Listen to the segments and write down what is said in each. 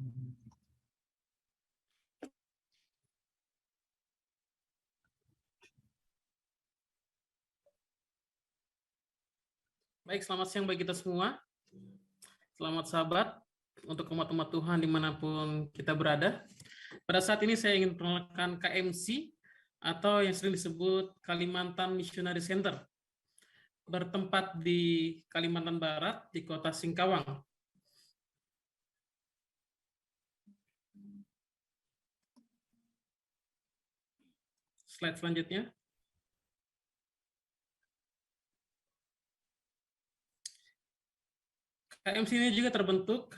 Baik, selamat siang bagi kita semua. Selamat sahabat untuk umat-umat Tuhan dimanapun kita berada. Pada saat ini saya ingin perkenalkan KMC atau yang sering disebut Kalimantan Missionary Center, bertempat di Kalimantan Barat di kota Singkawang. Slide selanjutnya. KMC ini juga terbentuk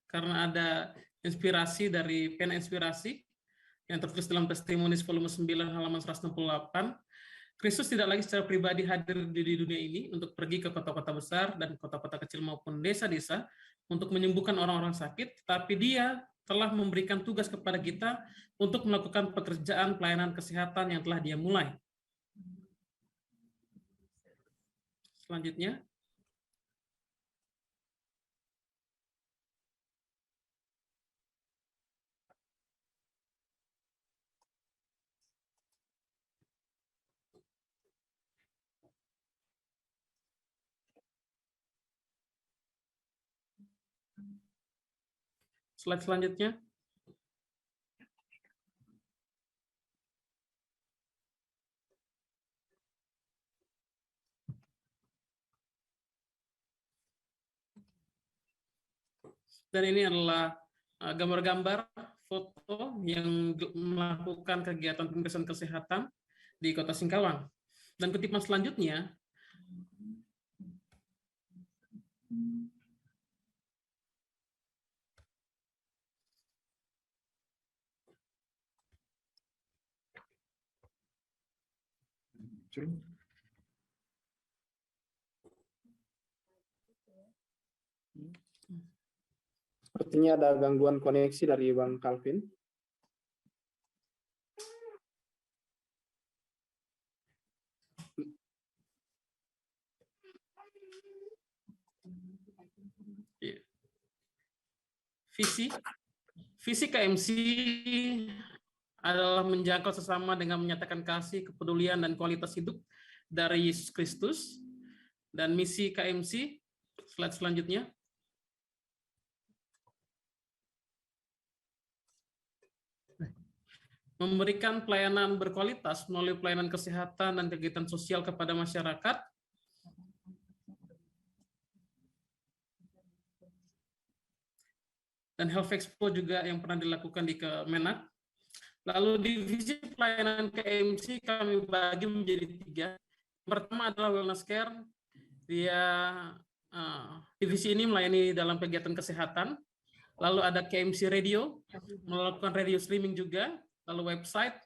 karena ada inspirasi dari pena inspirasi yang tertulis dalam Testimonies volume 9 halaman 168. Kristus tidak lagi secara pribadi hadir di dunia ini untuk pergi ke kota-kota besar dan kota-kota kecil maupun desa-desa untuk menyembuhkan orang-orang sakit, tapi dia telah memberikan tugas kepada kita untuk melakukan pekerjaan pelayanan kesehatan yang telah dia mulai. Selanjutnya. Slide selanjutnya. Dan ini adalah gambar-gambar foto yang melakukan kegiatan pemeriksaan kesehatan di kota Singkawang. Dan kutipan selanjutnya, sepertinya ada gangguan koneksi dari Bang Calvin. Visi KMC adalah menjangkau sesama dengan menyatakan kasih, kepedulian, dan kualitas hidup dari Yesus Kristus. Dan misi KMC, slide selanjutnya. Memberikan pelayanan berkualitas melalui pelayanan kesehatan dan kegiatan sosial kepada masyarakat. Dan Health Expo juga yang pernah dilakukan di Kemenak. Lalu divisi pelayanan KMC kami bagi menjadi 3. Pertama adalah Wellness Care. Divisi ini melayani dalam kegiatan kesehatan. Lalu ada KMC Radio, melakukan radio streaming juga, lalu website,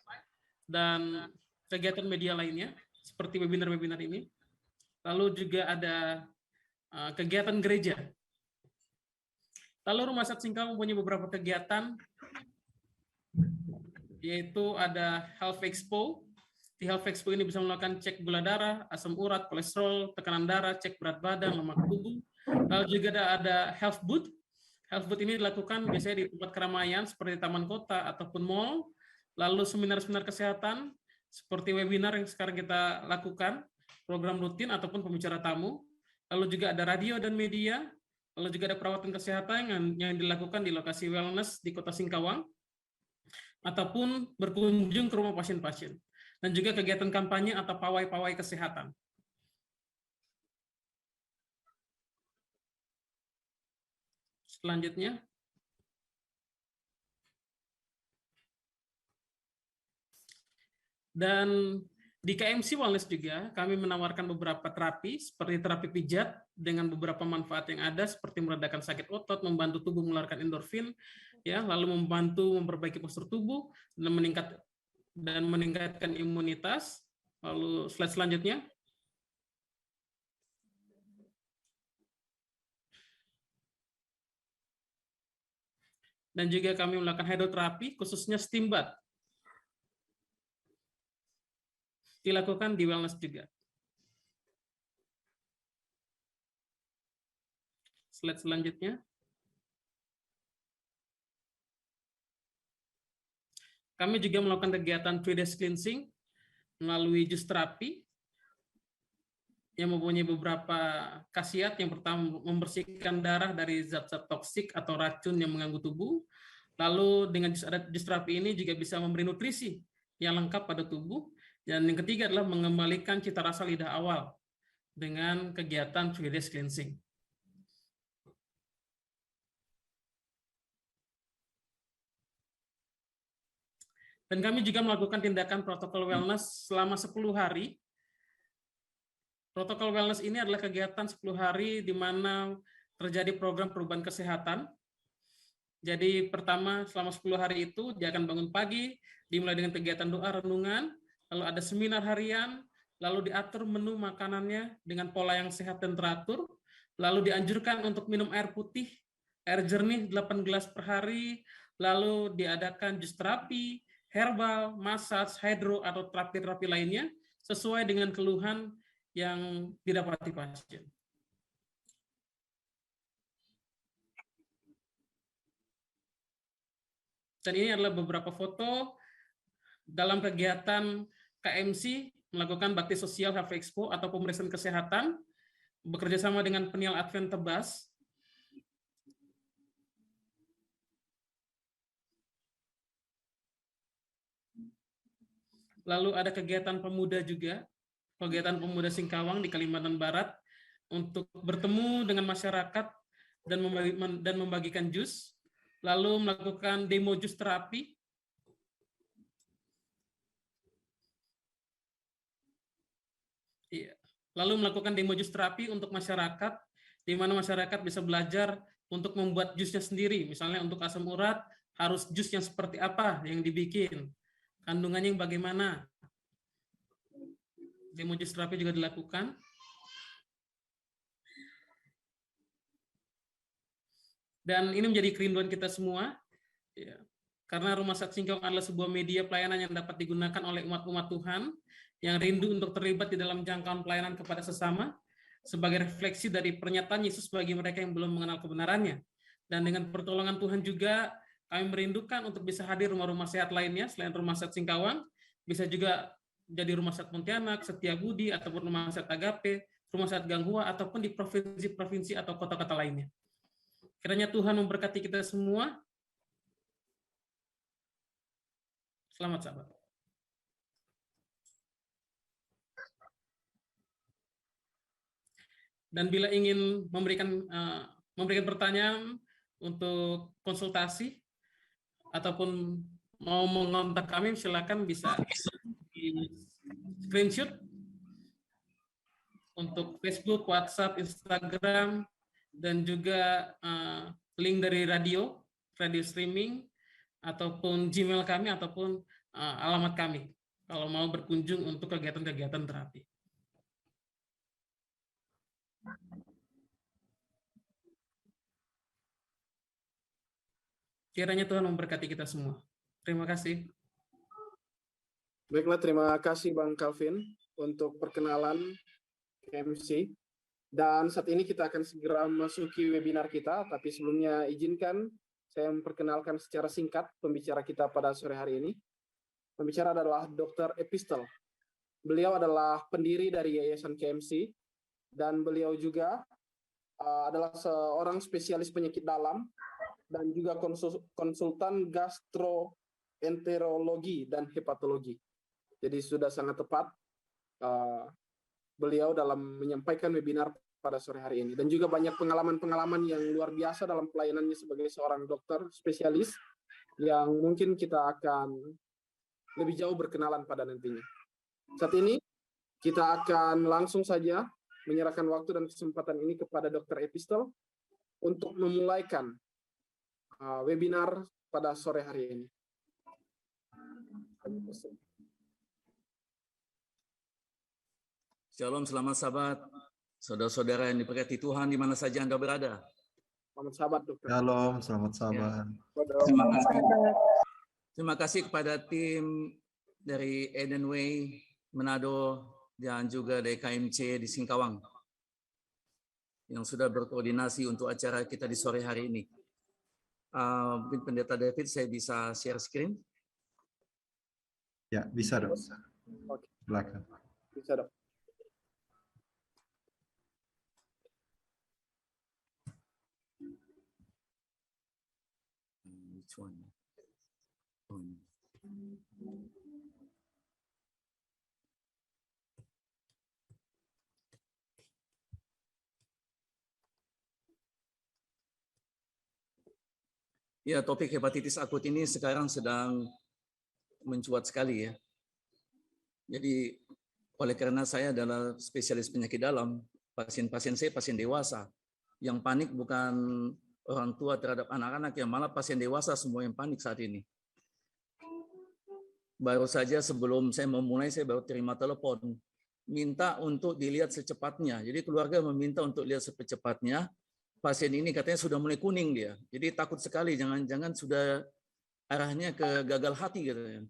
dan kegiatan media lainnya, seperti webinar-webinar ini. Lalu juga ada kegiatan gereja. Lalu Rumah Sakit Singkawang mempunyai beberapa kegiatan, yaitu ada Health Expo. Di Health Expo ini bisa melakukan cek gula darah, asam urat, kolesterol, tekanan darah, cek berat badan, lemak tubuh. Lalu juga ada Health Booth. Health Booth ini dilakukan biasanya di tempat keramaian seperti taman kota ataupun mall. Lalu seminar-seminar kesehatan seperti webinar yang sekarang kita lakukan, program rutin ataupun pembicara tamu. Lalu juga ada radio dan media. Lalu juga ada perawatan kesehatan yang dilakukan di lokasi wellness di Kota Singkawang, ataupun berkunjung ke rumah pasien-pasien. Dan juga kegiatan kampanye atau pawai-pawai kesehatan. Selanjutnya. Dan di KMC Wellness juga kami menawarkan beberapa terapi seperti terapi pijat dengan beberapa manfaat yang ada seperti meredakan sakit otot, membantu tubuh mengeluarkan endorfin, ya, lalu membantu memperbaiki postur tubuh dan meningkatkan imunitas. Lalu slide selanjutnya. Dan juga kami melakukan hidroterapi khususnya steam bath. Dilakukan di wellness juga. Slide selanjutnya. Kami juga melakukan kegiatan 3D cleansing melalui jus terapi yang mempunyai beberapa khasiat. Yang pertama, membersihkan darah dari zat-zat toksik atau racun yang mengganggu tubuh. Lalu dengan jus terapi ini juga bisa memberi nutrisi yang lengkap pada tubuh. Dan yang ketiga adalah mengembalikan cita rasa lidah awal dengan kegiatan 3D cleansing. Dan kami juga melakukan tindakan protokol wellness selama 10 hari. Protokol wellness ini adalah kegiatan 10 hari di mana terjadi program perubahan kesehatan. Jadi pertama, selama 10 hari itu dia akan bangun pagi, dimulai dengan kegiatan doa renungan, lalu ada seminar harian, lalu diatur menu makanannya dengan pola yang sehat dan teratur, lalu dianjurkan untuk minum air putih, air jernih 8 gelas per hari, lalu diadakan jus terapi, herbal, massage, hydro, atau terapi-terapi lainnya sesuai dengan keluhan yang didapati pasien. Dan ini adalah beberapa foto dalam kegiatan KMC melakukan bakti sosial Health Expo atau pemeriksaan kesehatan bekerja sama dengan Peniel Advent Tebas. Lalu ada kegiatan pemuda juga, kegiatan pemuda Singkawang di Kalimantan Barat untuk bertemu dengan masyarakat dan membagikan jus, lalu melakukan demo jus terapi. Lalu melakukan demo jus terapi untuk masyarakat, di mana masyarakat bisa belajar untuk membuat jusnya sendiri. Misalnya untuk asam urat, harus jus yang seperti apa yang dibikin, kandungannya yang bagaimana. Demo jus terapi juga dilakukan. Dan ini menjadi kerinduan kita semua, ya, karena Rumah Sakit Singkawang adalah sebuah media pelayanan yang dapat digunakan oleh umat-umat Tuhan yang rindu untuk terlibat di dalam jangkauan pelayanan kepada sesama sebagai refleksi dari pernyataan Yesus bagi mereka yang belum mengenal kebenarannya. Dan dengan pertolongan Tuhan juga kami merindukan untuk bisa hadir rumah-rumah sehat lainnya selain Rumah Sakit Singkawang, bisa juga jadi Rumah Sakit Pontianak, Setiabudi, ataupun Rumah Sakit Agape, Rumah Sakit Ganghua, ataupun di provinsi-provinsi atau kota-kota lainnya. Kiranya Tuhan memberkati kita semua. Selamat sahabat. Dan bila ingin memberikan pertanyaan untuk konsultasi ataupun mau mengontak kami, silakan bisa di screenshot untuk Facebook, WhatsApp, Instagram, dan juga link dari radio streaming, ataupun Gmail kami, ataupun alamat kami, kalau mau berkunjung untuk kegiatan-kegiatan terapi. Kiranya Tuhan memberkati kita semua. Terima kasih. Baiklah, terima kasih Bang Calvin untuk perkenalan KMC. Dan saat ini kita akan segera memasuki webinar kita, tapi sebelumnya izinkan saya memperkenalkan secara singkat pembicara kita pada sore hari ini. Pembicara adalah Dr. Epistel. Beliau adalah pendiri dari Yayasan KMC, dan beliau juga adalah seorang spesialis penyakit dalam dan juga konsultan gastroenterologi dan hepatologi. Jadi sudah sangat tepat beliau dalam menyampaikan webinar pada sore hari ini. Dan juga banyak pengalaman-pengalaman yang luar biasa dalam pelayanannya sebagai seorang dokter spesialis yang mungkin kita akan lebih jauh berkenalan pada nantinya. Saat ini kita akan langsung saja menyerahkan waktu dan kesempatan ini kepada Dr. Epistel untuk memulaikan webinar pada sore hari ini. Shalom, selamat sahabat, saudara-saudara yang diberkati Tuhan di mana saja Anda berada. Selamat sahabat, Dokter. Shalom, selamat sahabat. Ya. Terima kasih kepada tim dari Eden Way, Manado, dan juga dari KMC di Singkawang yang sudah berkoordinasi untuk acara kita di sore hari ini. Mungkin Pendeta David, saya bisa share screen. Ya, bisa dok. Oke, Silakan. bisa dok. Which one? Oh, ini. Ya, topik hepatitis akut ini sekarang sedang mencuat sekali ya. Jadi oleh karena saya adalah spesialis penyakit dalam, pasien-pasien saya pasien dewasa. Yang panik bukan orang tua terhadap anak-anak, yang malah pasien dewasa semua yang panik saat ini. Baru saja sebelum saya memulai, saya baru terima telepon minta untuk dilihat secepatnya. Jadi keluarga meminta untuk lihat secepatnya. Pasien ini katanya sudah mulai kuning dia. Jadi takut sekali, jangan-jangan sudah arahnya ke gagal hati katanya.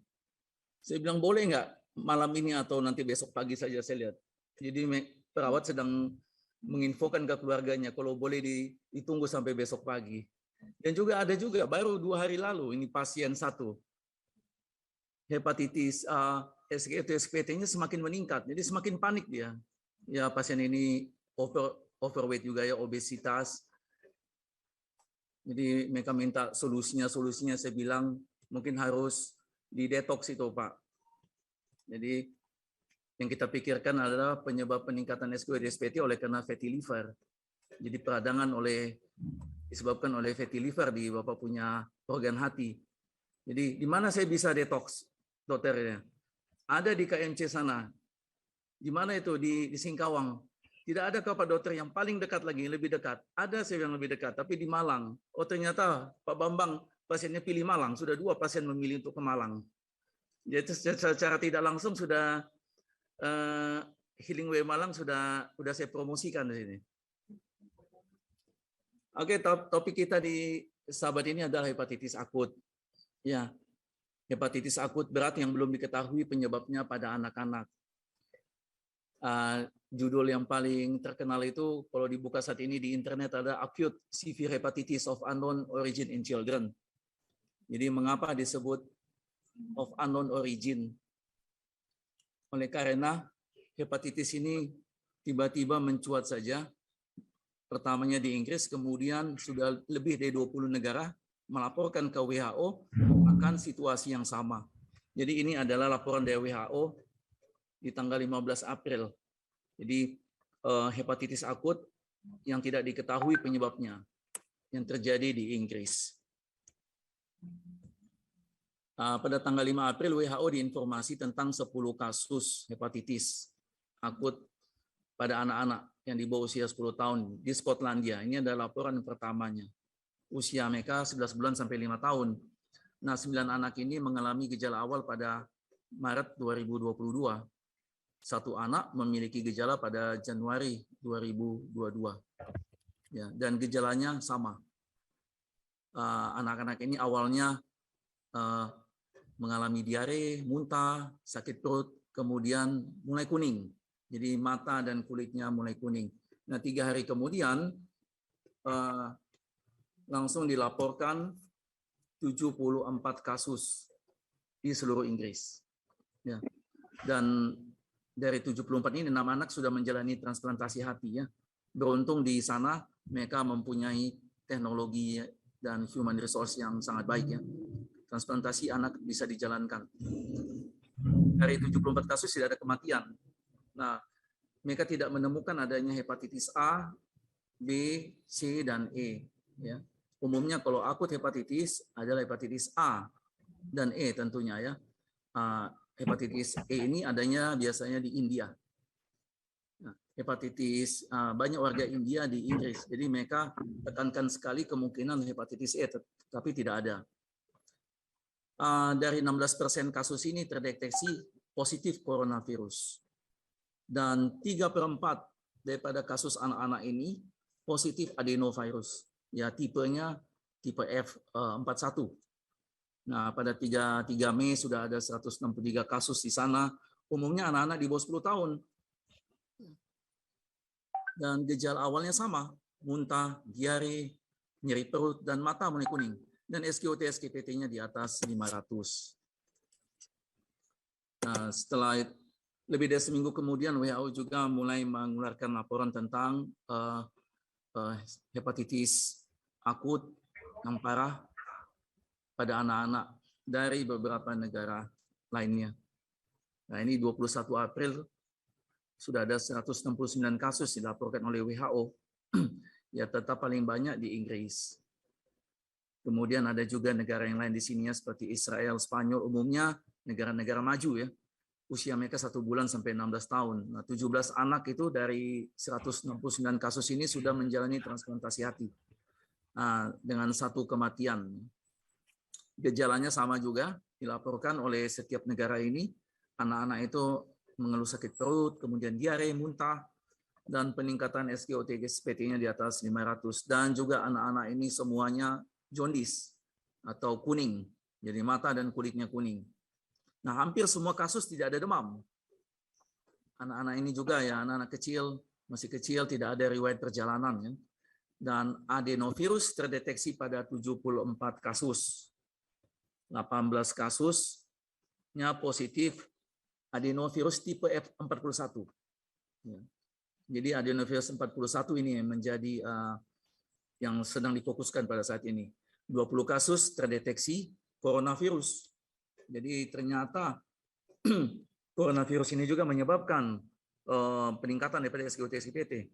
Saya bilang boleh nggak malam ini atau nanti besok pagi saja saya lihat. Jadi perawat sedang menginfokan ke keluarganya kalau boleh ditunggu sampai besok pagi. Dan juga ada juga baru 2 hari lalu ini pasien satu hepatitis SGT-nya semakin meningkat, jadi semakin panik dia. Ya pasien ini overweight juga ya, obesitas. Jadi mereka minta solusinya saya bilang mungkin harus didetoks itu Pak. Jadi yang kita pikirkan adalah penyebab peningkatan SGT oleh karena fatty liver. Jadi peradangan disebabkan oleh fatty liver di Bapak punya organ hati. Jadi di mana saya bisa detoks, dokternya? Ada di KMC sana. Di mana itu? Di Singkawang. Tidak ada Pak dokter yang paling dekat lagi, lebih dekat. Ada saya yang lebih dekat, tapi di Malang. Oh ternyata Pak Bambang pasiennya pilih Malang. Sudah 2 pasien memilih untuk ke Malang. Jadi secara tidak langsung sudah Healing Way Malang sudah saya promosikan di sini. Oke, topik kita di sahabat ini adalah hepatitis akut. Ya, hepatitis akut berat yang belum diketahui penyebabnya pada anak-anak. Judul yang paling terkenal itu kalau dibuka saat ini di internet ada Acute Severe Hepatitis of Unknown Origin in Children. Jadi mengapa disebut of unknown origin? Oleh karena hepatitis ini tiba-tiba mencuat saja. Pertamanya di Inggris, kemudian sudah lebih dari 20 negara melaporkan ke WHO akan situasi yang sama. Jadi ini adalah laporan dari WHO di tanggal 15 April. Jadi hepatitis akut yang tidak diketahui penyebabnya yang terjadi di Inggris. Pada tanggal 5 April WHO diinformasi tentang 10 kasus hepatitis akut pada anak-anak yang di bawah usia 10 tahun di Skotlandia. Ini adalah laporan pertamanya. Usia mereka 11 bulan sampai 5 tahun. Nah, 9 anak ini mengalami gejala awal pada Maret 2022. 1 anak memiliki gejala pada Januari 2022. Ya, dan gejalanya sama. Anak-anak ini awalnya mengalami diare, muntah, sakit perut, kemudian mulai kuning. Jadi mata dan kulitnya mulai kuning. Nah, 3 hari kemudian langsung dilaporkan 74 kasus di seluruh Inggris. Ya. Dan dari 74 ini 6 anak sudah menjalani transplantasi hati ya. Beruntung di sana mereka mempunyai teknologi dan human resource yang sangat baik ya. Transplantasi anak bisa dijalankan. Dari 74 kasus tidak ada kematian. Nah, mereka tidak menemukan adanya hepatitis A, B, C, dan E. Ya. Umumnya kalau akut hepatitis adalah hepatitis A dan E tentunya ya. Hepatitis E ini adanya biasanya di India. Nah, hepatitis banyak warga India di Inggris. Jadi mereka tekankan sekali kemungkinan hepatitis E, tapi tidak ada. Dari 16% kasus ini terdeteksi positif coronavirus. Dan 3/4 daripada kasus anak-anak ini positif adenovirus. Ya, tipenya tipe F41. Nah, pada 3 Mei sudah ada 163 kasus di sana. Umumnya anak-anak di bawah 10 tahun. Dan gejala awalnya sama, muntah, diare, nyeri perut, dan mata mulai kuning. Dan SGOT, SGPT-nya di atas 500. Nah, setelah lebih dari seminggu kemudian WHO juga mulai mengeluarkan laporan tentang hepatitis akut yang parah pada anak-anak dari beberapa negara lainnya. Nah, ini 21 April sudah ada 169 kasus dilaporkan oleh WHO. Ya, tetap paling banyak di Inggris. Kemudian ada juga negara yang lain di sini ya, seperti Israel, Spanyol, umumnya negara-negara maju ya. Usia mereka 1 bulan sampai 16 tahun. Nah, 17 anak itu dari 169 kasus ini sudah menjalani transplantasi hati. Nah, dengan 1 kematian. Gejalanya sama juga dilaporkan oleh setiap negara ini. Anak-anak itu mengeluh sakit perut, kemudian diare, muntah, dan peningkatan SGOT-SPT-nya di atas 500. Dan juga anak-anak ini semuanya jaundice atau kuning. Jadi mata dan kulitnya kuning. Nah, hampir semua kasus tidak ada demam. Anak-anak ini juga ya, anak-anak kecil, masih kecil, tidak ada riwayat perjalanan. Ya. Dan adenovirus terdeteksi pada 74 kasus. 18 kasusnya positif adenovirus tipe F41. Ya. Jadi adenovirus 41 ini menjadi yang sedang difokuskan pada saat ini. 20 kasus terdeteksi coronavirus. Jadi ternyata coronavirus ini juga menyebabkan peningkatan daripada SGOT-SPT.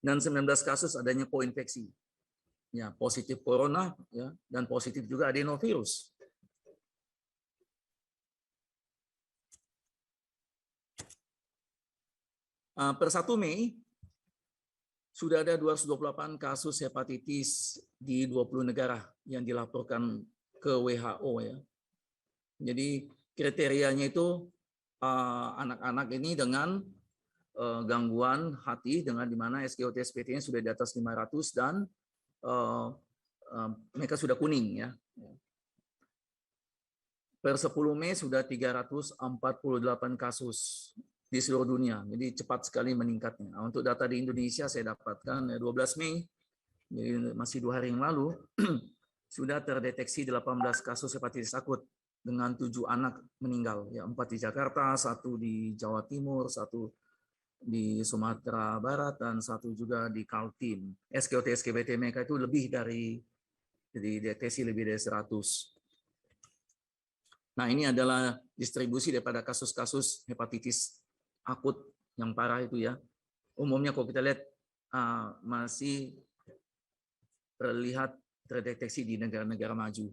Dan 19 kasus adanya koinfeksi. Ya, positif corona ya, dan positif juga adenovirus. Per 1 Mei sudah ada 228 kasus hepatitis di 20 negara yang dilaporkan ke WHO ya. Jadi kriterianya itu anak-anak ini dengan gangguan hati dengan di mana SGOT-SPT-nya sudah di atas 500 dan mereka sudah kuning ya. Per 10 Mei sudah 348 kasus di seluruh dunia. Jadi cepat sekali meningkatnya. Nah, untuk data di Indonesia saya dapatkan 12 Mei, jadi masih 2 hari yang lalu, sudah terdeteksi 18 kasus hepatitis akut dengan 7 anak meninggal. Ya, 4 di Jakarta, 1 di Jawa Timur, 1 di Sumatera Barat, dan 1 juga di Kaltim. SGOT-SPT mereka itu lebih dari, jadi deteksi lebih dari 100. Nah, ini adalah distribusi daripada kasus-kasus hepatitis akut yang parah itu ya. Umumnya kalau kita lihat masih terlihat terdeteksi di negara-negara maju.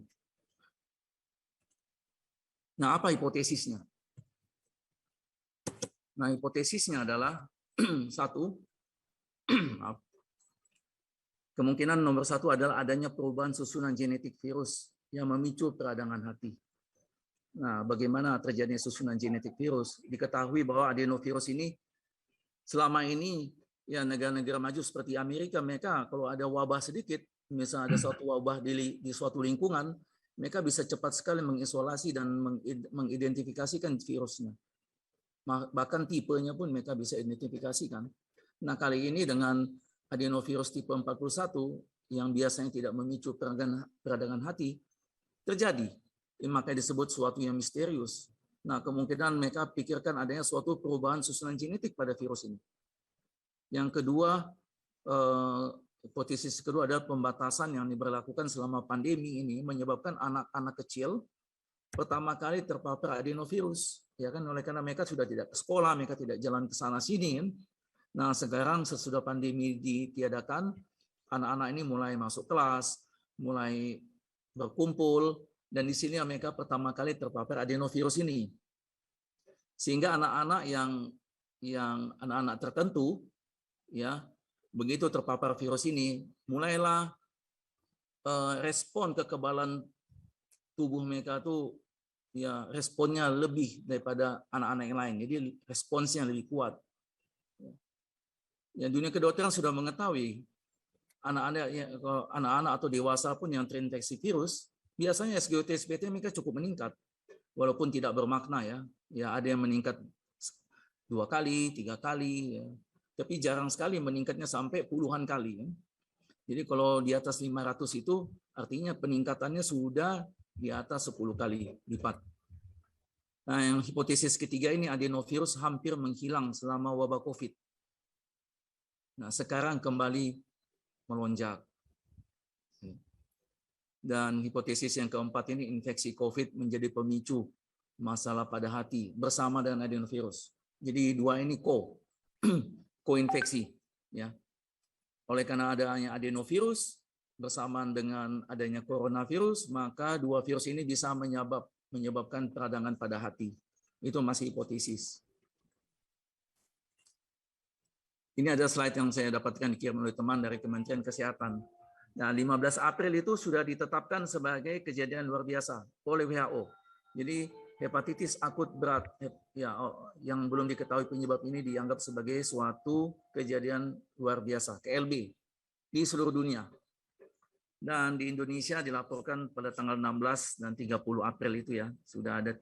Nah, apa hipotesisnya? Nah, hipotesisnya adalah satu, kemungkinan nomor 1 adalah adanya perubahan susunan genetik virus yang memicu peradangan hati. Nah, bagaimana terjadinya susunan genetik virus? Diketahui bahwa adenovirus ini selama ini ya negara-negara maju seperti Amerika, mereka kalau ada wabah sedikit, misalnya ada suatu wabah di suatu lingkungan, mereka bisa cepat sekali mengisolasi dan mengidentifikasikan virusnya. Bahkan tipenya pun mereka bisa identifikasikan. Nah, kali ini dengan adenovirus tipe 41 yang biasanya tidak memicu peradangan hati, terjadi. Makanya disebut suatu yang misterius. Nah, kemungkinan mereka pikirkan adanya suatu perubahan susunan genetik pada virus ini. Yang kedua, hipotesis kedua adalah pembatasan yang diberlakukan selama pandemi ini menyebabkan anak-anak kecil pertama kali terpapar adenovirus. Ya kan, oleh karena mereka sudah tidak ke sekolah, mereka tidak jalan ke sana sini. Nah, sekarang sesudah pandemi ditiadakan, anak-anak ini mulai masuk kelas, mulai berkumpul, dan di sini mereka pertama kali terpapar adenovirus ini. Sehingga anak-anak yang anak-anak tertentu ya, begitu terpapar virus ini, mulailah respon kekebalan tubuh mereka tuh ya responnya lebih daripada anak-anak yang lain. Jadi responsnya lebih kuat. Ya, dunia kedokteran sudah mengetahui anak-anak atau dewasa pun yang terinfeksi virus, biasanya SGOT-SPT mereka cukup meningkat, walaupun tidak bermakna ya. Ya, ada yang meningkat 2 kali, 3 kali, ya. Tapi jarang sekali meningkatnya sampai puluhan kali. Ya. Jadi kalau di atas 500 itu artinya peningkatannya sudah di atas 10 kali lipat. Nah, yang hipotesis ketiga ini adenovirus hampir menghilang selama wabah COVID. Nah, sekarang kembali melonjak. Dan hipotesis yang keempat ini infeksi COVID menjadi pemicu masalah pada hati bersama dengan adenovirus. Jadi dua ini koinfeksi, ya. Oleh karena adanya adenovirus bersamaan dengan adanya coronavirus, maka dua virus ini bisa menyebabkan peradangan pada hati. Itu masih hipotesis. Ini ada slide yang saya dapatkan dikirim oleh teman dari Kementerian Kesehatan. Nah, 15 April itu sudah ditetapkan sebagai kejadian luar biasa oleh WHO. Jadi hepatitis akut berat ya yang belum diketahui penyebab ini dianggap sebagai suatu kejadian luar biasa, KLB di seluruh dunia. Dan di Indonesia dilaporkan pada tanggal 16 dan 30 April itu ya, sudah ada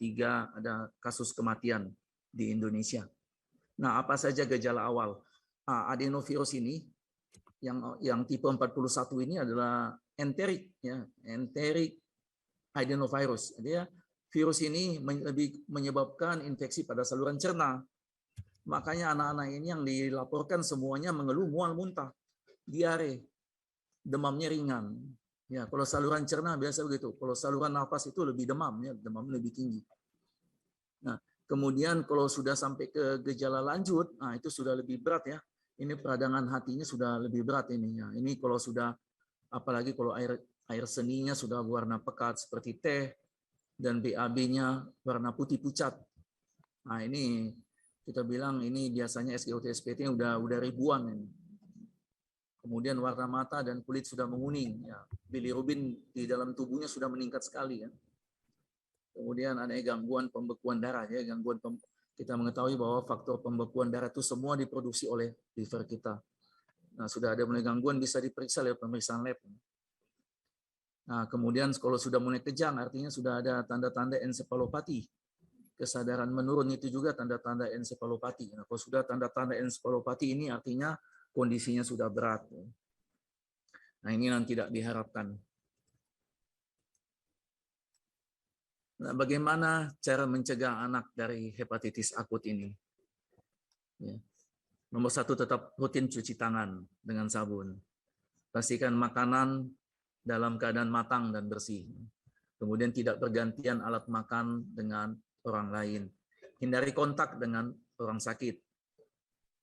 ada kasus kematian di Indonesia. Nah, apa saja gejala awal? Adenovirus ini yang tipe 41 ini adalah enteric ya, enteric adenovirus. Jadi virus ini lebih menyebabkan infeksi pada saluran cerna. Makanya anak-anak ini yang dilaporkan semuanya mengeluh mual muntah, diare, demamnya ringan. Ya, kalau saluran cerna biasa begitu. Kalau saluran nafas itu lebih demam ya, demam lebih tinggi. Nah, kemudian kalau sudah sampai ke gejala lanjut, nah itu sudah lebih berat ya. Ini peradangan hatinya sudah lebih berat ini ya. Ini kalau sudah, apalagi kalau air seninya sudah warna pekat seperti teh dan BAB-nya warna putih pucat. Nah ini kita bilang ini biasanya SGOT-SPT udah ribuan ini. Kemudian warna mata dan kulit sudah menguning ya. Bilirubin di dalam tubuhnya sudah meningkat sekali ya. Kemudian ada gangguan pembekuan darah ya, kita mengetahui bahwa faktor pembekuan darah itu semua diproduksi oleh liver kita. Nah, sudah ada mulai gangguan bisa diperiksa oleh pemeriksaan lab. Nah, kemudian kalau sudah mulai kejang artinya sudah ada tanda-tanda ensefalopati. Kesadaran menurun itu juga tanda-tanda ensefalopati. Nah, kalau sudah tanda-tanda ensefalopati ini artinya kondisinya sudah berat. Nah, ini yang tidak diharapkan. Nah, bagaimana cara mencegah anak dari hepatitis akut ini? Ya. Nomor 1, tetap rutin cuci tangan dengan sabun. Pastikan makanan dalam keadaan matang dan bersih. Kemudian tidak bergantian alat makan dengan orang lain. Hindari kontak dengan orang sakit.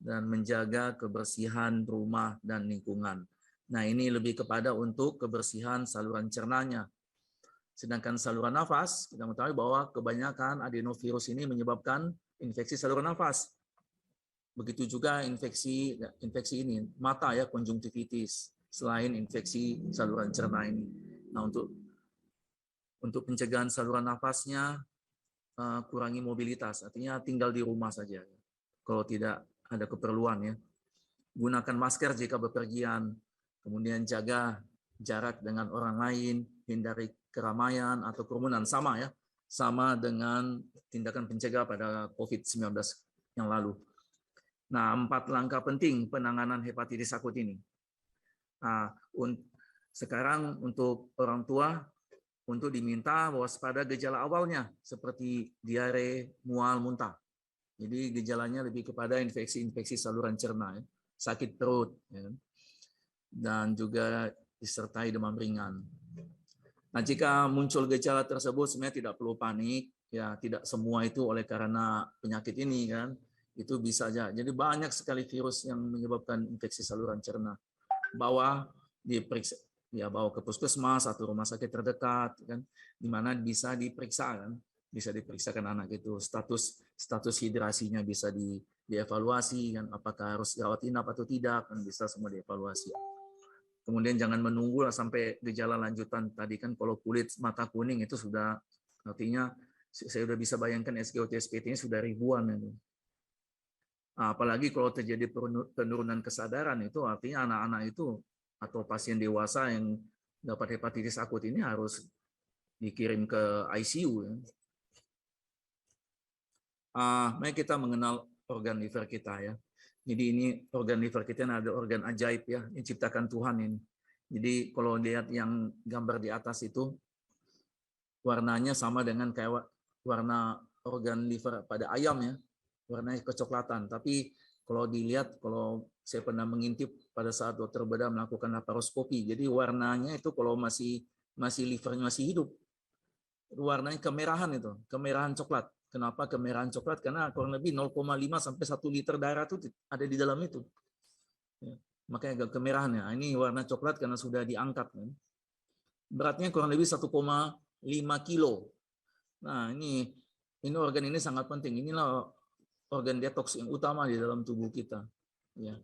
Dan menjaga kebersihan rumah dan lingkungan. Nah, ini lebih kepada untuk kebersihan saluran cernanya. Sedangkan saluran nafas, kita mengetahui bahwa kebanyakan adenovirus ini menyebabkan infeksi saluran nafas. Begitu juga infeksi ini, mata ya, konjungtivitis, selain infeksi saluran cerna ini. Nah, untuk pencegahan saluran nafasnya, kurangi mobilitas, artinya tinggal di rumah saja. Kalau tidak ada keperluan ya. Gunakan masker jika bepergian, kemudian jaga jarak dengan orang lain, hindari keramaian atau kerumunan, sama dengan tindakan pencegah pada COVID-19 yang lalu. Nah, 4 langkah penting penanganan hepatitis akut ini. Nah, sekarang untuk orang tua untuk diminta waspada gejala awalnya seperti diare, mual, muntah. Jadi gejalanya lebih kepada infeksi saluran cerna, ya. Sakit perut, ya. Dan juga disertai demam ringan. Nah, jika muncul gejala tersebut sebenarnya tidak perlu panik, ya tidak semua itu oleh karena penyakit ini kan, itu bisa aja. Jadi banyak sekali virus yang menyebabkan infeksi saluran cerna. Bawa diperiksa, ya bawa ke puskesmas atau rumah sakit terdekat, kan, di mana bisa diperiksa kan, bisa diperiksakan anak itu status hidrasinya bisa dievaluasi kan, apakah harus rawat inap atau tidak, kan bisa semua dievaluasi. Kemudian jangan menunggu sampai gejala lanjutan. Tadi kan kalau kulit mata kuning itu sudah, artinya saya sudah bisa bayangkan SGOT-SPT-nya sudah ribuan. Apalagi kalau terjadi penurunan kesadaran itu artinya anak-anak itu atau pasien dewasa yang dapat hepatitis akut ini harus dikirim ke ICU. Mari kita mengenal organ liver kita ya. Jadi ini organ liver kita ada organ ajaib ya, yang diciptakan Tuhan ini. Jadi kalau lihat yang gambar di atas itu warnanya sama dengan kayak warna organ liver pada ayam ya, warnanya kecoklatan. Tapi kalau dilihat, kalau saya pernah mengintip pada saat dokter bedah melakukan laparoskopi, jadi warnanya itu kalau masih livernya masih hidup, warnanya kemerahan itu, kemerahan coklat. Kenapa kemerahan coklat? Karena kurang lebih 0,5 sampai 1 liter darah itu ada di dalam itu. Ya, makanya agak kemerahan ya. Ini warna coklat karena sudah diangkat. Ya. Beratnya kurang lebih 1,5 kilo. Nah, ini organ ini sangat penting. Inilah organ detoks yang utama di dalam tubuh kita. Ya.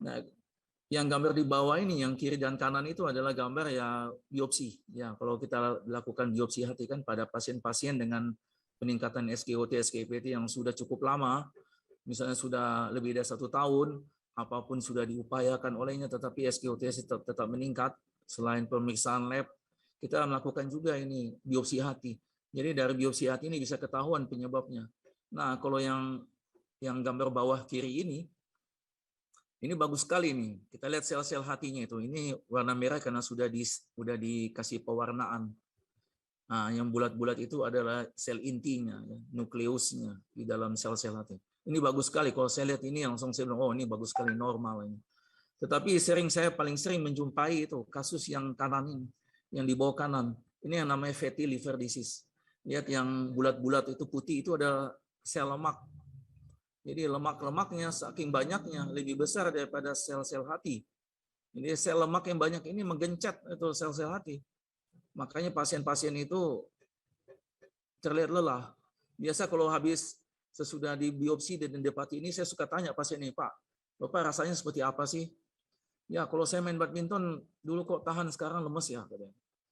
Nah, yang gambar di bawah ini, yang kiri dan kanan itu adalah gambar ya biopsi. Ya, kalau kita lakukan biopsi hati kan pada pasien-pasien dengan peningkatan SGOT, SGPT yang sudah cukup lama, misalnya sudah lebih dari 1 tahun, apapun sudah diupayakan olehnya, tetapi SGOT tetap meningkat. Selain pemeriksaan lab, kita melakukan juga ini biopsi hati. Jadi dari biopsi hati ini bisa ketahuan penyebabnya. Nah, kalau yang gambar bawah kiri ini bagus sekali nih. Kita lihat sel-sel hatinya itu. Ini warna merah karena sudah dikasih pewarnaan. Nah, yang bulat-bulat itu adalah sel intinya, ya, nukleusnya di dalam sel-sel hati. Ini bagus sekali. Kalau saya lihat ini langsung saya bilang, oh ini bagus sekali, normal ini. Tetapi saya paling sering menjumpai itu kasus yang kanan ini, yang di bawah kanan. Ini yang namanya fatty liver disease. Lihat yang bulat-bulat itu putih itu ada sel lemak. Jadi lemak-lemaknya saking banyaknya lebih besar daripada sel-sel hati. Jadi sel lemak yang banyak ini menggencet itu sel-sel hati. Makanya pasien-pasien itu terlihat lelah. Biasa kalau habis sesudah di biopsi dan depati ini saya suka tanya pasien ini, Pak, Bapak rasanya seperti apa sih? Ya kalau saya main badminton dulu kok tahan, sekarang lemes ya.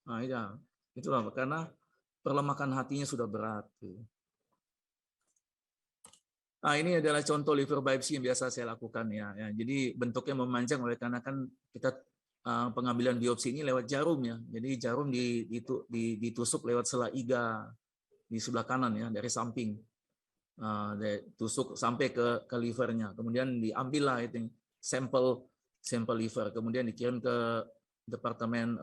Nah ya, itulah karena perlemakan hatinya sudah berat. Nah, ini adalah contoh liver biopsi yang biasa saya lakukan ya. Jadi bentuknya memanjang oleh karena kan kita pengambilan biopsi ini lewat jarum ya. Jadi jarum ditusuk lewat sela iga di sebelah kanan ya, dari samping. Tusuk sampai ke livernya. Kemudian diambillah itu sampel liver. Kemudian dikirim ke departemen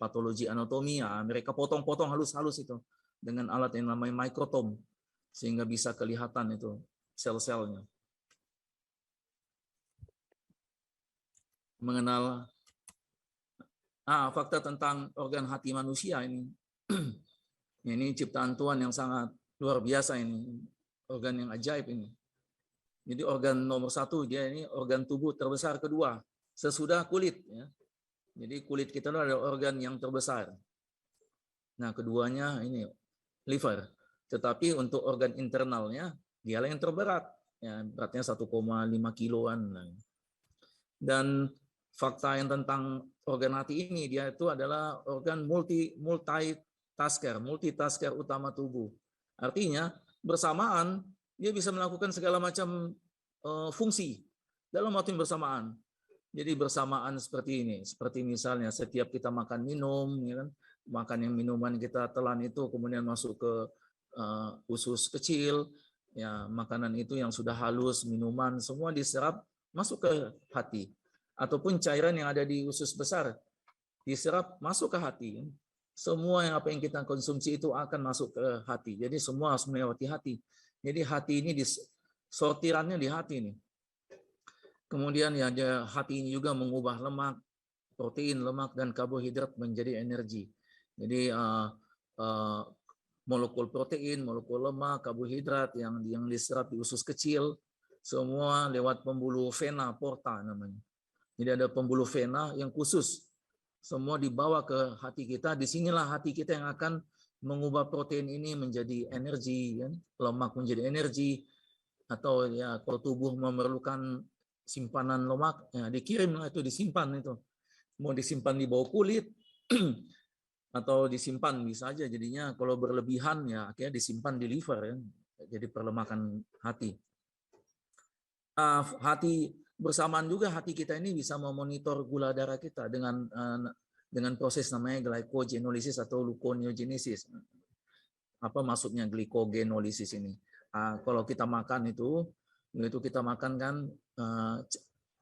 patologi anatomi. Ya, mereka potong-potong halus-halus itu dengan alat yang namanya microtome sehingga bisa kelihatan itu sel-selnya. Mengenal fakta tentang organ hati manusia ini. Ini ciptaan Tuhan yang sangat luar biasa ini. Organ yang ajaib ini. Jadi organ nomor 1 dia ini organ tubuh terbesar kedua sesudah kulit ya. Jadi kulit kita adalah organ yang terbesar. Nah, keduanya ini liver. Tetapi untuk organ internalnya dialah yang terberat. Ya, beratnya 1,5 kiloan. Dan fakta yang tentang organ hati ini, dia itu adalah organ multitasker utama tubuh. Artinya bersamaan dia bisa melakukan segala macam fungsi dalam waktu yang bersamaan. Jadi bersamaan seperti ini, seperti misalnya setiap kita makan minum, ya kan? Makan yang minuman kita telan itu kemudian masuk ke usus kecil. Ya, makanan itu yang sudah halus, minuman semua diserap masuk ke hati, ataupun cairan yang ada di usus besar diserap masuk ke hati. Semua yang apa yang kita konsumsi itu akan masuk ke hati. Jadi semua harus melewati hati. Jadi hati ini sortirannya di hati ini. Kemudian ya hati ini juga mengubah lemak, protein, lemak dan karbohidrat menjadi energi. Jadi molekul protein, molekul lemak, karbohidrat yang diserap di usus kecil, semua lewat pembuluh vena porta namanya. Jadi ada pembuluh vena yang khusus, semua dibawa ke hati kita. Disinilah hati kita yang akan mengubah protein ini menjadi energi, kan? Lemak menjadi energi, atau ya kalau tubuh memerlukan simpanan lemak, ya dikirimlah itu, disimpan itu. Mau disimpan di bawah kulit, atau disimpan bisa aja jadinya kalau berlebihan ya akhirnya disimpan di liver ya, jadi perlemakan hati. Hati bersamaan juga hati kita ini bisa memonitor gula darah kita dengan proses namanya glycogenesis atau gluconeogenesis. Apa maksudnya glycogenesis ini? Kalau kita makan itu kita makan kan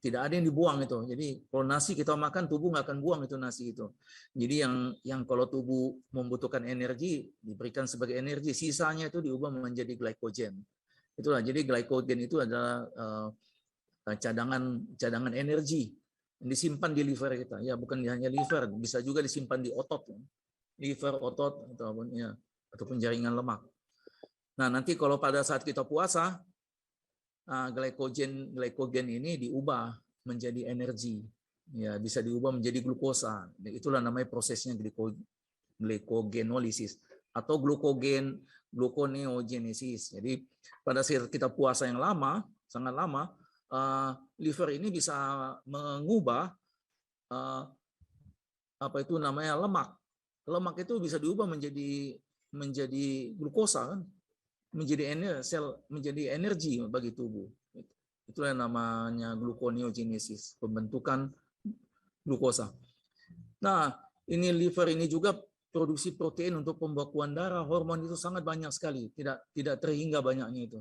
Tidak ada yang dibuang itu. Jadi kalau nasi kita makan, tubuh nggak akan buang itu nasi itu. Jadi yang kalau tubuh membutuhkan energi diberikan sebagai energi, sisanya itu diubah menjadi glycogen. Itulah. Jadi glycogen itu adalah cadangan energi yang disimpan di liver kita. Ya bukan hanya liver, bisa juga disimpan di otot, liver, otot ataupun jaringan lemak. Nah nanti kalau pada saat kita puasa, glycogen ini diubah menjadi energi, ya bisa diubah menjadi glukosa. Itulah namanya prosesnya glycogenolisis atau gluconeogenesis. Jadi pada saat kita puasa yang lama, sangat lama, liver ini bisa mengubah apa itu namanya lemak. Lemak itu bisa diubah menjadi glukosa kan? menjadi energi bagi tubuh. Itulah yang namanya gluconeogenesis, pembentukan glukosa. Nah, ini liver ini juga produksi protein untuk pembekuan darah, hormon itu sangat banyak sekali, tidak terhingga banyaknya itu.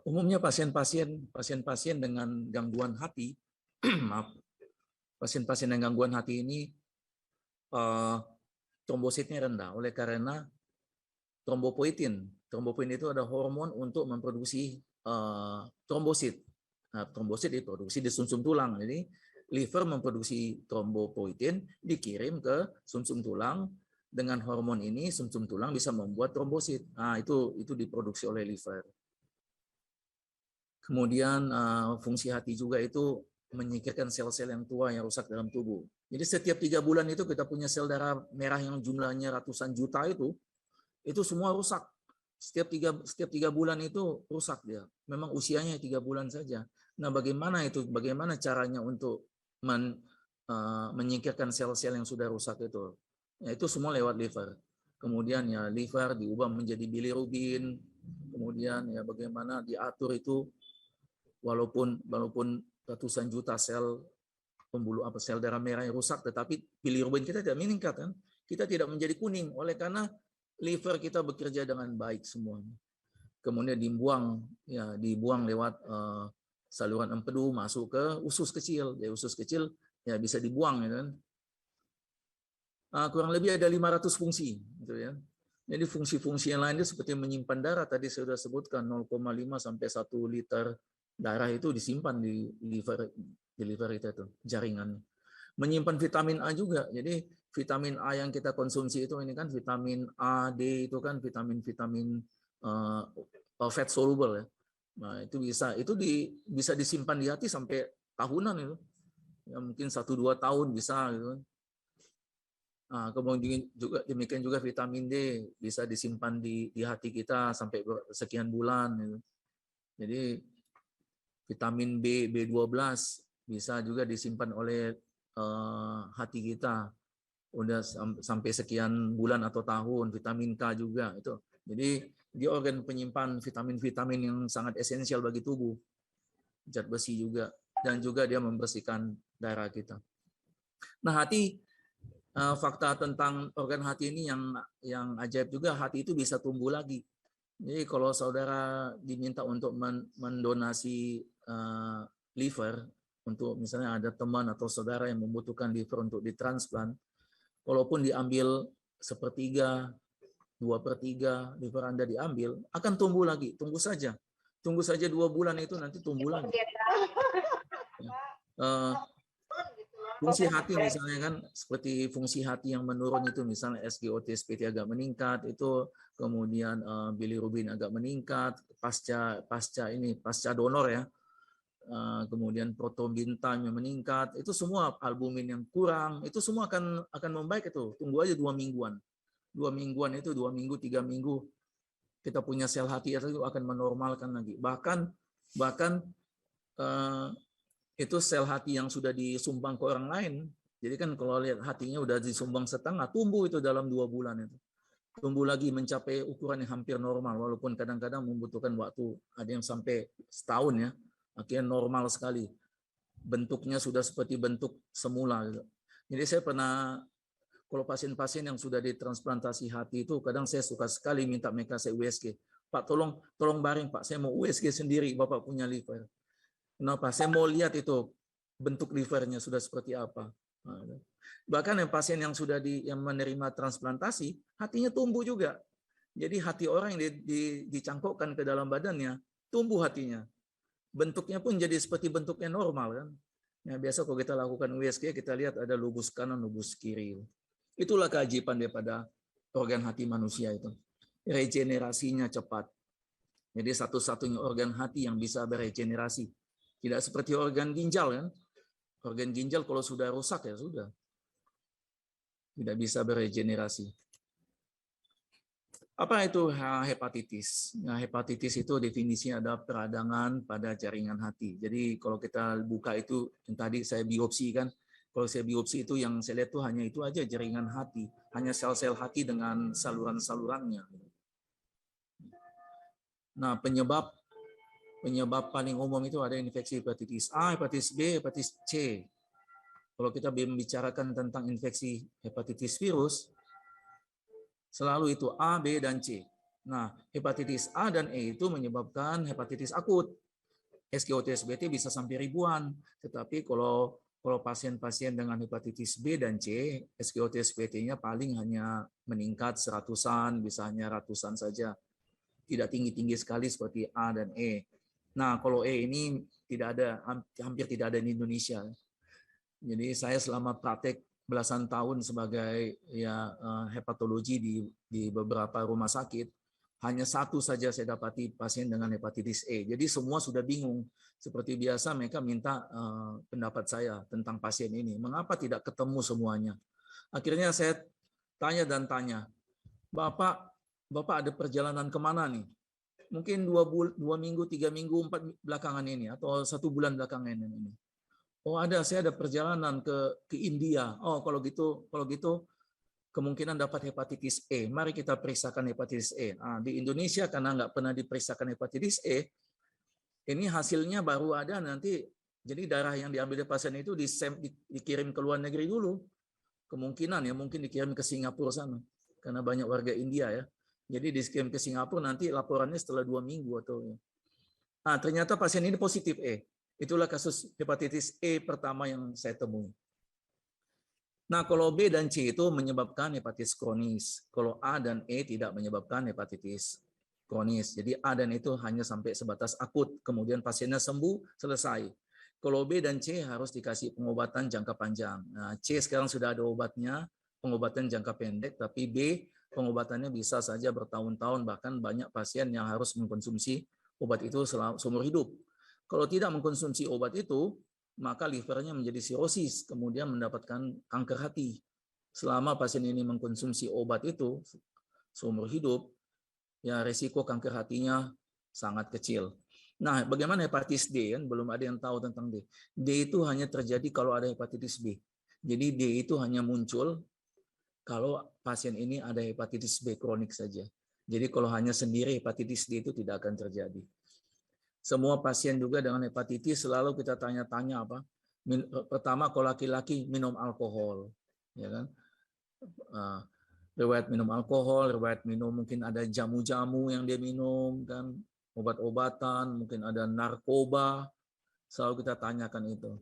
Umumnya pasien-pasien dengan gangguan hati, maaf, pasien-pasien dengan gangguan hati ini trombositnya rendah oleh karena trombopoietin. Trombopoietin itu ada hormon untuk memproduksi trombosit. Nah, trombosit diproduksi di sumsum tulang. Jadi liver memproduksi trombopoietin dikirim ke sumsum tulang. Dengan hormon ini sumsum tulang bisa membuat trombosit. Nah, itu diproduksi oleh liver. Kemudian fungsi hati juga itu menyingkirkan sel-sel yang tua yang rusak dalam tubuh. Jadi setiap 3 bulan itu kita punya sel darah merah yang jumlahnya ratusan juta itu semua rusak. Setiap tiga bulan itu rusak dia. Memang usianya 3 bulan saja. Nah, bagaimana caranya untuk menyingkirkan sel-sel yang sudah rusak itu? Ya, itu semua lewat liver. Kemudian ya liver diubah menjadi bilirubin. Kemudian ya bagaimana diatur itu walaupun ratusan juta sel sel darah merah yang rusak, tetapi bilirubin kita tidak meningkat kan? Kita tidak menjadi kuning oleh karena liver kita bekerja dengan baik semuanya. Kemudian dibuang lewat saluran empedu masuk ke usus kecil. Dari usus kecil ya bisa dibuang ya kan. Kurang lebih ada 500 fungsi gitu ya. Jadi fungsi-fungsi yang lain itu seperti menyimpan darah, tadi saya sudah sebutkan 0,5 sampai 1 liter darah itu disimpan di liver kita itu, jaringannya. Menyimpan vitamin A juga. Jadi vitamin A yang kita konsumsi itu ini kan vitamin A, D itu kan vitamin fat soluble ya. Nah, itu bisa disimpan di hati sampai tahunan itu. Ya, mungkin 1-2 tahun bisa gitu. Nah, kemudian juga demikian juga vitamin D bisa disimpan di hati kita sampai sekian bulan gitu. Jadi vitamin B12 bisa juga disimpan oleh hati kita udah sampai sekian bulan atau tahun. Vitamin K juga itu. Jadi dia organ penyimpan vitamin-vitamin yang sangat esensial bagi tubuh. Zat besi juga, dan juga dia membersihkan darah kita. Nah, hati, fakta tentang organ hati ini yang ajaib juga, hati itu bisa tumbuh lagi. Jadi kalau saudara diminta untuk mendonasi liver, untuk misalnya ada teman atau saudara yang membutuhkan liver untuk ditransplant, walaupun diambil 1/3, 2/3 liver Anda diambil, akan tumbuh lagi. Tunggu saja 2 bulan itu nanti tumbuh lagi. Fungsi hati misalnya kan, seperti fungsi hati yang menurun itu misalnya SGOT, SP3 agak meningkat, itu kemudian bilirubin agak meningkat pasca donor ya. Kemudian prothrombin time yang meningkat, itu semua albumin yang kurang, itu semua akan membaik itu. Tunggu aja 2 mingguan. 2 mingguan itu 2 minggu, 3 minggu kita punya sel hati itu akan menormalkan lagi. Bahkan itu sel hati yang sudah disumbang ke orang lain. Jadi kan kalau lihat hatinya udah disumbang setengah, tumbuh itu dalam 2 bulan itu. Tumbuh lagi mencapai ukuran yang hampir normal, walaupun kadang-kadang membutuhkan waktu, ada yang sampai setahun ya. Akhirnya normal sekali. Bentuknya sudah seperti bentuk semula. Jadi saya pernah, kalau pasien-pasien yang sudah ditransplantasi hati itu, kadang saya suka sekali minta mereka saya USG. Pak tolong baring Pak, saya mau USG sendiri, Bapak punya liver. Kenapa? Saya mau lihat itu bentuk livernya sudah seperti apa. Bahkan yang pasien yang sudah yang menerima transplantasi, hatinya tumbuh juga. Jadi hati orang yang dicangkokkan ke dalam badannya, tumbuh hatinya. Bentuknya pun jadi seperti bentuknya normal kan. Ya, biasa kalau kita lakukan USG, kita lihat ada lubus kanan, lubus kiri. Itulah keajaiban daripada organ hati manusia itu. Regenerasinya cepat. Jadi satu-satunya organ hati yang bisa beregenerasi. Tidak seperti organ ginjal kan. Organ ginjal kalau sudah rusak ya sudah. Tidak bisa beregenerasi. Apa itu hepatitis? Nah, hepatitis itu definisinya ada peradangan pada jaringan hati. Jadi kalau kita buka itu, yang tadi saya biopsi kan, kalau saya biopsi itu yang saya lihat tuh hanya itu aja jaringan hati, hanya sel-sel hati dengan saluran-salurannya. Nah, penyebab paling umum itu ada infeksi hepatitis A, hepatitis B, hepatitis C. Kalau kita membicarakan tentang infeksi hepatitis virus, selalu itu A, B, dan C. Nah, hepatitis A dan E itu menyebabkan hepatitis akut. SGOT-SBT bisa sampai ribuan. Tetapi kalau pasien-pasien dengan hepatitis B dan C, SGOT-SBT-nya paling hanya meningkat seratusan, bisa hanya ratusan saja. Tidak tinggi-tinggi sekali seperti A dan E. Nah, kalau E ini tidak ada, hampir tidak ada di Indonesia. Jadi saya selama praktek belasan tahun sebagai hepatologi di beberapa rumah sakit, hanya satu saja saya dapati pasien dengan hepatitis E. Jadi semua sudah bingung. Seperti biasa mereka minta pendapat saya tentang pasien ini. Mengapa tidak ketemu semuanya? Akhirnya saya tanya, Bapak ada perjalanan kemana nih? Mungkin 2 minggu, 3 minggu, 4 belakangan ini, atau 1 bulan belakangan ini. Oh saya ada perjalanan ke India. Oh kalau gitu kemungkinan dapat hepatitis E. Mari kita periksakan hepatitis E. Nah, di Indonesia karena nggak pernah diperiksakan hepatitis E, ini hasilnya baru ada nanti. Jadi darah yang diambil dari pasien itu dikirim ke luar negeri dulu. Kemungkinan ya mungkin dikirim ke Singapura sana karena banyak warga India ya. Jadi dikirim ke Singapura nanti laporannya setelah 2 minggu atau. Nah ternyata pasien ini positif E. Itulah kasus hepatitis E pertama yang saya temui. Nah, kalau B dan C itu menyebabkan hepatitis kronis. Kalau A dan E tidak menyebabkan hepatitis kronis. Jadi A dan E itu hanya sampai sebatas akut, kemudian pasiennya sembuh, selesai. Kalau B dan C harus dikasih pengobatan jangka panjang. Nah, C sekarang sudah ada obatnya, pengobatan jangka pendek, tapi B pengobatannya bisa saja bertahun-tahun, bahkan banyak pasien yang harus mengkonsumsi obat itu seumur hidup. Kalau tidak mengkonsumsi obat itu, maka livernya menjadi sirosis, kemudian mendapatkan kanker hati. Selama pasien ini mengkonsumsi obat itu seumur hidup, ya resiko kanker hatinya sangat kecil. Nah, bagaimana hepatitis D? Kan belum ada yang tahu tentang D. D itu hanya terjadi kalau ada hepatitis B. Jadi D itu hanya muncul kalau pasien ini ada hepatitis B kronik saja. Jadi kalau hanya sendiri hepatitis D itu tidak akan terjadi. Semua pasien juga dengan hepatitis selalu kita tanya-tanya apa? Pertama kalau laki-laki minum alkohol, ya kan? Riwayat minum alkohol, riwayat minum mungkin ada jamu-jamu yang dia minum kan, obat-obatan, mungkin ada narkoba. Selalu kita tanyakan itu.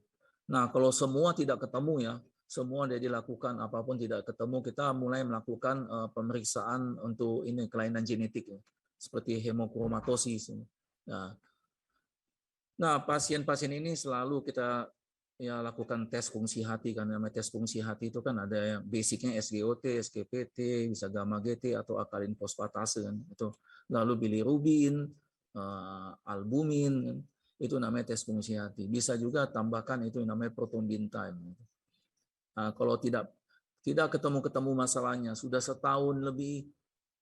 Nah, kalau semua tidak ketemu ya, semua dia dilakukan apapun tidak ketemu, kita mulai melakukan pemeriksaan untuk ini kelainan genetik ya, seperti hemokromatosis. Nah, pasien-pasien ini selalu kita ya lakukan tes fungsi hati, karena tes fungsi hati itu kan ada yang basicnya SGOT, SGPT, bisa gamma GT atau alkalin fosfatase kan. Itu lalu bilirubin, albumin, itu namanya tes fungsi hati. Bisa juga tambahkan itu namanya prothrombin time. Nah, kalau tidak ketemu masalahnya, sudah setahun lebih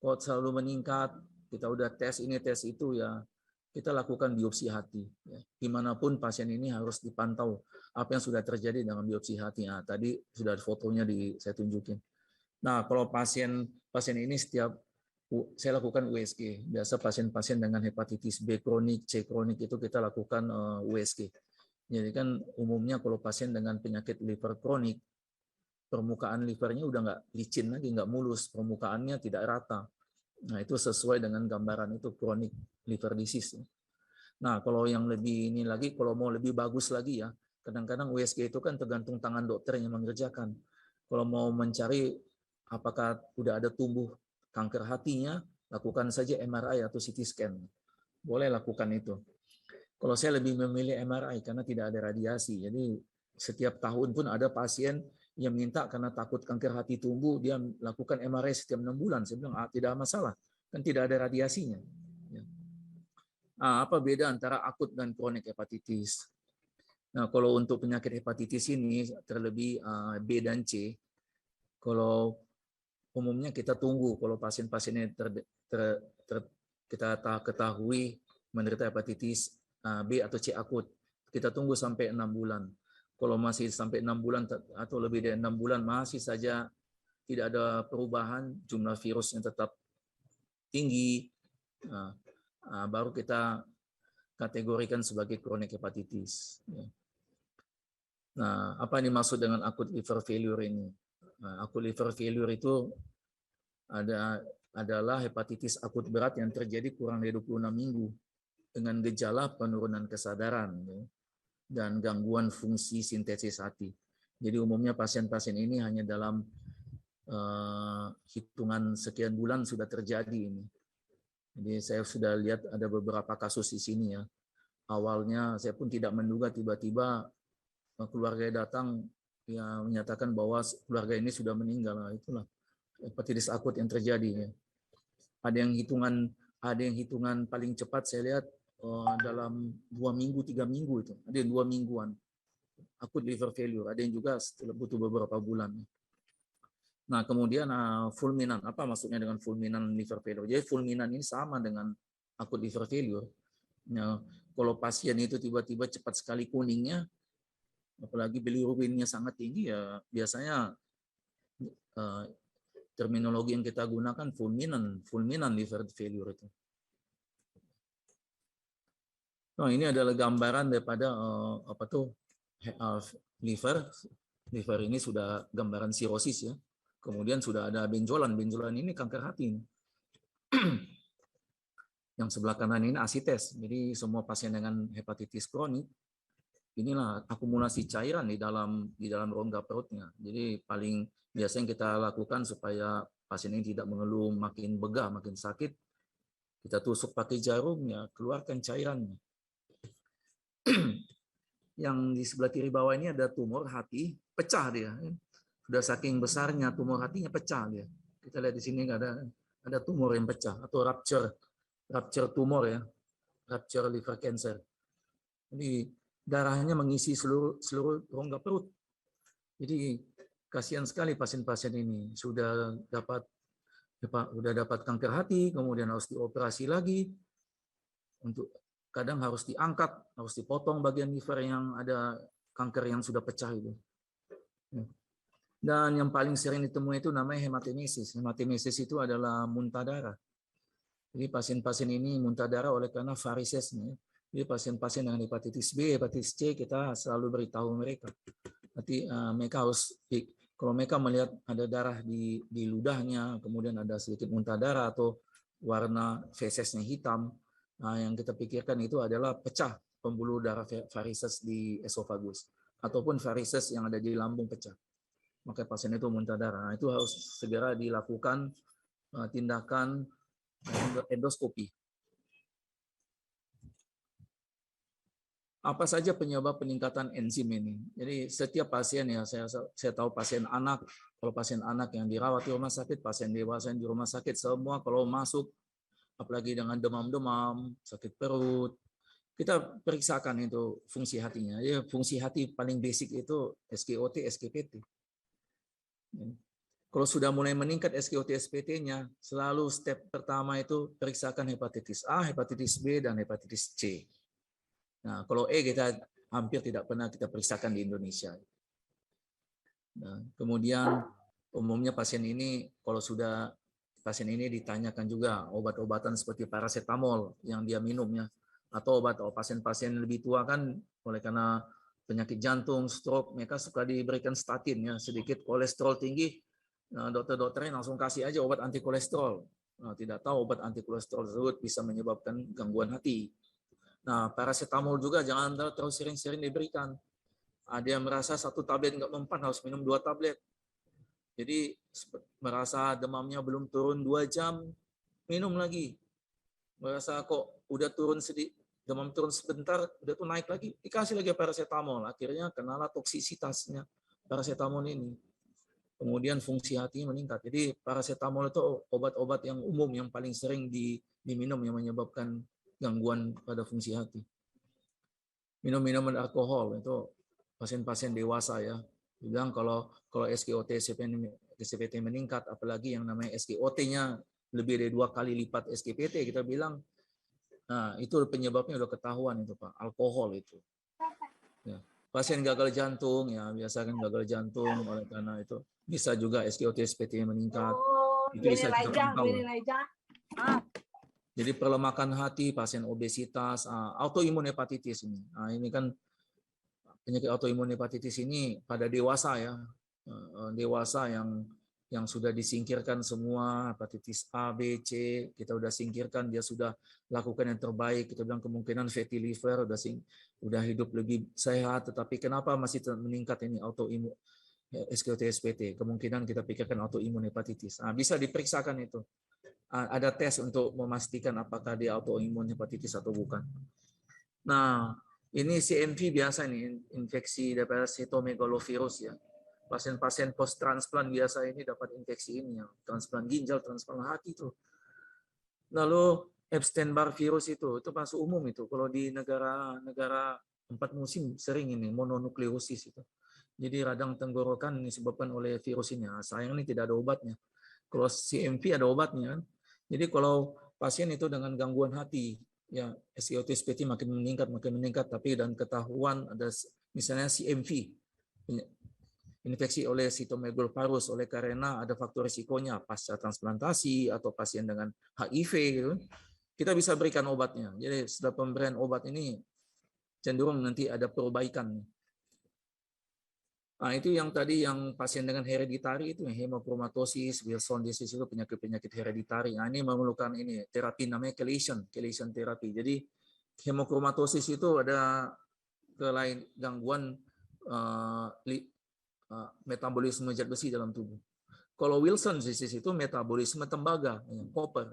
kok selalu meningkat, kita udah tes ini tes itu ya, kita lakukan biopsi hati. Ya. Dimanapun pasien ini harus dipantau apa yang sudah terjadi dengan biopsi hati. Nah, tadi sudah ada fotonya saya tunjukin. Nah, kalau pasien ini setiap saya lakukan USG. Biasa pasien-pasien dengan hepatitis B kronik, C kronik itu kita lakukan USG. Jadi kan umumnya kalau pasien dengan penyakit liver kronik, permukaan livernya udah nggak licin lagi, nggak mulus, permukaannya tidak rata. Nah, itu sesuai dengan gambaran itu chronic liver disease. Nah, kalau yang lebih ini lagi, kalau mau lebih bagus lagi ya, kadang-kadang USG itu kan tergantung tangan dokter yang mengerjakan. Kalau mau mencari apakah udah ada tumbuh kanker hatinya, lakukan saja MRI atau CT scan. Boleh lakukan itu. Kalau saya lebih memilih MRI karena tidak ada radiasi. Jadi setiap tahun pun ada pasien yang minta karena takut kanker hati tumbuh, dia lakukan MRI setiap 6 bulan. Saya bilang, tidak masalah, kan tidak ada radiasinya. Apa beda antara akut dan kronik hepatitis? Nah, kalau untuk penyakit hepatitis ini, terlebih B dan C, kalau umumnya kita tunggu kalau pasien-pasien ini kita ketahui menderita hepatitis B atau C akut, kita tunggu sampai 6 bulan. Kalau masih sampai 6 bulan atau lebih dari 6 bulan masih saja tidak ada perubahan, jumlah virusnya tetap tinggi, baru kita kategorikan sebagai chronic hepatitis. Nah, apa yang dimaksud dengan acute liver failure ini? Nah, acute liver failure itu adalah hepatitis akut berat yang terjadi kurang dari 26 minggu dengan gejala penurunan kesadaran dan gangguan fungsi sintesis hati. Jadi umumnya pasien-pasien ini hanya dalam hitungan sekian bulan sudah terjadi ini. Jadi saya sudah lihat ada beberapa kasus di sini ya. Awalnya saya pun tidak menduga tiba-tiba keluarga datang yang menyatakan bahwa keluarga ini sudah meninggal. Nah, itulah hepatitis akut yang terjadi. Ya. Ada yang hitungan paling cepat saya lihat dalam 2 minggu, 3 minggu itu. Ada yang 2 mingguan. Akut liver failure. Ada yang juga butuh beberapa bulan. Nah, kemudian fulminan. Apa maksudnya dengan fulminan liver failure? Jadi fulminan ini sama dengan akut liver failure. Ya, kalau pasien itu tiba-tiba cepat sekali kuningnya, apalagi bilirubinnya sangat tinggi, ya biasanya terminologi yang kita gunakan fulminan liver failure itu. Nah, ini adalah gambaran daripada liver ini sudah gambaran sirosis ya. Kemudian sudah ada benjolan ini kanker hati. Yang sebelah kanan ini asites. Jadi semua pasien dengan hepatitis kronik inilah akumulasi cairan di dalam rongga perutnya. Jadi paling biasa yang kita lakukan supaya pasien ini tidak mengeluh, makin begah, makin sakit, kita tusuk pakai jarum, ya keluarkan cairannya. Yang di sebelah kiri bawah ini ada tumor hati, pecah dia. Sudah saking besarnya tumor hatinya pecah dia. Kita lihat di sini ada tumor yang pecah atau rupture tumor ya, rupture liver cancer. Jadi darahnya mengisi seluruh rongga perut. Jadi kasihan sekali pasien-pasien ini sudah dapat kanker hati, kemudian harus dioperasi lagi. Untuk kadang harus diangkat, harus dipotong bagian liver yang ada kanker yang sudah pecah itu. Dan yang paling sering ditemui itu namanya hematemesis. Hematemesis itu adalah muntah darah. Jadi pasien-pasien ini muntah darah oleh karena varisesnya. Jadi pasien-pasien dengan hepatitis B, hepatitis C, kita selalu beritahu mereka. Nanti mereka harus, kalau mereka melihat ada darah di ludahnya, kemudian ada sedikit muntah darah atau warna fesesnya hitam, yang kita pikirkan itu adalah pecah pembuluh darah varises di esofagus ataupun varises yang ada di lambung pecah. Maka pasien itu muntah darah. Nah, itu harus segera dilakukan tindakan endoskopi. Apa saja penyebab peningkatan enzim ini? Jadi setiap pasien ya, saya tahu pasien anak, kalau pasien anak yang dirawat di rumah sakit, pasien dewasa yang di rumah sakit, semua kalau masuk, apalagi dengan demam-demam, sakit perut, kita periksakan itu fungsi hatinya. Ya, fungsi hati paling basic itu SGOT, SGPT. Kalau sudah mulai meningkat SGOT, SPT-nya, selalu step pertama itu periksakan hepatitis A, hepatitis B, dan hepatitis C. Nah, kalau E kita hampir tidak pernah kita periksakan di Indonesia. Nah, kemudian umumnya pasien ini pasien ini ditanyakan juga obat-obatan seperti paracetamol yang dia minumnya, atau pasien-pasien lebih tua kan oleh karena penyakit jantung, stroke, mereka suka diberikan statin ya, sedikit kolesterol tinggi, dokter-dokternya langsung kasih aja obat anti kolesterol. tidak tahu obat anti kolesterol tersebut bisa menyebabkan gangguan hati. Nah, paracetamol juga jangan terlalu sering-sering diberikan. Ada yang merasa 1 tablet nggak mempan, harus minum 2 tablet. Jadi merasa demamnya belum turun 2 jam, minum lagi. Merasa kok udah turun sedikit, demam turun sebentar, udah tuh naik lagi, dikasih lagi paracetamol. Akhirnya kenalah toksisitasnya paracetamol ini. Kemudian fungsi hatinya meningkat. Jadi paracetamol itu obat-obat yang umum yang paling sering diminum yang menyebabkan gangguan pada fungsi hati. Minum minuman alkohol itu pasien-pasien dewasa ya. Bilang kalau SGOT SGPT meningkat, apalagi yang namanya SGOT-nya lebih dari 2 kali lipat SGPT, kita bilang, nah itu penyebabnya udah ketahuan itu Pak, alkohol itu. Ya. Pasien gagal jantung ya, biasa kan gagal jantung oleh karena itu bisa juga SGOT SPT meningkat. Itu bisa kita pantau. Jadi perlemakan hati, pasien obesitas, autoimun hepatitis ini. Nah, ini kan penyakit autoimun hepatitis ini pada dewasa ya, dewasa yang sudah disingkirkan semua, hepatitis A, B, C, kita udah singkirkan, dia sudah lakukan yang terbaik, kita bilang kemungkinan fatty liver, udah hidup lebih sehat, tetapi kenapa masih meningkat ini autoimun SGOT SPT? Kemungkinan kita pikirkan autoimun hepatitis. Nah, bisa diperiksakan itu. Ada tes untuk memastikan apakah dia autoimun hepatitis atau bukan. Nah, ini CMV biasa nih, infeksi daripada cytomegalovirus ya. Pasien-pasien post transplant biasa ini dapat infeksi ini ya, transplant ginjal, transplant hati itu. Lalu Epstein-Barr virus itu masuk umum itu. Kalau di negara 4 musim sering ini mononukleosis itu. Jadi radang tenggorokan disebabkan oleh virus ini. Nah, sayang ini tidak ada obatnya. Kalau CMV ada obatnya. Jadi kalau pasien itu dengan gangguan hati, ya SGOT SPT makin meningkat, tapi dan ketahuan ada misalnya CMV, infeksi oleh cytomegalovirus oleh karena ada faktor risikonya pasca transplantasi atau pasien dengan HIV gitu, kita bisa berikan obatnya. Jadi setelah pemberian obat ini cenderung nanti ada perbaikan. Nah, itu yang tadi yang pasien dengan hereditari itu hemochromatosis, Wilson disease itu penyakit-penyakit hereditari. Nah, ini memerlukan ini terapi namanya chelation terapi. Jadi hemochromatosis itu ada gangguan metabolisme zat besi dalam tubuh. Kalau Wilson disease itu metabolisme tembaga, copper,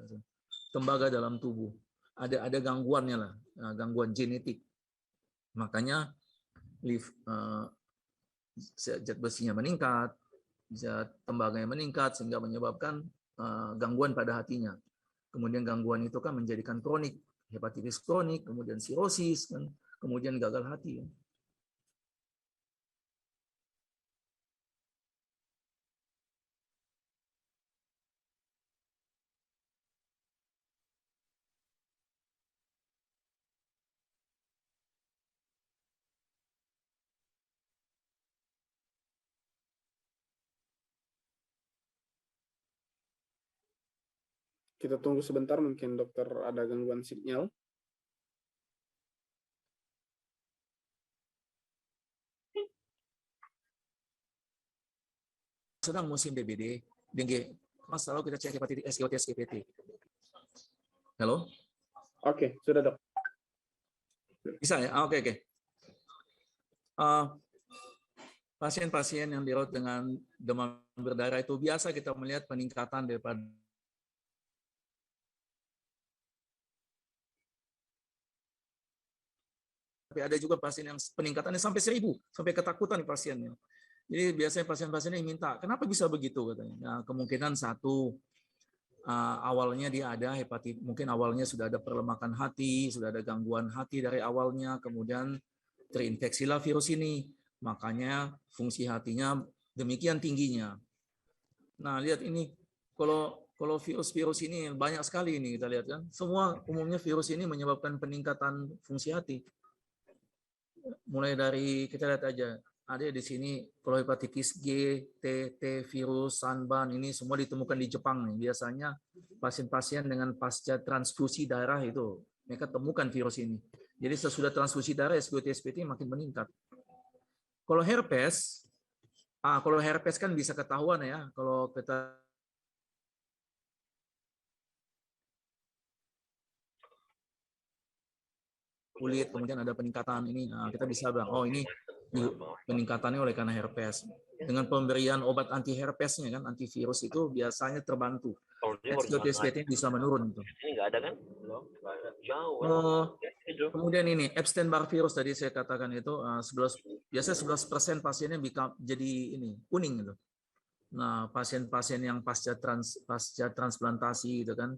tembaga dalam tubuh. Ada gangguannya lah, gangguan genetik. Makanya zat besinya meningkat, zat tembaganya meningkat sehingga menyebabkan gangguan pada hatinya. Kemudian gangguan itu kan menjadikan kronik, hepatitis kronik, kemudian sirosis, kemudian gagal hati. Kita tunggu sebentar, mungkin dokter ada gangguan sinyal. Sedang musim DBD, dengue. Mas, selalu kita cek hepatitis SGOT SGPT. Halo? Oke, sudah dok. Bisa ya? Oke. Pasien-pasien yang dirawat dengan demam berdarah itu biasa kita melihat peningkatan daripada tapi ada juga pasien yang peningkatannya sampai 1000, sampai ketakutan pasiennya. Jadi biasanya pasien-pasien ini minta, kenapa bisa begitu katanya? Nah, kemungkinan satu awalnya dia ada hepatitis, mungkin awalnya sudah ada perlemakan hati, sudah ada gangguan hati dari awalnya, kemudian terinfeksilah virus ini, makanya fungsi hatinya demikian tingginya. Nah, lihat ini, kalau virus-virus ini banyak sekali ini kita lihat kan, semua umumnya virus ini menyebabkan peningkatan fungsi hati. Mulai dari kita lihat aja, ada di sini kalau hepatitis G, T virus, Sanban ini semua ditemukan di Jepang nih. Biasanya pasien-pasien dengan pasca transfusi darah itu mereka temukan virus ini. Jadi sesudah transfusi darah SGOT SPT makin meningkat. Kalau herpes kan bisa ketahuan ya kalau kita kulit, kemudian ada peningkatan ini, kita bisa bilang, oh ini peningkatannya oleh karena herpes. Dengan pemberian obat anti herpesnya kan, antivirus itu biasanya terbantu. SGOT-SPT bisa menurun. Itu. Ini nggak ada kan? Belum. Jauh. Kemudian ini Epstein-Barr virus tadi saya katakan itu biasanya 11% pasiennya jadi ini kuning gitu. Nah, pasien-pasien yang pasca transplantasi itu kan,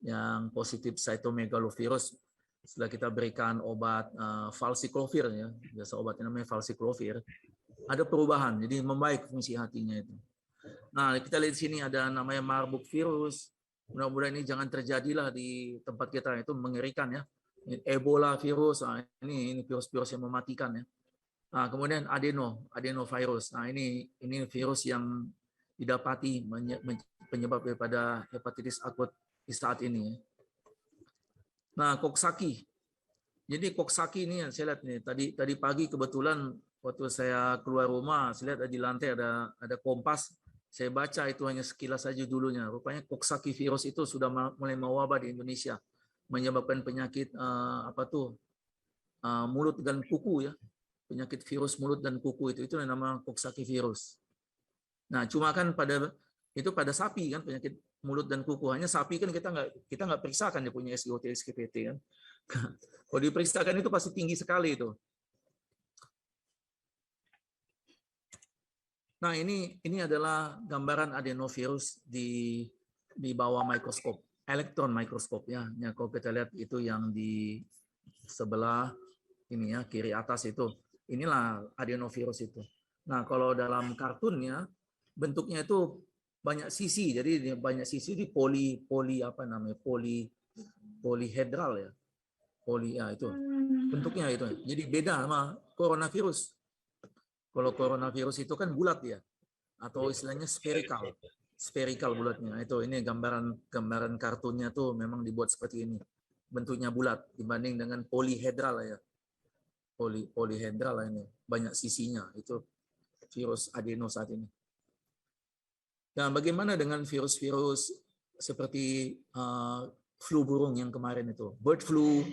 yang positif cytomegalovirus, setelah kita berikan obat valciclovir ya, biasa obatnya namanya valciclovir, ada perubahan, jadi membaik fungsi hatinya itu. Nah, kita lihat di sini ada namanya Marburg virus. Mudah-mudahan ini jangan terjadilah di tempat kita, itu mengerikan ya. Ebola virus, ini virus-virus yang mematikan ya. Nah, kemudian adenovirus. Nah, ini virus yang didapati penyebab daripada hepatitis akut di saat ini. Nah, Coxsackie. Jadi Coxsackie ini saya lihat nih tadi pagi kebetulan waktu saya keluar rumah, saya lihat di lantai ada kompas. Saya baca itu hanya sekilas saja dulunya. Rupanya Coxsackie virus itu sudah mulai mewabah di Indonesia, menyebabkan penyakit mulut dan kuku ya. Penyakit virus mulut dan kuku itu yang nama Coxsackie virus. Nah, cuma kan pada sapi kan penyakit mulut dan kuku. Hanya sapi kan kita nggak periksakan dia punya SGOT, SGPT kan. Kalau diperiksakan itu pasti tinggi sekali itu. Nah, ini adalah gambaran adenovirus di bawah mikroskop, elektron mikroskop ya. Nah, kalau kita lihat itu yang di sebelah ini ya, kiri atas itu. Inilah adenovirus itu. Nah, kalau dalam kartunnya bentuknya itu banyak sisi. Jadi banyak sisi di polihedral ya. Itu. Bentuknya itu. Jadi beda sama coronavirus. Kalau coronavirus itu kan bulat ya, atau istilahnya spherical bulatnya. Ini gambaran kartunnya tuh memang dibuat seperti ini, bentuknya bulat dibanding dengan polihedral ya. Polihedral ini banyak sisinya, itu virus adeno saat ini. Nah, bagaimana dengan virus-virus seperti flu burung yang kemarin itu, bird flu?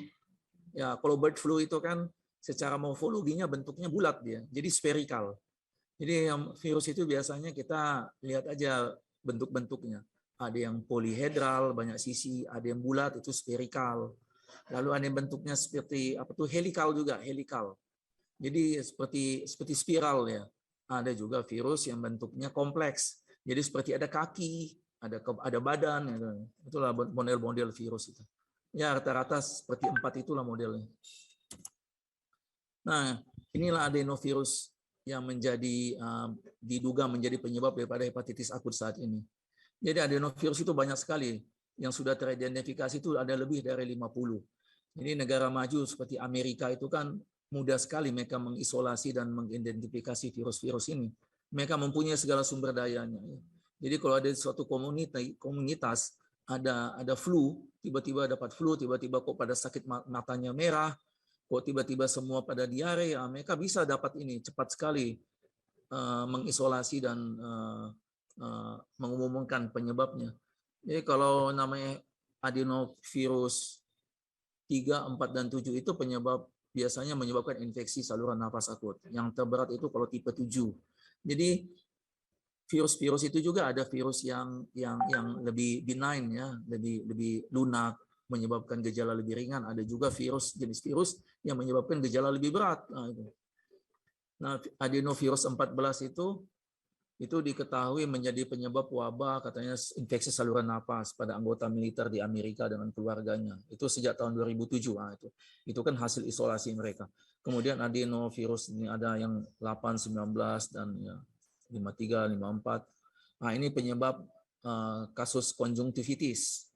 Ya, kalau bird flu itu kan secara morfologinya bentuknya bulat dia, jadi spherical. Jadi yang virus itu biasanya kita lihat aja bentuk-bentuknya. Ada yang polihedral, banyak sisi, ada yang bulat itu spherical. Lalu ada yang bentuknya seperti helikal juga, helikal. Jadi seperti spiral ya. Ada juga virus yang bentuknya kompleks. Jadi seperti ada kaki, ada badan gitu. Itulah model-model virus itu. Ya, rata-rata seperti 4 itulah modelnya. Nah, inilah adenovirus yang diduga menjadi penyebab daripada hepatitis akut saat ini. Jadi adenovirus itu banyak sekali. Yang sudah teridentifikasi itu ada lebih dari 50. Jadi negara maju seperti Amerika itu kan mudah sekali mereka mengisolasi dan mengidentifikasi virus-virus ini. Mereka mempunyai segala sumber dayanya. Jadi kalau ada suatu komunitas ada flu, tiba-tiba dapat flu, tiba-tiba kok pada sakit matanya merah, kok tiba-tiba semua pada diare, ya mereka bisa dapat ini cepat sekali mengisolasi dan mengumumkan penyebabnya. Jadi kalau namanya adenovirus 3, 4, dan 7 itu biasanya menyebabkan infeksi saluran nafas akut. Yang terberat itu kalau tipe 7. Jadi virus-virus itu juga ada virus yang lebih benign ya, lebih lunak, menyebabkan gejala lebih ringan. Ada juga jenis virus yang menyebabkan gejala lebih berat. Nah, adenovirus 14 itu diketahui menjadi penyebab wabah katanya infeksi saluran napas pada anggota militer di Amerika dengan keluarganya. Itu sejak tahun 2007. Nah, itu kan hasil isolasi mereka. Kemudian adenovirus ini ada yang 8, 19 dan ya 53, 54. Nah, ini penyebab kasus konjungtivitis.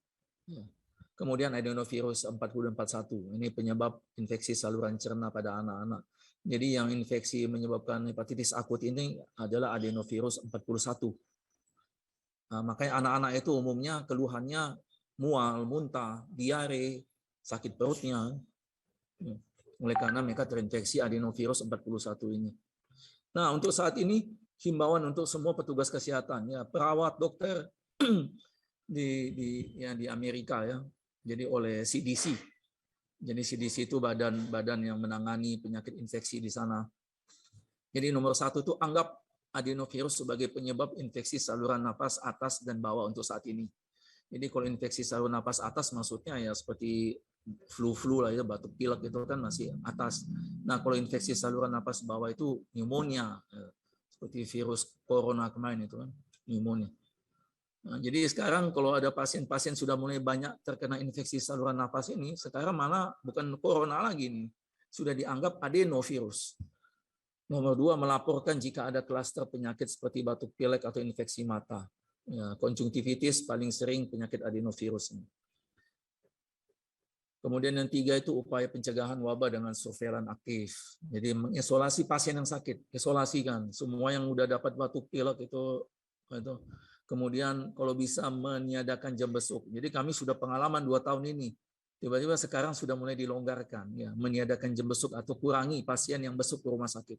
Kemudian adenovirus 40 dan 41. Ini penyebab infeksi saluran cerna pada anak-anak. Jadi yang infeksi menyebabkan hepatitis akut ini adalah adenovirus 41. Nah, makanya anak-anak itu umumnya keluhannya mual, muntah, diare, sakit perutnya. Oleh karena mereka terinfeksi adenovirus 41 ini. Nah, untuk saat ini himbauan untuk semua petugas kesehatan, ya perawat, dokter di Amerika ya. Jadi oleh CDC Jadi CDC itu badan yang menangani penyakit infeksi di sana. Jadi nomor 1 itu anggap adenovirus sebagai penyebab infeksi saluran napas atas dan bawah untuk saat ini. Jadi kalau infeksi saluran napas atas maksudnya ya seperti flu lah ya, batuk pilek itu kan masih atas. Nah kalau infeksi saluran napas bawah itu pneumonia, seperti virus corona kemarin itu kan pneumonia. Nah, jadi sekarang kalau ada pasien-pasien sudah mulai banyak terkena infeksi saluran napas ini, sekarang malah bukan corona lagi nih, sudah dianggap adenovirus. Nomor 2, melaporkan jika ada klaster penyakit seperti batuk pilek atau infeksi mata. Ya, konjungtivitis paling sering penyakit adenovirus ini. Kemudian yang 3 itu upaya pencegahan wabah dengan surveillance aktif. Jadi mengisolasi pasien yang sakit, isolasikan semua yang udah dapat batuk pilek itu. Kemudian kalau bisa meniadakan jam besuk. Jadi kami sudah pengalaman 2 tahun ini. Tiba-tiba sekarang sudah mulai dilonggarkan, ya, meniadakan jam besuk atau kurangi pasien yang besuk ke rumah sakit.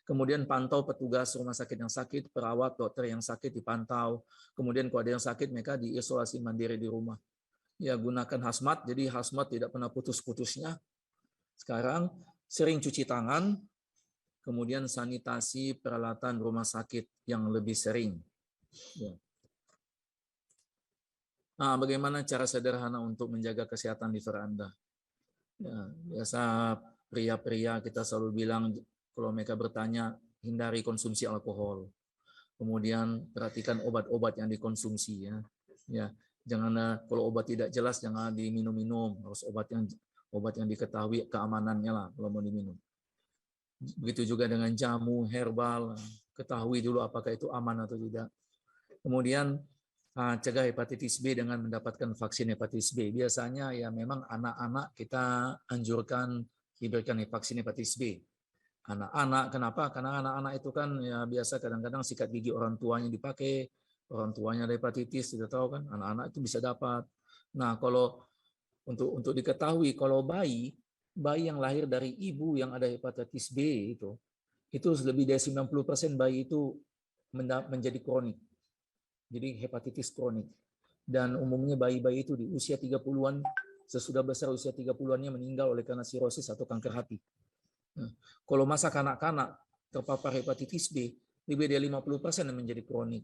Kemudian pantau petugas rumah sakit yang sakit, perawat, dokter yang sakit dipantau. Kemudian kalau ada yang sakit mereka diisolasi mandiri di rumah. Ya, gunakan hazmat, jadi hazmat tidak pernah putus-putusnya. Sekarang sering cuci tangan, kemudian sanitasi peralatan rumah sakit yang lebih sering. Ya. Nah, bagaimana cara sederhana untuk menjaga kesehatan liver Anda? Ya, biasa pria-pria kita selalu bilang kalau mereka bertanya, hindari konsumsi alkohol. Kemudian perhatikan obat-obat yang dikonsumsi, ya. Ya, jangan, kalau obat tidak jelas jangan diminum-minum, harus obat yang diketahui keamanannya lah kalau mau diminum. Begitu juga dengan jamu herbal, ketahui dulu apakah itu aman atau tidak. Kemudian cegah hepatitis B dengan mendapatkan vaksin hepatitis B. Biasanya ya memang anak-anak kita anjurkan diberikan vaksin hepatitis B. Anak-anak, kenapa? Karena anak-anak itu kan ya biasa kadang-kadang sikat gigi orang tuanya dipakai, orang tuanya ada hepatitis, tidak tahu kan? Anak-anak itu bisa dapat. Nah, kalau untuk diketahui kalau bayi yang lahir dari ibu yang ada hepatitis B itu lebih dari 90% bayi itu menjadi kronik. Jadi hepatitis kronik. Dan umumnya bayi-bayi itu di usia 30-an, sesudah besar usia 30-annya meninggal oleh karena sirosis atau kanker hati. Nah, kalau masa kanak-kanak terpapar hepatitis B, lebih dari 50% yang menjadi kronik.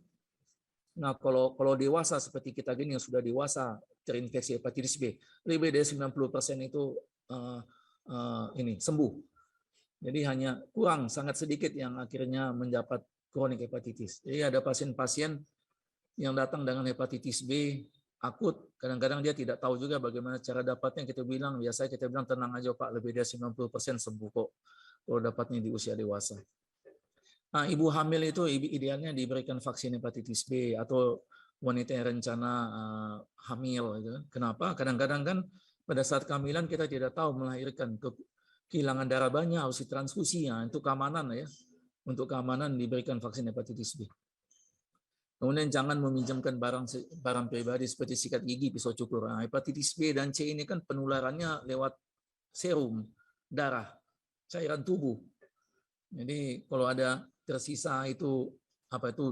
Nah, kalau dewasa seperti kita gini yang sudah dewasa terinfeksi hepatitis B, lebih dari 90% itu ini sembuh. Jadi hanya kurang sangat sedikit yang akhirnya mendapat kronik hepatitis. Jadi ada pasien-pasien yang datang dengan hepatitis B akut, kadang-kadang dia tidak tahu juga bagaimana cara dapatnya. Biasanya kita bilang tenang aja Pak, lebih dari 90% sembuh kok kalau dapatnya di usia dewasa. Nah, ibu hamil itu idealnya diberikan vaksin hepatitis B atau wanita yang rencana hamil. Kenapa? Kadang-kadang kan pada saat kehamilan kita tidak tahu melahirkan, kehilangan darah banyak, harus ditransfusi. Ya, untuk keamanan ya, untuk keamanan diberikan vaksin hepatitis B. Kemudian jangan meminjamkan barang pribadi seperti sikat gigi, pisau cukur. Nah, hepatitis B dan C ini kan penularannya lewat serum, darah, cairan tubuh. Jadi kalau ada tersisa itu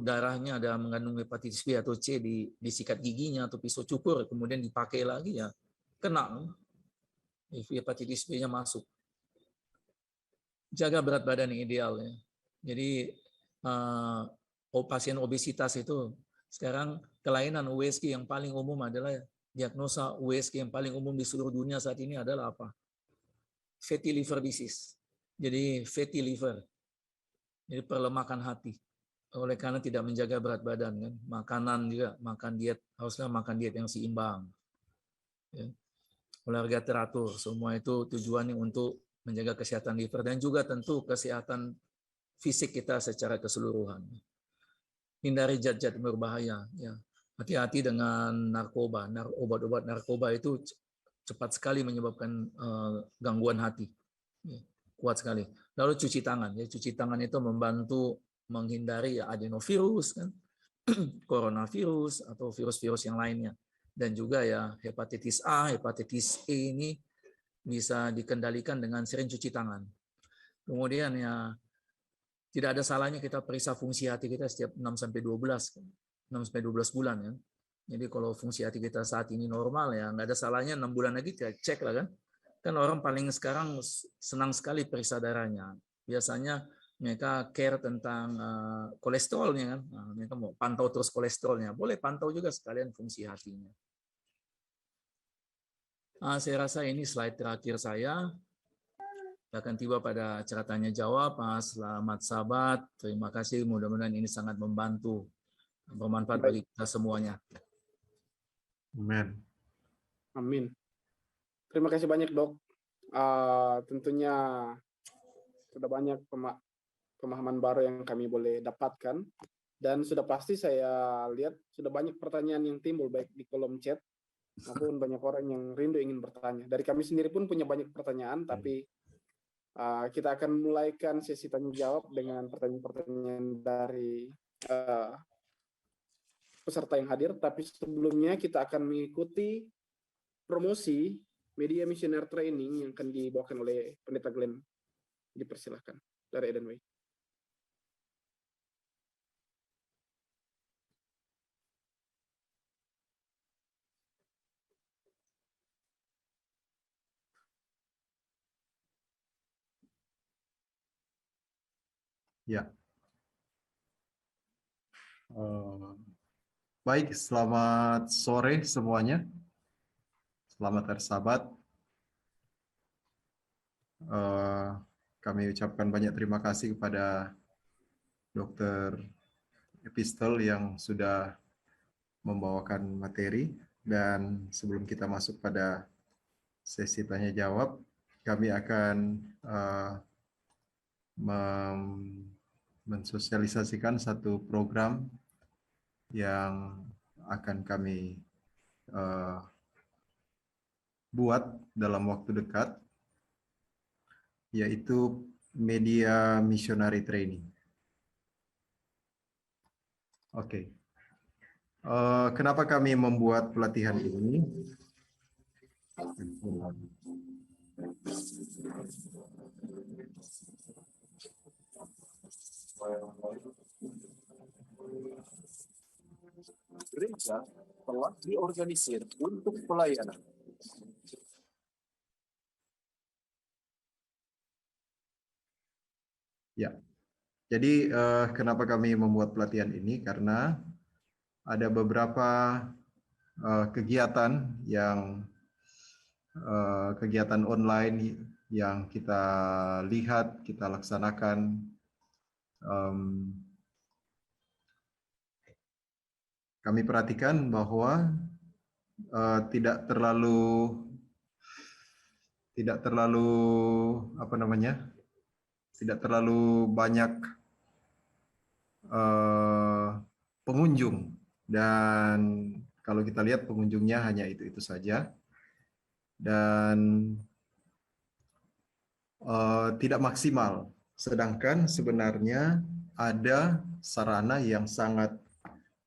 darahnya ada mengandung hepatitis B atau C di sikat giginya atau pisau cukur, kemudian dipakai lagi ya kena hepatitis B-nya masuk. Jaga berat badan yang ideal ya. Jadi pasien obesitas itu sekarang kelainan USG yang paling umum adalah diagnosa USG yang paling umum di seluruh dunia saat ini adalah apa? Fatty liver disease. Jadi fatty liver. Jadi perlemakan hati. Oleh karena tidak menjaga berat badan kan. Makanan juga, harusnya makan diet yang seimbang. Ya. Olahraga teratur, semua itu tujuannya untuk menjaga kesehatan liver dan juga tentu kesehatan fisik kita secara keseluruhan. Hindari zat-zat berbahaya. Ya. Hati-hati dengan narkoba. Obat-obat narkoba itu cepat sekali menyebabkan gangguan hati. Ya, kuat sekali. Lalu cuci tangan. Ya, cuci tangan itu membantu menghindari adenovirus, kan, coronavirus atau virus-virus yang lainnya. Dan juga ya hepatitis A, hepatitis E ini bisa dikendalikan dengan sering cuci tangan. Kemudian ya tidak ada salahnya kita periksa fungsi hati kita setiap 6-12 bulan ya. Jadi kalau fungsi hati kita saat ini normal ya nggak ada salahnya 6 bulan lagi kita cek lah kan. Kan orang paling sekarang senang sekali periksa darahnya. Biasanya mereka care tentang kolesterolnya kan. Nah, mereka mau pantau terus kolesterolnya. Boleh pantau juga sekalian fungsi hatinya. Saya rasa ini slide terakhir saya. Kita akan tiba pada acara tanya jawab. Selamat sahabat. Terima kasih. Mudah-mudahan ini sangat membantu, bermanfaat bagi kita semuanya. Amin. Amin. Terima kasih banyak, Dok. Tentunya sudah banyak pemahaman baru yang kami boleh dapatkan, dan sudah pasti saya lihat sudah banyak pertanyaan yang timbul baik di kolom chat maupun banyak orang yang rindu ingin bertanya. Dari kami sendiri pun punya banyak pertanyaan, tapi kita akan mulaikan sesi tanya jawab dengan pertanyaan-pertanyaan dari peserta yang hadir. Tapi sebelumnya kita akan mengikuti promosi Media Missionary Training yang akan dibawakan oleh Pendeta Glenn. Dipersilahkan dari Eden Way. Ya. Baik, selamat sore semuanya. Selamat hari Sabat. Kami ucapkan banyak terima kasih kepada Dr. Epistel yang sudah membawakan materi. Dan sebelum kita masuk pada sesi tanya jawab, kami akan mensosialisasikan satu program yang akan kami buat dalam waktu dekat, yaitu Media Missionary Training. Oke. Kenapa kami membuat pelatihan ini? Gereja telah diorganisir untuk pelayanan. Ya, jadi kenapa kami membuat pelatihan ini? Karena ada beberapa kegiatan kegiatan online yang kita lihat, kita laksanakan. Kami perhatikan bahwa tidak terlalu banyak pengunjung, dan kalau kita lihat pengunjungnya hanya itu saja, dan tidak maksimal. Sedangkan sebenarnya ada sarana yang sangat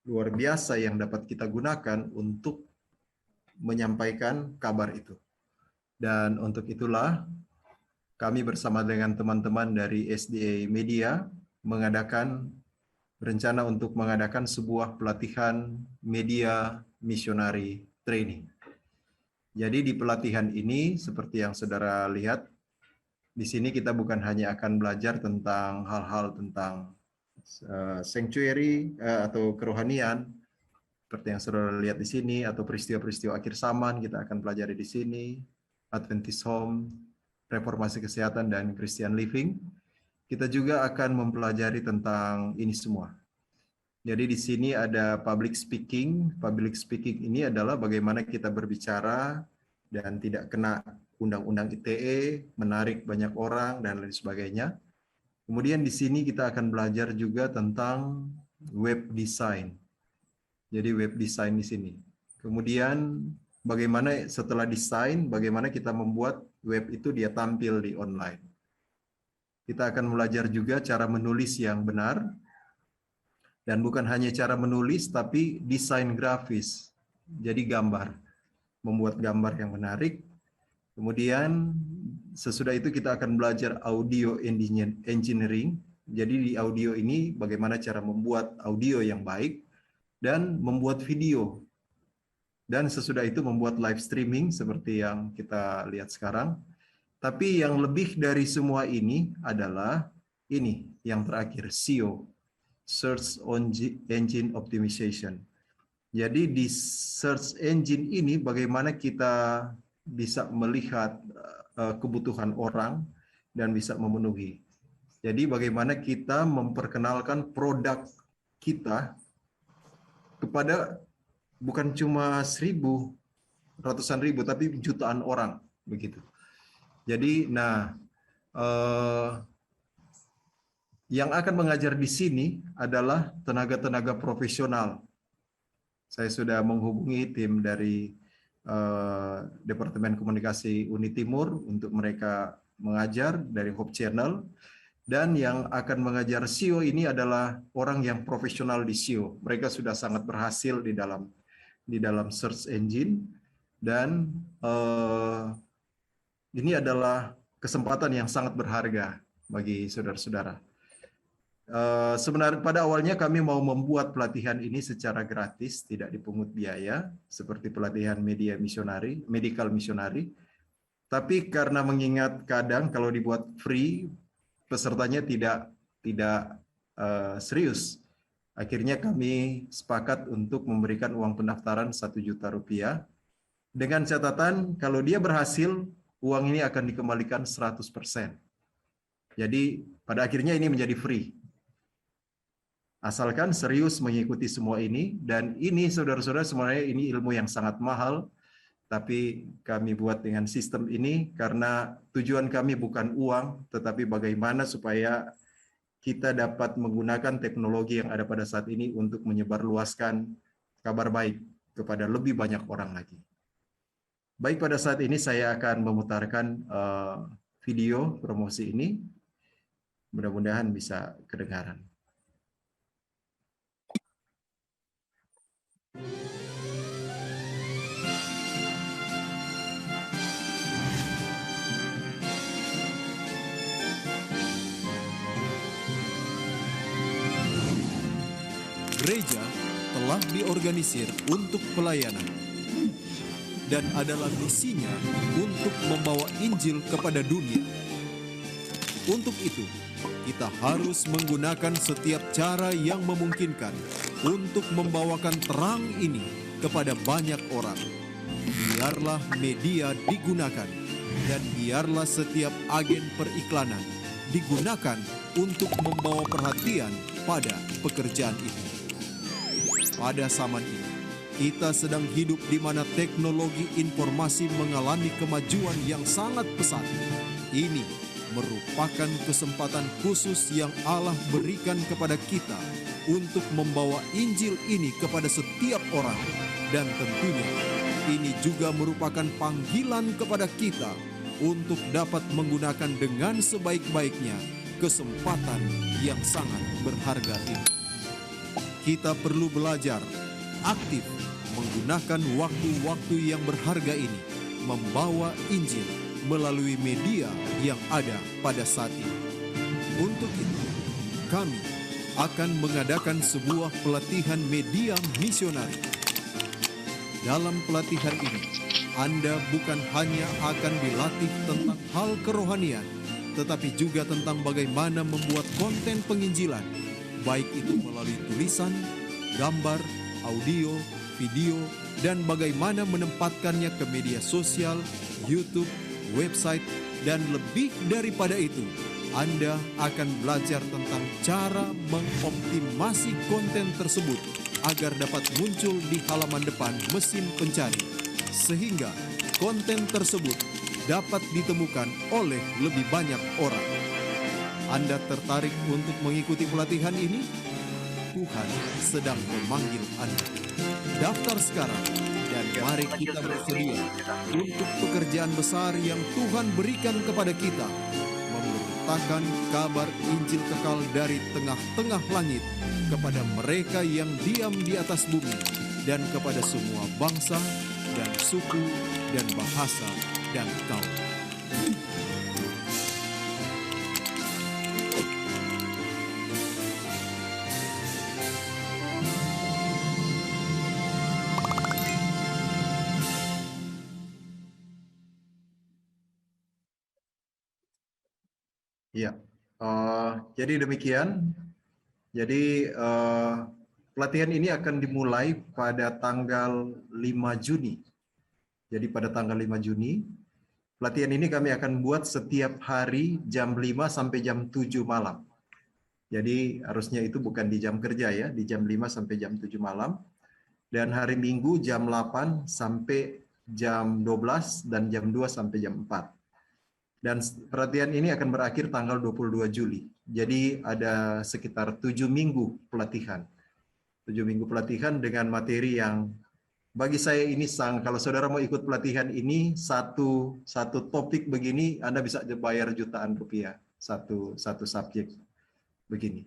luar biasa yang dapat kita gunakan untuk menyampaikan kabar itu. Dan untuk itulah kami bersama dengan teman-teman dari SDA Media berencana untuk mengadakan sebuah pelatihan Media Missionary Training. Jadi di pelatihan ini, seperti yang saudara lihat, di sini kita bukan hanya akan belajar tentang hal-hal tentang sanctuary atau kerohanian, seperti yang saudara lihat di sini, atau peristiwa-peristiwa akhir zaman kita akan pelajari di sini, Adventist Home, reformasi kesehatan, dan Christian living. Kita juga akan mempelajari tentang ini semua. Jadi di sini ada public speaking. Public speaking ini adalah bagaimana kita berbicara dan tidak kena undang-undang ITE, menarik banyak orang, dan lain sebagainya. Kemudian di sini kita akan belajar juga tentang web design. Jadi web design di sini. Kemudian bagaimana setelah desain, bagaimana kita membuat web itu dia tampil di online. Kita akan belajar juga cara menulis yang benar. Dan bukan hanya cara menulis, tapi desain grafis. Jadi gambar. Membuat gambar yang menarik. Kemudian sesudah itu kita akan belajar audio engineering. Jadi di audio ini bagaimana cara membuat audio yang baik dan membuat video. Dan sesudah itu membuat live streaming seperti yang kita lihat sekarang. Tapi yang lebih dari semua ini adalah ini yang terakhir, SEO, Search Engine Optimization. Jadi di search engine ini bagaimana kita bisa melihat kebutuhan orang dan bisa memenuhi. Jadi bagaimana kita memperkenalkan produk kita kepada bukan cuma 1.000, ratusan ribu, tapi jutaan orang begitu. Jadi, yang akan mengajar di sini adalah tenaga-tenaga profesional. Saya sudah menghubungi tim dari Departemen Komunikasi Uni Timur untuk mereka mengajar dari Hope Channel. Dan yang akan mengajar SEO ini adalah orang yang profesional di SEO. Mereka sudah sangat berhasil di dalam search engine. Dan ini adalah kesempatan yang sangat berharga bagi saudara-saudara. Sebenarnya pada awalnya kami mau membuat pelatihan ini secara gratis, tidak dipungut biaya, seperti pelatihan medical missionary. Tapi karena mengingat kadang kalau dibuat free, pesertanya tidak serius. Akhirnya kami sepakat untuk memberikan uang pendaftaran 1 juta rupiah. Dengan catatan kalau dia berhasil, uang ini akan dikembalikan 100%. Jadi pada akhirnya ini menjadi free. Asalkan serius mengikuti semua ini, dan ini saudara-saudara sebenarnya ini ilmu yang sangat mahal, tapi kami buat dengan sistem ini karena tujuan kami bukan uang, tetapi bagaimana supaya kita dapat menggunakan teknologi yang ada pada saat ini untuk menyebarluaskan kabar baik kepada lebih banyak orang lagi. Baik, pada saat ini saya akan memutarkan video promosi ini. Mudah-mudahan bisa kedengaran. Gereja telah diorganisir untuk pelayanan dan adalah misinya untuk membawa Injil kepada dunia. Untuk itu, kita harus menggunakan setiap cara yang memungkinkan untuk membawakan terang ini kepada banyak orang. Biarlah media digunakan dan biarlah setiap agen periklanan digunakan untuk membawa perhatian pada pekerjaan itu. Pada zaman ini, kita sedang hidup di mana teknologi informasi mengalami kemajuan yang sangat pesat. Ini merupakan kesempatan khusus yang Allah berikan kepada kita untuk membawa Injil ini kepada setiap orang. Dan tentunya, ini juga merupakan panggilan kepada kita untuk dapat menggunakan dengan sebaik-baiknya kesempatan yang sangat berharga ini. Kita perlu belajar aktif menggunakan waktu-waktu yang berharga ini membawa Injil melalui media yang ada pada saat ini. Untuk itu, kami akan mengadakan sebuah pelatihan media misionari. Dalam pelatihan ini, Anda bukan hanya akan dilatih tentang hal kerohanian, tetapi juga tentang bagaimana membuat konten penginjilan, baik itu melalui tulisan, gambar, audio, video, dan bagaimana menempatkannya ke media sosial, YouTube, website, dan lebih daripada itu, Anda akan belajar tentang cara mengoptimasi konten tersebut agar dapat muncul di halaman depan mesin pencari, sehingga konten tersebut dapat ditemukan oleh lebih banyak orang. Anda tertarik untuk mengikuti pelatihan ini? Tuhan sedang memanggil Anda. Daftar sekarang dan mari kita bersedia untuk pekerjaan besar yang Tuhan berikan kepada kita, memberitakan kabar Injil kekal dari tengah-tengah langit kepada mereka yang diam di atas bumi dan kepada semua bangsa dan suku dan bahasa dan kaum. Iya. Jadi demikian. Jadi pelatihan ini akan dimulai pada tanggal 5 Juni. Jadi pada tanggal 5 Juni, pelatihan ini kami akan buat setiap hari jam 5 sampai jam 7 malam. Jadi harusnya itu bukan di jam kerja ya, di jam 5 sampai jam 7 malam. Dan hari Minggu jam 8 sampai jam 12 dan jam 2 sampai jam 4. Dan pelatihan ini akan berakhir tanggal 22 Juli. Jadi ada sekitar 7 minggu pelatihan. 7 minggu pelatihan dengan materi yang bagi saya ini kalau saudara mau ikut pelatihan ini, satu topik begini, Anda bisa bayar jutaan rupiah, satu subjek begini.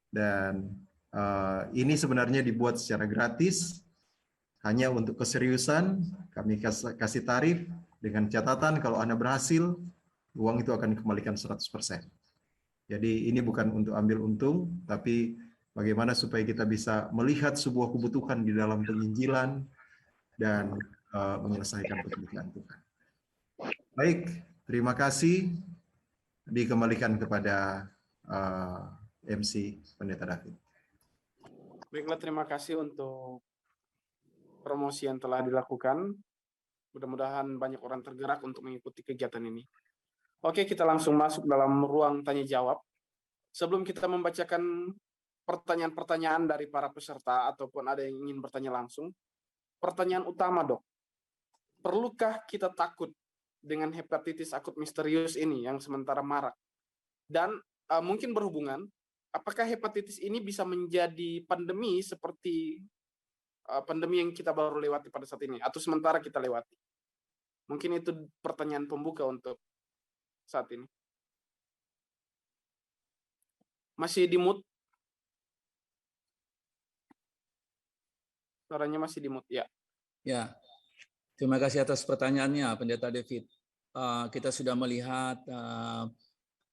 Dan ini sebenarnya dibuat secara gratis, hanya untuk keseriusan, kami kasih tarif dengan catatan kalau Anda berhasil, uang itu akan dikembalikan 100%. Jadi ini bukan untuk ambil untung, tapi bagaimana supaya kita bisa melihat sebuah kebutuhan di dalam penginjilan dan menyelesaikan pekerjaan Tuhan. Baik, terima kasih. Dikembalikan kepada MC Pendeta David. Baiklah, terima kasih untuk promosi yang telah dilakukan. Mudah-mudahan banyak orang tergerak untuk mengikuti kegiatan ini. Oke, kita langsung masuk dalam ruang tanya jawab. Sebelum kita membacakan pertanyaan-pertanyaan dari para peserta ataupun ada yang ingin bertanya langsung, pertanyaan utama, Dok. Perlukah kita takut dengan hepatitis akut misterius ini yang sementara marak? Dan mungkin berhubungan, apakah hepatitis ini bisa menjadi pandemi seperti pandemi yang kita baru lewati pada saat ini atau sementara kita lewati? Mungkin itu pertanyaan pembuka untuk saat ini. Masih di mute? Suaranya masih di mute, ya. Ya, terima kasih atas pertanyaannya, Pendeta David. Kita sudah melihat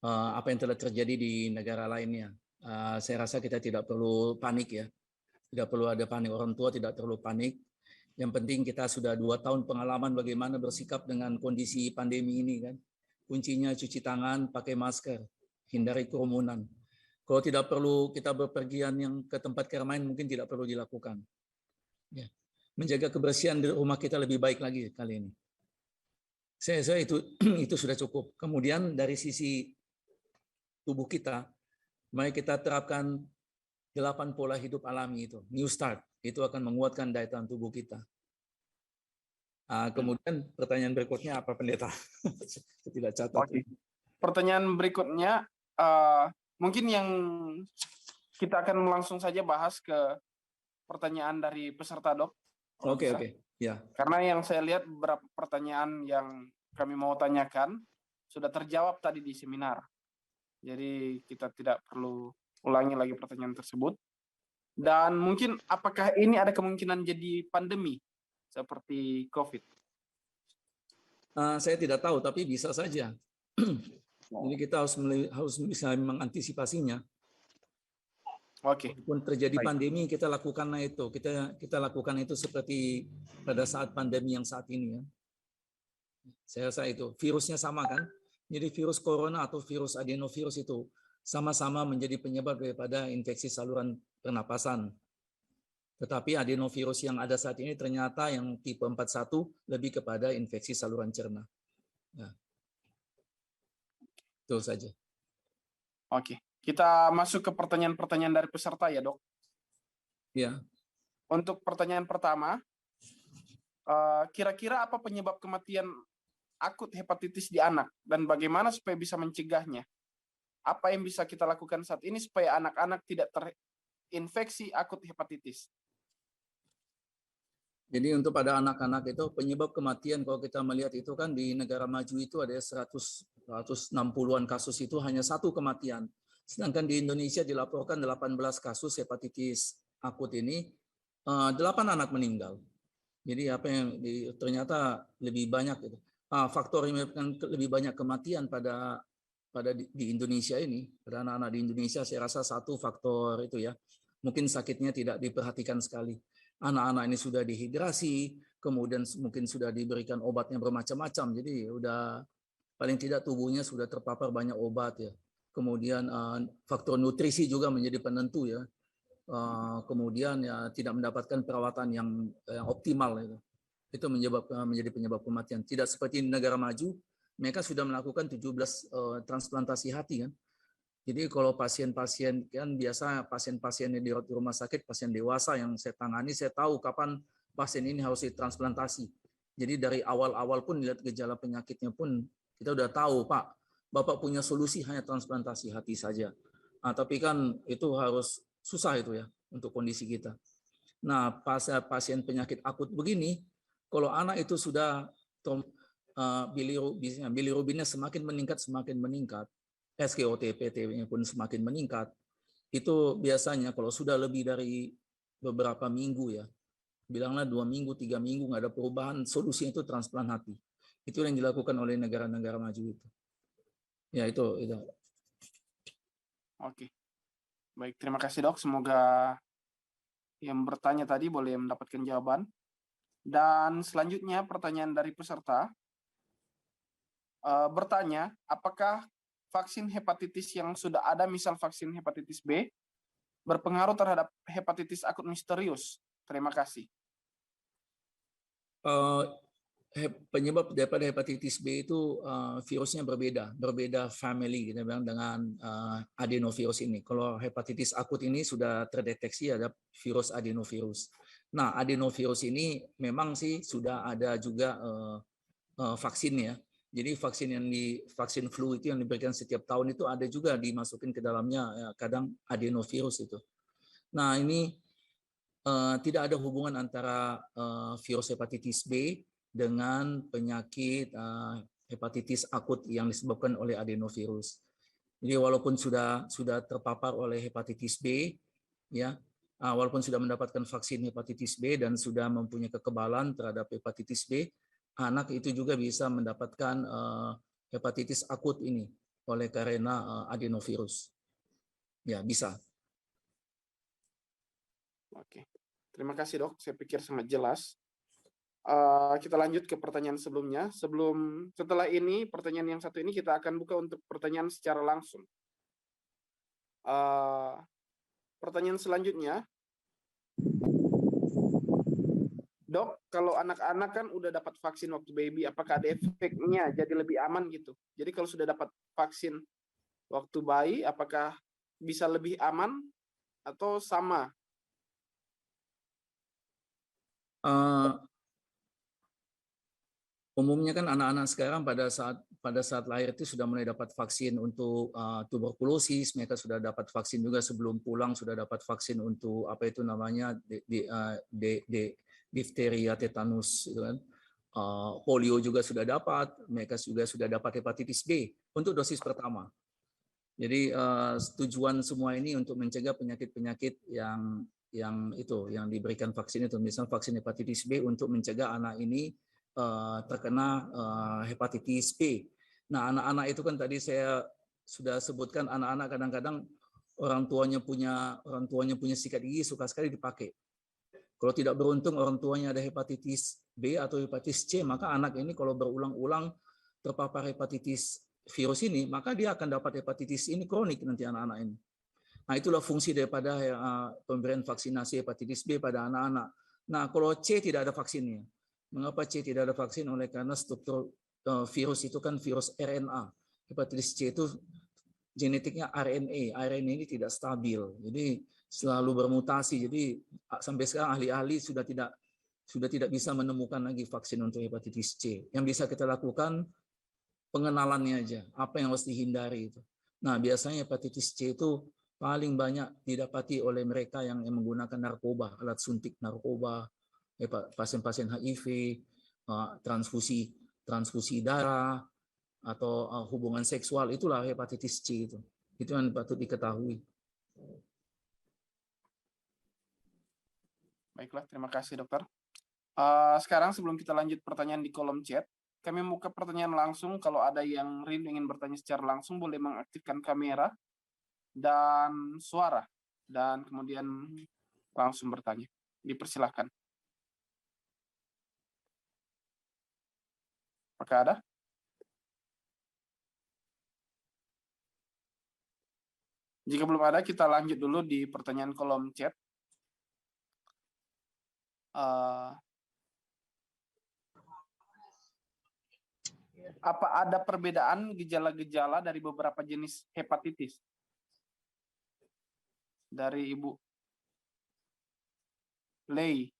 apa yang telah terjadi di negara lainnya. Saya rasa kita tidak perlu panik ya. Tidak perlu ada panik, orang tua tidak perlu panik. Yang penting kita sudah 2 tahun pengalaman bagaimana bersikap dengan kondisi pandemi ini kan. Kuncinya cuci tangan, pakai masker, hindari kerumunan. Kalau tidak perlu kita berpergian yang ke tempat keramaian mungkin tidak perlu dilakukan. Ya. Menjaga kebersihan di rumah kita lebih baik lagi kali ini. Saya itu sudah cukup. Kemudian dari sisi tubuh kita, mari kita terapkan 8 pola hidup alami itu, New Start. Itu akan menguatkan daya tahan tubuh kita. Kemudian pertanyaan berikutnya apa, Pendeta? Saya tidak catat. Oke. Pertanyaan berikutnya, mungkin yang kita akan langsung saja bahas ke pertanyaan dari peserta, Dok. Oke. Ya. Karena yang saya lihat beberapa pertanyaan yang kami mau tanyakan sudah terjawab tadi di seminar. Jadi kita tidak perlu ulangi lagi pertanyaan tersebut. Dan mungkin apakah ini ada kemungkinan jadi pandemi seperti COVID? Saya tidak tahu, tapi bisa saja. Jadi kita harus bisa mengantisipasinya. Oke. Walaupun terjadi Baik. pandemi, kita lakukanlah itu. Kita lakukan itu seperti pada saat pandemi yang saat ini ya. Saya rasa itu virusnya sama kan. Jadi virus corona atau virus adenovirus itu sama-sama menjadi penyebab daripada infeksi saluran pernapasan. Tetapi adenovirus yang ada saat ini ternyata yang tipe 41 lebih kepada infeksi saluran cerna. Nah, itu saja. Oke. Kita masuk ke pertanyaan-pertanyaan dari peserta ya, Dok. Ya. Untuk pertanyaan pertama, kira-kira apa penyebab kematian akut hepatitis di anak dan bagaimana supaya bisa mencegahnya? Apa yang bisa kita lakukan saat ini supaya anak-anak tidak terinfeksi akut hepatitis? Jadi untuk pada anak-anak itu penyebab kematian kalau kita melihat itu kan di negara maju itu ada 160-an kasus itu hanya 1 kematian. Sedangkan di Indonesia dilaporkan 18 kasus hepatitis akut ini 8 anak meninggal. Jadi apa yang ternyata lebih banyak itu. Faktor yang menyebabkan lebih banyak kematian pada di Indonesia ini, pada anak-anak di Indonesia saya rasa 1 faktor itu ya. Mungkin sakitnya tidak diperhatikan sekali. Anak-anak ini sudah dehidrasi, kemudian mungkin sudah diberikan obatnya bermacam-macam, jadi udah paling tidak tubuhnya sudah terpapar banyak obat ya. Kemudian faktor nutrisi juga menjadi penentu ya. Kemudian ya tidak mendapatkan perawatan yang optimal itu. Itu menjadi penyebab kematian. Tidak seperti di negara maju, mereka sudah melakukan 17 transplantasi hati kan. Jadi kalau pasien-pasien kan biasa pasien-pasien di rumah sakit, pasien dewasa yang saya tangani, saya tahu kapan pasien ini harus ditransplantasi. Jadi dari awal-awal pun lihat gejala penyakitnya pun kita udah tahu, Pak, Bapak punya solusi hanya transplantasi hati saja. Nah, tapi kan itu harus susah itu ya untuk kondisi kita. Nah, pasien penyakit akut begini, kalau anak itu sudah bilirubinnya semakin meningkat, SGOT-PT-nya pun semakin meningkat, itu biasanya kalau sudah lebih dari beberapa minggu ya, bilanglah 2 minggu, 3 minggu nggak ada perubahan, solusinya itu transplant hati. Itu yang dilakukan oleh negara-negara maju itu. Ya itu. Oke. Baik, terima kasih dok. Semoga yang bertanya tadi boleh mendapatkan jawaban. Dan selanjutnya pertanyaan dari peserta bertanya, apakah vaksin hepatitis yang sudah ada, misal vaksin hepatitis B, berpengaruh terhadap hepatitis akut misterius? Terima kasih. Penyebab daripada hepatitis B itu virusnya berbeda family kita bilang dengan adenovirus ini. Kalau hepatitis akut ini sudah terdeteksi ada virus adenovirus. Nah, adenovirus ini memang sih sudah ada juga vaksinnya. Jadi vaksin flu itu yang diberikan setiap tahun itu ada juga dimasukin ke dalamnya ya, kadang adenovirus itu. Nah, ini tidak ada hubungan antara virus hepatitis B dengan penyakit hepatitis akut yang disebabkan oleh adenovirus. Jadi walaupun sudah terpapar oleh hepatitis B, ya, walaupun sudah mendapatkan vaksin hepatitis B dan sudah mempunyai kekebalan terhadap hepatitis B, anak itu juga bisa mendapatkan hepatitis akut ini oleh karena adenovirus. Ya, bisa. Oke. Terima kasih dok, saya pikir sangat jelas. Kita lanjut ke pertanyaan sebelumnya. Setelah ini, pertanyaan yang satu ini kita akan buka untuk pertanyaan secara langsung. Pertanyaan selanjutnya, dok, kalau anak-anak kan udah dapat vaksin waktu baby, apakah ada efeknya jadi lebih aman gitu? Jadi kalau sudah dapat vaksin waktu bayi, apakah bisa lebih aman atau sama? Umumnya kan anak-anak sekarang pada saat lahir itu sudah mulai dapat vaksin untuk tuberkulosis, mereka sudah dapat vaksin juga sebelum pulang, sudah dapat vaksin untuk apa itu namanya difteria, tetanus, gitu kan. Polio juga sudah dapat, mereka juga sudah dapat hepatitis B untuk dosis pertama. Jadi tujuan semua ini untuk mencegah penyakit-penyakit yang diberikan vaksin itu, misalnya vaksin hepatitis B untuk mencegah anak ini terkena hepatitis B. Nah, anak-anak itu kan tadi saya sudah sebutkan, anak-anak kadang-kadang orang tuanya punya sikat gigi, suka sekali dipakai. Kalau tidak beruntung orang tuanya ada hepatitis B atau hepatitis C, maka anak ini kalau berulang-ulang terpapar hepatitis virus ini, maka dia akan dapat hepatitis ini kronik nanti anak-anak ini. Nah, itulah fungsi daripada pemberian vaksinasi hepatitis B pada anak-anak. Nah, kalau C tidak ada vaksinnya. Mengapa C tidak ada vaksin? Oleh karena struktur virus itu kan virus RNA. Hepatitis C itu genetiknya RNA. RNA ini tidak stabil. Jadi selalu bermutasi. Jadi sampai sekarang ahli-ahli sudah tidak bisa menemukan lagi vaksin untuk hepatitis C. Yang bisa kita lakukan pengenalannya aja. Apa yang harus dihindari itu. Nah, biasanya hepatitis C itu paling banyak didapati oleh mereka yang menggunakan narkoba, alat suntik narkoba, pasien-pasien HIV, transfusi darah, atau hubungan seksual, itulah hepatitis C itu. Itu yang patut diketahui. Baiklah, terima kasih dokter. Sekarang sebelum kita lanjut pertanyaan di kolom chat, kami membuka pertanyaan langsung. Kalau ada yang rindu ingin bertanya secara langsung, boleh mengaktifkan kamera dan suara, dan kemudian langsung bertanya. Dipersilahkan. Apakah ada? Jika belum ada, kita lanjut dulu di pertanyaan kolom chat. Apa ada perbedaan gejala-gejala dari beberapa jenis hepatitis? Dari Ibu Lane.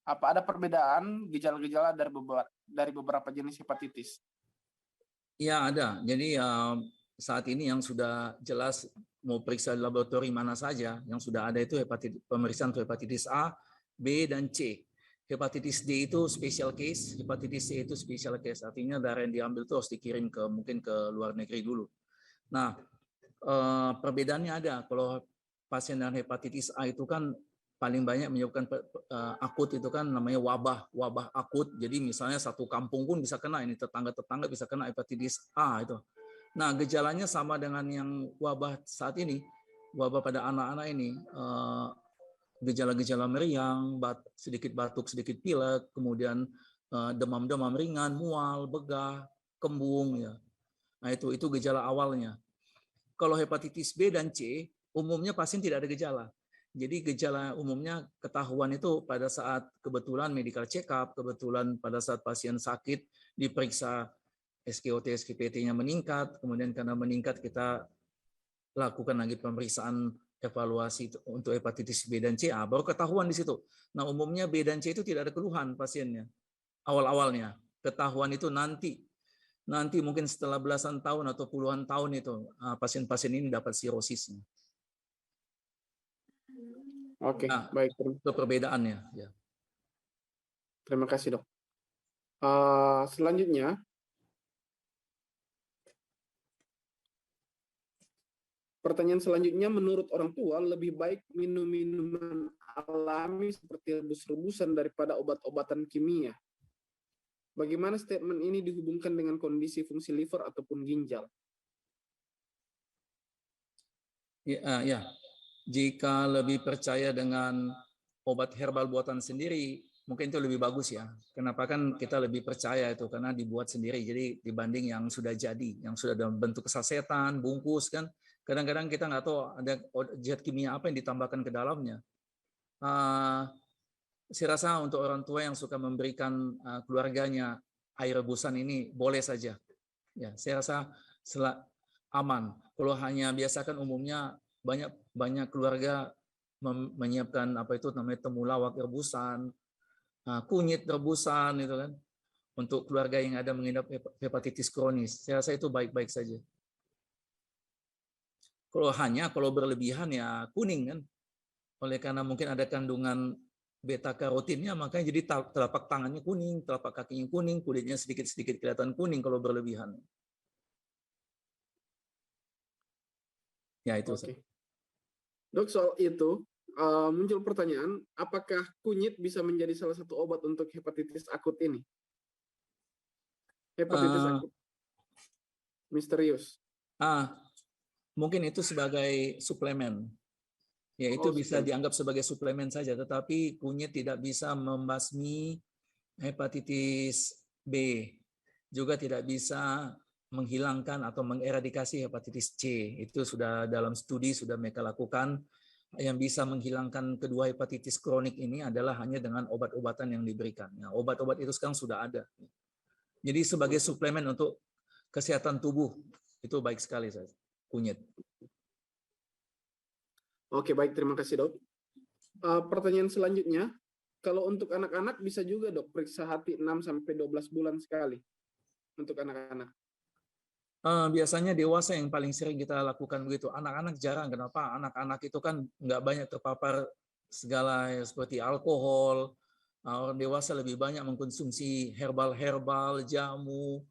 Apa ada perbedaan gejala-gejala dari beberapa jenis hepatitis? Ya, ada. Jadi saat ini yang sudah jelas mau periksa di laboratorium mana saja, yang sudah ada itu pemeriksaan untuk hepatitis A, B, dan C. Hepatitis D itu special case, hepatitis C itu special case. Artinya darah yang diambil itu harus dikirim mungkin ke luar negeri dulu. Nah, perbedaannya ada. Kalau pasien dengan hepatitis A itu kan paling banyak menyebabkan akut itu kan namanya wabah akut. Jadi misalnya satu kampung pun bisa kena, ini tetangga-tetangga bisa kena hepatitis A itu. Nah, gejalanya sama dengan yang wabah saat ini, wabah pada anak-anak ini, gejala-gejala meriang, sedikit batuk, sedikit pilek, kemudian demam-demam ringan, mual, begah, kembung, ya. Nah, itu gejala awalnya. Kalau hepatitis B dan C, umumnya pasien tidak ada gejala. Jadi gejala umumnya ketahuan itu pada saat kebetulan medical check up, kebetulan pada saat pasien sakit diperiksa SGOT, SGPT-nya meningkat, kemudian karena meningkat kita lakukan lagi pemeriksaan evaluasi untuk hepatitis B dan C, baru ketahuan di situ. Nah, umumnya B dan C itu tidak ada keluhan pasiennya awal-awalnya. Ketahuan itu nanti mungkin setelah belasan tahun atau puluhan tahun itu pasien-pasien ini dapat sirosisnya. Oke, Nah, baik. itu perbedaannya. Ya. Terima kasih, Dok. Selanjutnya, pertanyaan selanjutnya, menurut orang tua lebih baik minum minuman alami seperti rebus-rebusan daripada obat-obatan kimia. Bagaimana statement ini dihubungkan dengan kondisi fungsi liver ataupun ginjal? Ya. Jika lebih percaya dengan obat herbal buatan sendiri, mungkin itu lebih bagus ya. Kenapa kan kita lebih percaya itu karena dibuat sendiri. Jadi dibanding yang sudah jadi, yang sudah dalam bentuk sasetan, bungkus kan. Kadang-kadang kita nggak tahu ada zat kimia apa yang ditambahkan ke dalamnya. Saya rasa untuk orang tua yang suka memberikan keluarganya air rebusan ini boleh saja. Ya, saya rasa aman. Kalau hanya biasakan umumnya banyak keluarga menyiapkan apa itu namanya temulawak rebusan, kunyit rebusan itu kan untuk keluarga yang ada mengidap hepatitis kronis. Saya rasa itu baik-baik saja. Kalau berlebihan ya kuning kan. Oleh karena mungkin ada kandungan beta karotinnya, makanya jadi telapak tangannya kuning, telapak kakinya kuning, kulitnya sedikit-sedikit kelihatan kuning kalau berlebihan. Ya itu. Oke. Dok, soal itu muncul pertanyaan, apakah kunyit bisa menjadi salah satu obat untuk hepatitis akut ini? Hepatitis akut misterius. Mungkin itu sebagai suplemen. Ya, itu bisa dianggap sebagai suplemen saja, tetapi kunyit tidak bisa membasmi hepatitis B. Juga tidak bisa menghilangkan atau mengeradikasi hepatitis C. Itu sudah dalam studi sudah mereka lakukan. Yang bisa menghilangkan kedua hepatitis kronik ini adalah hanya dengan obat-obatan yang diberikan. Nah, obat-obat itu sekarang sudah ada. Jadi sebagai suplemen untuk kesehatan tubuh itu baik sekali saja kunyit. Oke, baik, terima kasih, Dok. Pertanyaan selanjutnya, kalau untuk anak-anak bisa juga, Dok, periksa hati 6-12 bulan sekali untuk anak-anak. Biasanya dewasa yang paling sering kita lakukan begitu. Anak-anak jarang. Kenapa? Anak-anak itu kan nggak banyak terpapar segala seperti alkohol. Orang dewasa lebih banyak mengkonsumsi herbal, jamu.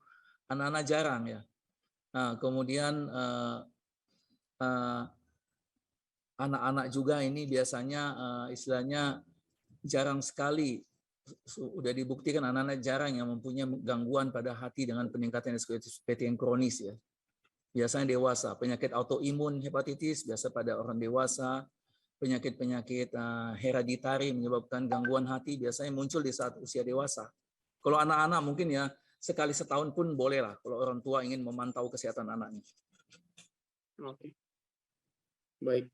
Anak-anak jarang ya. Nah, kemudian anak-anak juga ini biasanya istilahnya jarang sekali. Sudah dibuktikan anak-anak jarang yang mempunyai gangguan pada hati dengan peningkatan SGOT yang kronis ya. Biasanya dewasa, penyakit autoimun hepatitis biasa pada orang dewasa, penyakit-penyakit hereditari menyebabkan gangguan hati biasanya muncul di saat usia dewasa. Kalau anak-anak mungkin ya sekali setahun pun boleh lah kalau orang tua ingin memantau kesehatan anaknya. Oke. Baik.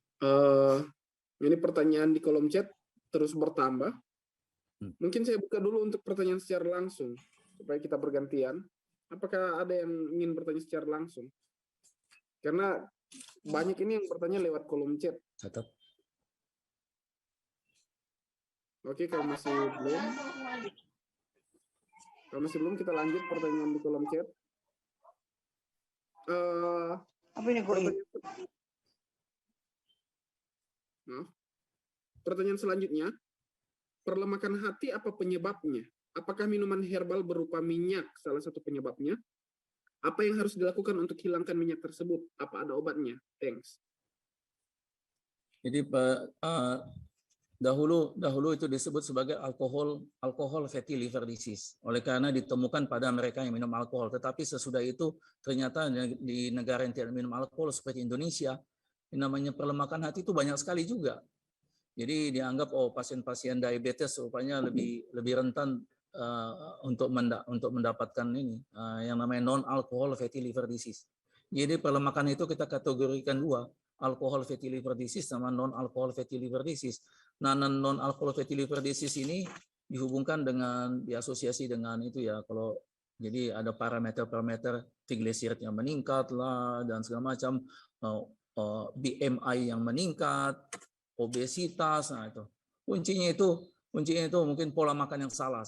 Ini pertanyaan di kolom chat terus bertambah. Mungkin saya buka dulu untuk pertanyaan secara langsung supaya kita bergantian. Apakah ada yang ingin bertanya secara langsung? Karena banyak ini yang bertanya lewat kolom chat. Tetap. Oke, kalau masih belum kita lanjut pertanyaan di kolom chat. Apa ini gue? Pertanyaan selanjutnya, perlemakan hati apa penyebabnya? Apakah minuman herbal berupa minyak salah satu penyebabnya? Apa yang harus dilakukan untuk hilangkan minyak tersebut? Apa ada obatnya? Thanks. Jadi dahulu itu disebut sebagai alkohol fatty liver disease. Oleh karena ditemukan pada mereka yang minum alkohol. Tetapi sesudah itu ternyata di negara yang tidak minum alkohol seperti Indonesia, yang namanya perlemakan hati itu banyak sekali juga. Jadi dianggap pasien-pasien diabetes rupanya lebih rentan untuk mendapatkan ini yang namanya non-alcohol fatty liver disease. Jadi perlemakan itu kita kategorikan dua, alcohol fatty liver disease sama non-alcohol fatty liver disease. Nah, non-alcohol fatty liver disease ini dihubungkan dengan diasosiasi dengan itu ya, kalau jadi ada parameter-parameter triglyceride yang meningkat lah dan segala macam, BMI yang meningkat, obesitas, nah itu. Kuncinya itu mungkin pola makan yang salah.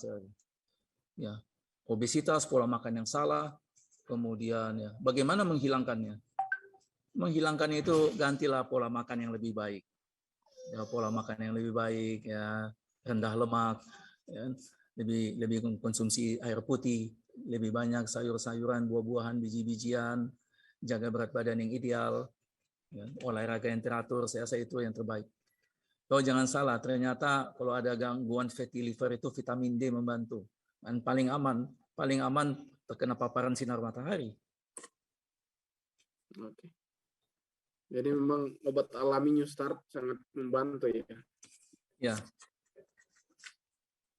Ya, obesitas, pola makan yang salah, kemudian ya, bagaimana menghilangkannya? Menghilangkannya itu gantilah pola makan yang lebih baik. Ya, pola makan yang lebih baik, ya, rendah lemak, ya, lebih konsumsi air putih, lebih banyak sayur-sayuran, buah-buahan, biji-bijian, jaga berat badan yang ideal, ya, olahraga yang teratur, saya rasa itu yang terbaik. Oh, jangan salah, ternyata kalau ada gangguan fatty liver itu vitamin D membantu. Dan paling aman terkena paparan sinar matahari. Oke. Jadi memang obat alami New Start sangat membantu ya. Ya.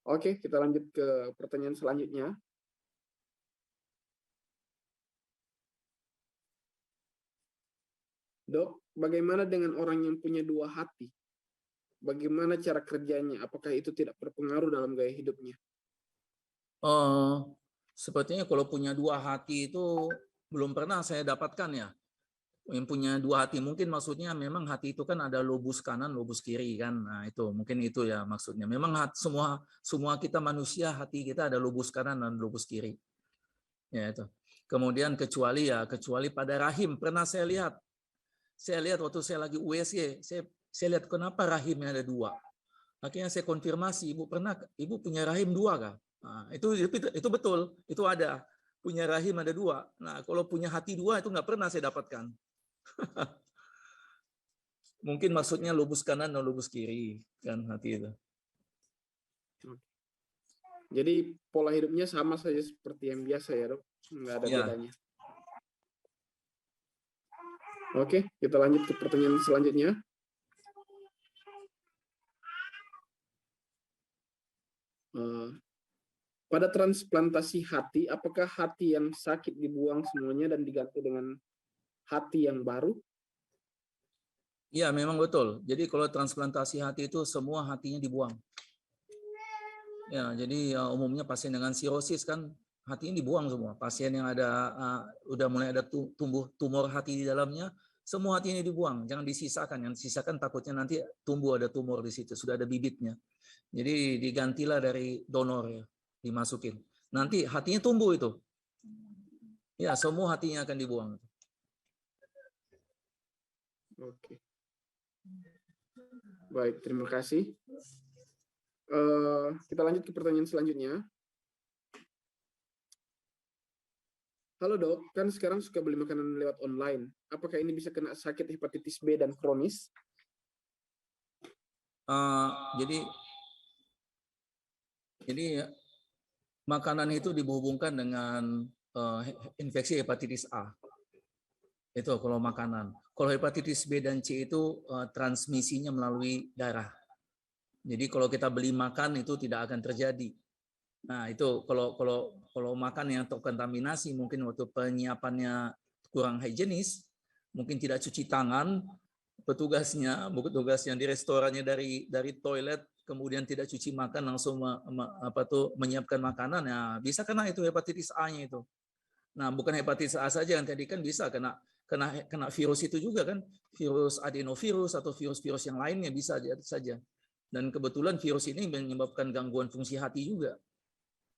Oke, kita lanjut ke pertanyaan selanjutnya. Dok, bagaimana dengan orang yang punya dua hati? Bagaimana cara kerjanya? Apakah itu tidak berpengaruh dalam gaya hidupnya? Sepertinya kalau punya dua hati itu belum pernah saya dapatkan ya. Yang punya dua hati mungkin maksudnya memang hati itu kan ada lobus kanan, lobus kiri kan. Nah itu mungkin itu ya maksudnya. Memang semua kita manusia hati kita ada lobus kanan dan lobus kiri. Ya itu. Kemudian kecuali pada rahim pernah saya lihat waktu saya lagi USG, saya lihat kenapa rahimnya ada dua. Akhirnya saya konfirmasi, ibu punya rahim dua kah? Nah, itu betul, itu ada. Punya rahim ada dua. Nah, kalau punya hati dua itu nggak pernah saya dapatkan. Mungkin maksudnya lobus kanan dan lobus kiri kan hati itu. Jadi pola hidupnya sama saja seperti yang biasa ya dok, nggak ada bedanya. Oke, kita lanjut ke pertanyaan selanjutnya. Pada transplantasi hati, apakah hati yang sakit dibuang semuanya dan diganti dengan hati yang baru? Iya, memang betul. Jadi kalau transplantasi hati itu semua hatinya dibuang. Ya, jadi umumnya pasien dengan sirosis kan hatinya dibuang semua. Pasien yang udah mulai ada tumbuh tumor hati di dalamnya, semua hatinya dibuang. Jangan disisakan. Yang disisakan takutnya nanti tumbuh ada tumor di situ, sudah ada bibitnya. Jadi digantilah dari donor ya, dimasukin. Nanti hatinya tumbuh itu. Ya, semua hatinya akan dibuang. Oke. Baik, terima kasih. Kita lanjut ke pertanyaan selanjutnya. Halo dok, kan sekarang suka beli makanan lewat online. Apakah ini bisa kena sakit hepatitis B dan kronis? Jadi makanan itu dihubungkan dengan infeksi hepatitis A. Itu kalau makanan. Kalau hepatitis B dan C itu transmisinya melalui darah. Jadi kalau kita beli makan itu tidak akan terjadi. Nah itu kalau makan yang terkontaminasi mungkin waktu penyiapannya kurang higienis, mungkin tidak cuci tangan, petugasnya di restorannya dari toilet, kemudian tidak cuci makan langsung menyiapkan makanan, ya bisa kena itu hepatitis A-nya itu. Nah, bukan hepatitis A saja, yang tadi kan bisa kena virus itu juga kan, virus adenovirus atau virus-virus yang lainnya bisa saja. Dan kebetulan virus ini menyebabkan gangguan fungsi hati juga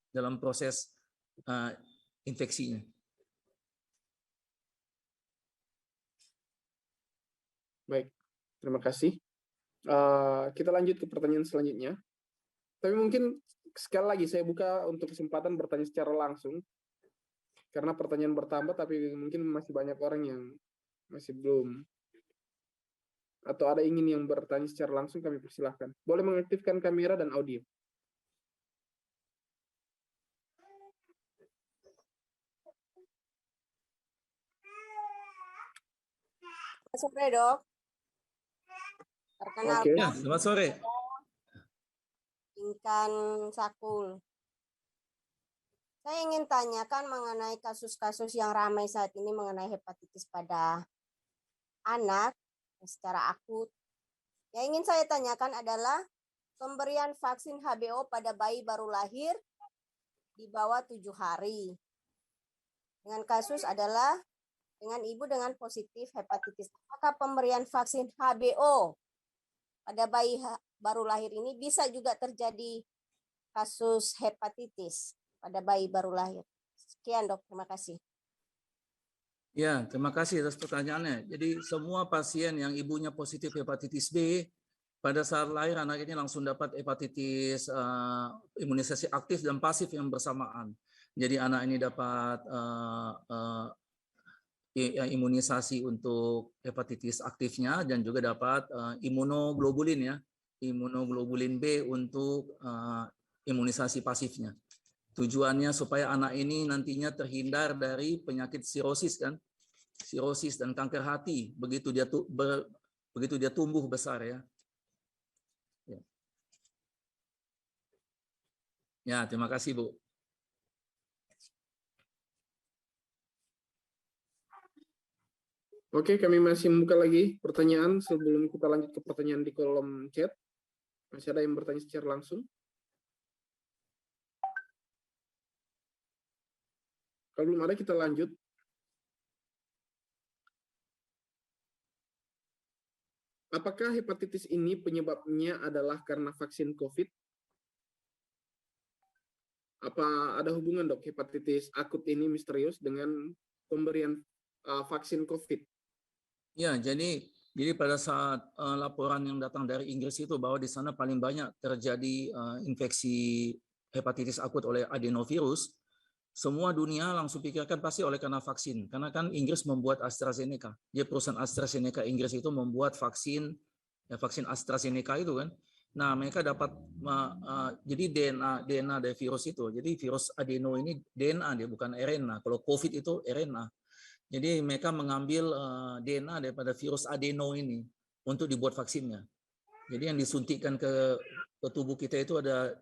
dalam proses infeksinya. Baik, terima kasih. Kita lanjut ke pertanyaan selanjutnya. Tapi mungkin sekali lagi saya buka untuk kesempatan bertanya secara langsung. Karena pertanyaan bertambah, tapi mungkin masih banyak orang yang masih belum. Atau ada ingin yang bertanya secara langsung, kami persilahkan. Boleh mengaktifkan kamera dan audio. Selamat sore, Dok. Perkenalkan, Ya, selamat sore. Inkan Sakul. Saya ingin tanyakan mengenai kasus-kasus yang ramai saat ini mengenai hepatitis pada anak secara akut. Yang ingin saya tanyakan adalah pemberian vaksin HBO pada bayi baru lahir di bawah 7 hari. Dengan kasus adalah dengan ibu dengan positif hepatitis. Apakah pemberian vaksin HBO pada bayi baru lahir ini bisa juga terjadi kasus hepatitis pada bayi baru lahir? Sekian, Dok. Terima kasih. Ya, terima kasih atas pertanyaannya. Jadi semua pasien yang ibunya positif hepatitis B, pada saat lahir anak ini langsung dapat hepatitis imunisasi aktif dan pasif yang bersamaan. Jadi anak ini dapat imunisasi untuk hepatitis aktifnya dan juga dapat imunoglobulin ya, imunoglobulin B untuk imunisasi pasifnya. Tujuannya supaya anak ini nantinya terhindar dari penyakit sirosis kan, sirosis dan kanker hati begitu dia tumbuh besar ya. Ya, terima kasih Bu. Oke, kami masih membuka lagi pertanyaan sebelum kita lanjut ke pertanyaan di kolom chat. Masih ada yang bertanya secara langsung? Kalau belum ada, kita lanjut. Apakah hepatitis ini penyebabnya adalah karena vaksin COVID? Apa ada hubungan, Dok, hepatitis akut ini misterius dengan pemberian vaksin COVID? Ya, jadi pada saat laporan yang datang dari Inggris itu bahwa di sana paling banyak terjadi infeksi hepatitis akut oleh adenovirus, semua dunia langsung pikirkan pasti oleh karena vaksin. Karena kan Inggris membuat AstraZeneca. Dia perusahaan AstraZeneca Inggris itu membuat vaksin, ya vaksin AstraZeneca itu kan. Nah, mereka dapat jadi DNA dari virus itu. Jadi virus adeno ini DNA dia bukan RNA. Kalau COVID itu RNA. Jadi mereka mengambil DNA daripada virus adeno ini untuk dibuat vaksinnya. Jadi yang disuntikkan ke tubuh kita itu ada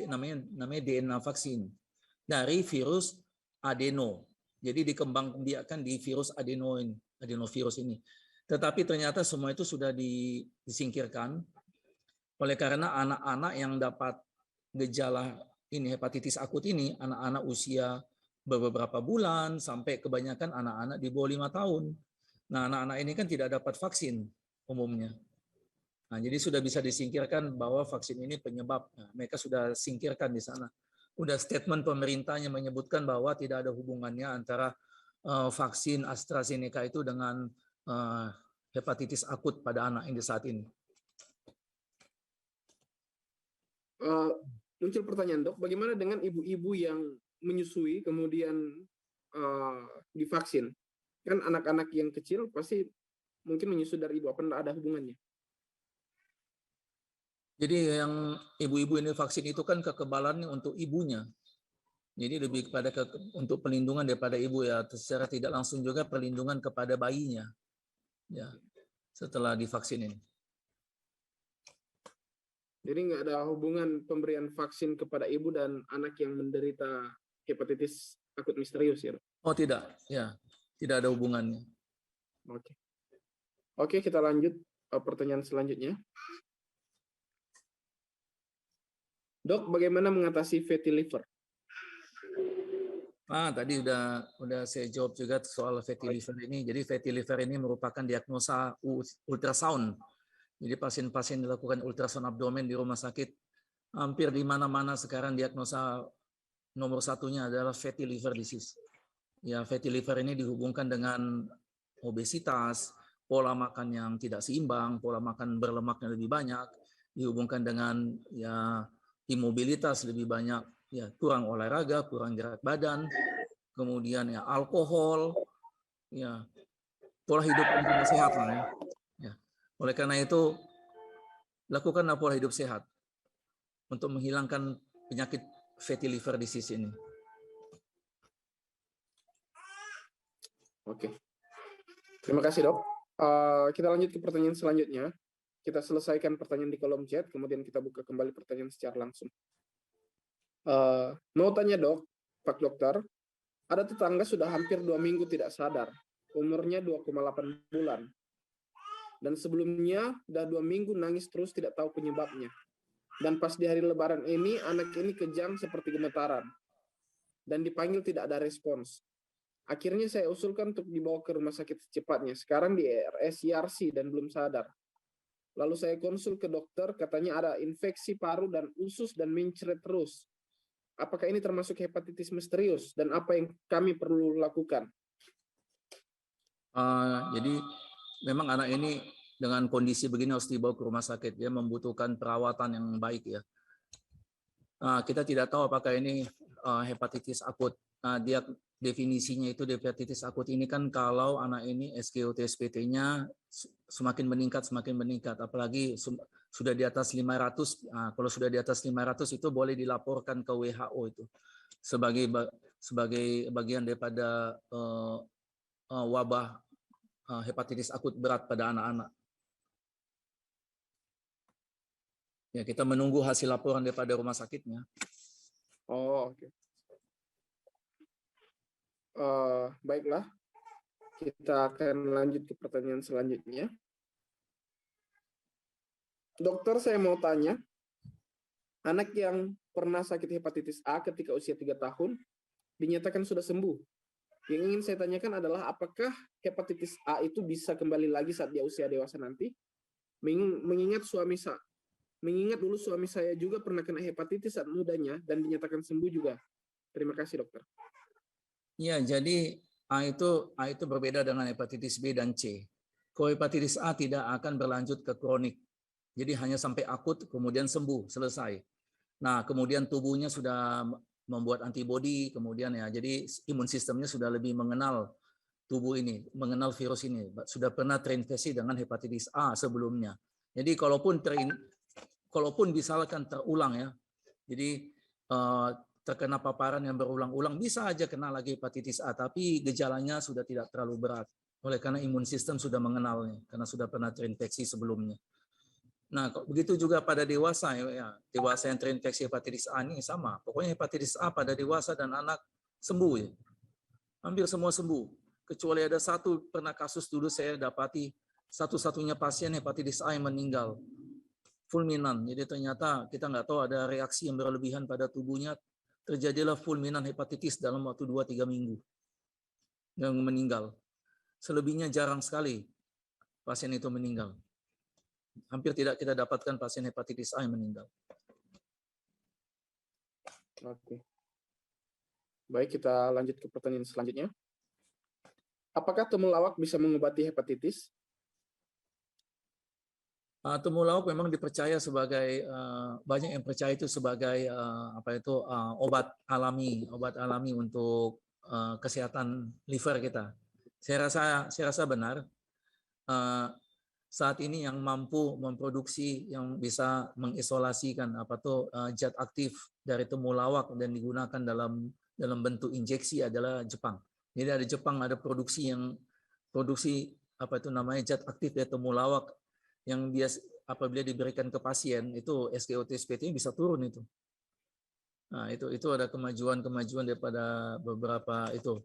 namanya DNA vaksin dari virus adeno. Jadi dikembangbiakkan di virus adenovirus ini. Tetapi ternyata semua itu sudah disingkirkan oleh karena anak-anak yang dapat gejala ini hepatitis akut ini, anak-anak usia beberapa bulan sampai kebanyakan anak-anak di bawah 5 tahun. Nah, anak-anak ini kan tidak dapat vaksin umumnya. Nah, jadi sudah bisa disingkirkan bahwa vaksin ini penyebab. Nah, mereka sudah singkirkan di sana. Udah statement pemerintahnya menyebutkan bahwa tidak ada hubungannya antara vaksin AstraZeneca itu dengan hepatitis akut pada anak ini saat ini. Muncul pertanyaan, Dok, bagaimana dengan ibu-ibu yang menyusui kemudian divaksin? Kan anak-anak yang kecil pasti mungkin menyusui dari ibu, apa ada hubungannya? Jadi yang ibu-ibu ini vaksin itu kan kekebalannya untuk ibunya. Jadi lebih kepada untuk pelindungan daripada ibu ya, secara tidak langsung juga perlindungan kepada bayinya. Ya, setelah divaksin ini. Jadi nggak ada hubungan pemberian vaksin kepada ibu dan anak yang menderita hepatitis akut misterius ya? Oh tidak, ya tidak ada hubungannya. Oke. Oke, kita lanjut pertanyaan selanjutnya. Dok, bagaimana mengatasi fatty liver? Tadi udah saya jawab juga soal fatty liver ini. Jadi fatty liver ini merupakan diagnosa ultrasound. Jadi pasien-pasien dilakukan ultrasound abdomen di rumah sakit, hampir di mana-mana sekarang diagnosa nomor satunya adalah fatty liver disease. Ya, fatty liver ini dihubungkan dengan obesitas, pola makan yang tidak seimbang, pola makan berlemak yang lebih banyak, dihubungkan dengan ya imobilitas lebih banyak, ya kurang olahraga, kurang gerak badan, kemudian ya alkohol, ya pola hidup yang tidak sehat lah ya. Ya. Oleh karena itu lakukanlah pola hidup sehat untuk menghilangkan penyakit fatty liver disease ini. Oke. Terima kasih, Dok. Kita lanjut ke pertanyaan selanjutnya. Kita selesaikan pertanyaan di kolom chat, kemudian kita buka kembali pertanyaan secara langsung. Mau tanya, Dok, Pak Dokter, ada tetangga sudah hampir 2 minggu tidak sadar, umurnya 2,8 bulan. Dan sebelumnya udah 2 minggu nangis terus tidak tahu penyebabnya. Dan pas di hari Lebaran ini, anak ini kejang seperti gemetaran. Dan dipanggil tidak ada respons. Akhirnya saya usulkan untuk dibawa ke rumah sakit secepatnya. Sekarang di RSIRC dan belum sadar. Lalu saya konsul ke dokter, katanya ada infeksi paru dan usus dan mencret terus. Apakah ini termasuk hepatitis misterius? Dan apa yang kami perlu lakukan? Jadi memang anak ini dengan kondisi begini harus dibawa ke rumah sakit. Dia membutuhkan perawatan yang baik ya. Kita tidak tahu apakah ini hepatitis akut. Dia definisinya itu hepatitis akut ini kan kalau anak ini SGOT SPT-nya semakin meningkat, apalagi sudah di atas 500. Kalau sudah di atas 500 itu boleh dilaporkan ke WHO itu sebagai bagian daripada wabah hepatitis akut berat pada anak-anak. Ya, kita menunggu hasil laporan daripada rumah sakitnya. Oh, oke. Baiklah, kita akan lanjut ke pertanyaan selanjutnya. Dokter, saya mau tanya, anak yang pernah sakit hepatitis A ketika usia 3 tahun dinyatakan sudah sembuh. Yang ingin saya tanyakan adalah apakah hepatitis A itu bisa kembali lagi saat dia usia dewasa nanti? Mengingat dulu suami saya juga pernah kena hepatitis saat mudanya dan dinyatakan sembuh juga. Terima kasih, dokter. Ya, jadi A itu berbeda dengan hepatitis B dan C. Kalau hepatitis A tidak akan berlanjut ke kronik. Jadi hanya sampai akut kemudian sembuh, selesai. Nah, kemudian tubuhnya sudah membuat antibodi, kemudian ya jadi imun sistemnya sudah lebih mengenal tubuh ini, mengenal virus ini. Sudah pernah terinfeksi dengan hepatitis A sebelumnya. Jadi kalaupun misalkan terulang ya. Jadi terkena paparan yang berulang-ulang, bisa aja kena lagi hepatitis A, tapi gejalanya sudah tidak terlalu berat. Oleh karena imun sistem sudah mengenalnya, karena sudah pernah terinfeksi sebelumnya. Nah, begitu juga pada dewasa, ya, dewasa yang terinfeksi hepatitis A ini sama. Pokoknya hepatitis A pada dewasa dan anak sembuh ya. Hampir semua sembuh. Kecuali ada satu pernah kasus dulu saya dapati, satu-satunya pasien hepatitis A yang meninggal. Fulminan. Jadi ternyata kita nggak tahu ada reaksi yang berlebihan pada tubuhnya. Terjadilah fulminan hepatitis dalam waktu 2-3 minggu yang meninggal. Selebihnya jarang sekali pasien itu meninggal. Hampir tidak kita dapatkan pasien hepatitis A yang meninggal. Oke. Baik, kita lanjut ke pertanyaan selanjutnya. Apakah temulawak bisa mengobati hepatitis? Temulawak memang dipercaya sebagai banyak yang percaya itu sebagai obat alami untuk kesehatan liver kita. Saya rasa benar. Saat ini yang mampu memproduksi yang bisa mengisolasikan zat aktif dari temulawak dan digunakan dalam bentuk injeksi adalah Jepang. Jadi ada Jepang ada produksi zat aktif dari temulawak yang apabila diberikan ke pasien itu SGOT SPT bisa turun itu. Nah, itu ada kemajuan daripada beberapa itu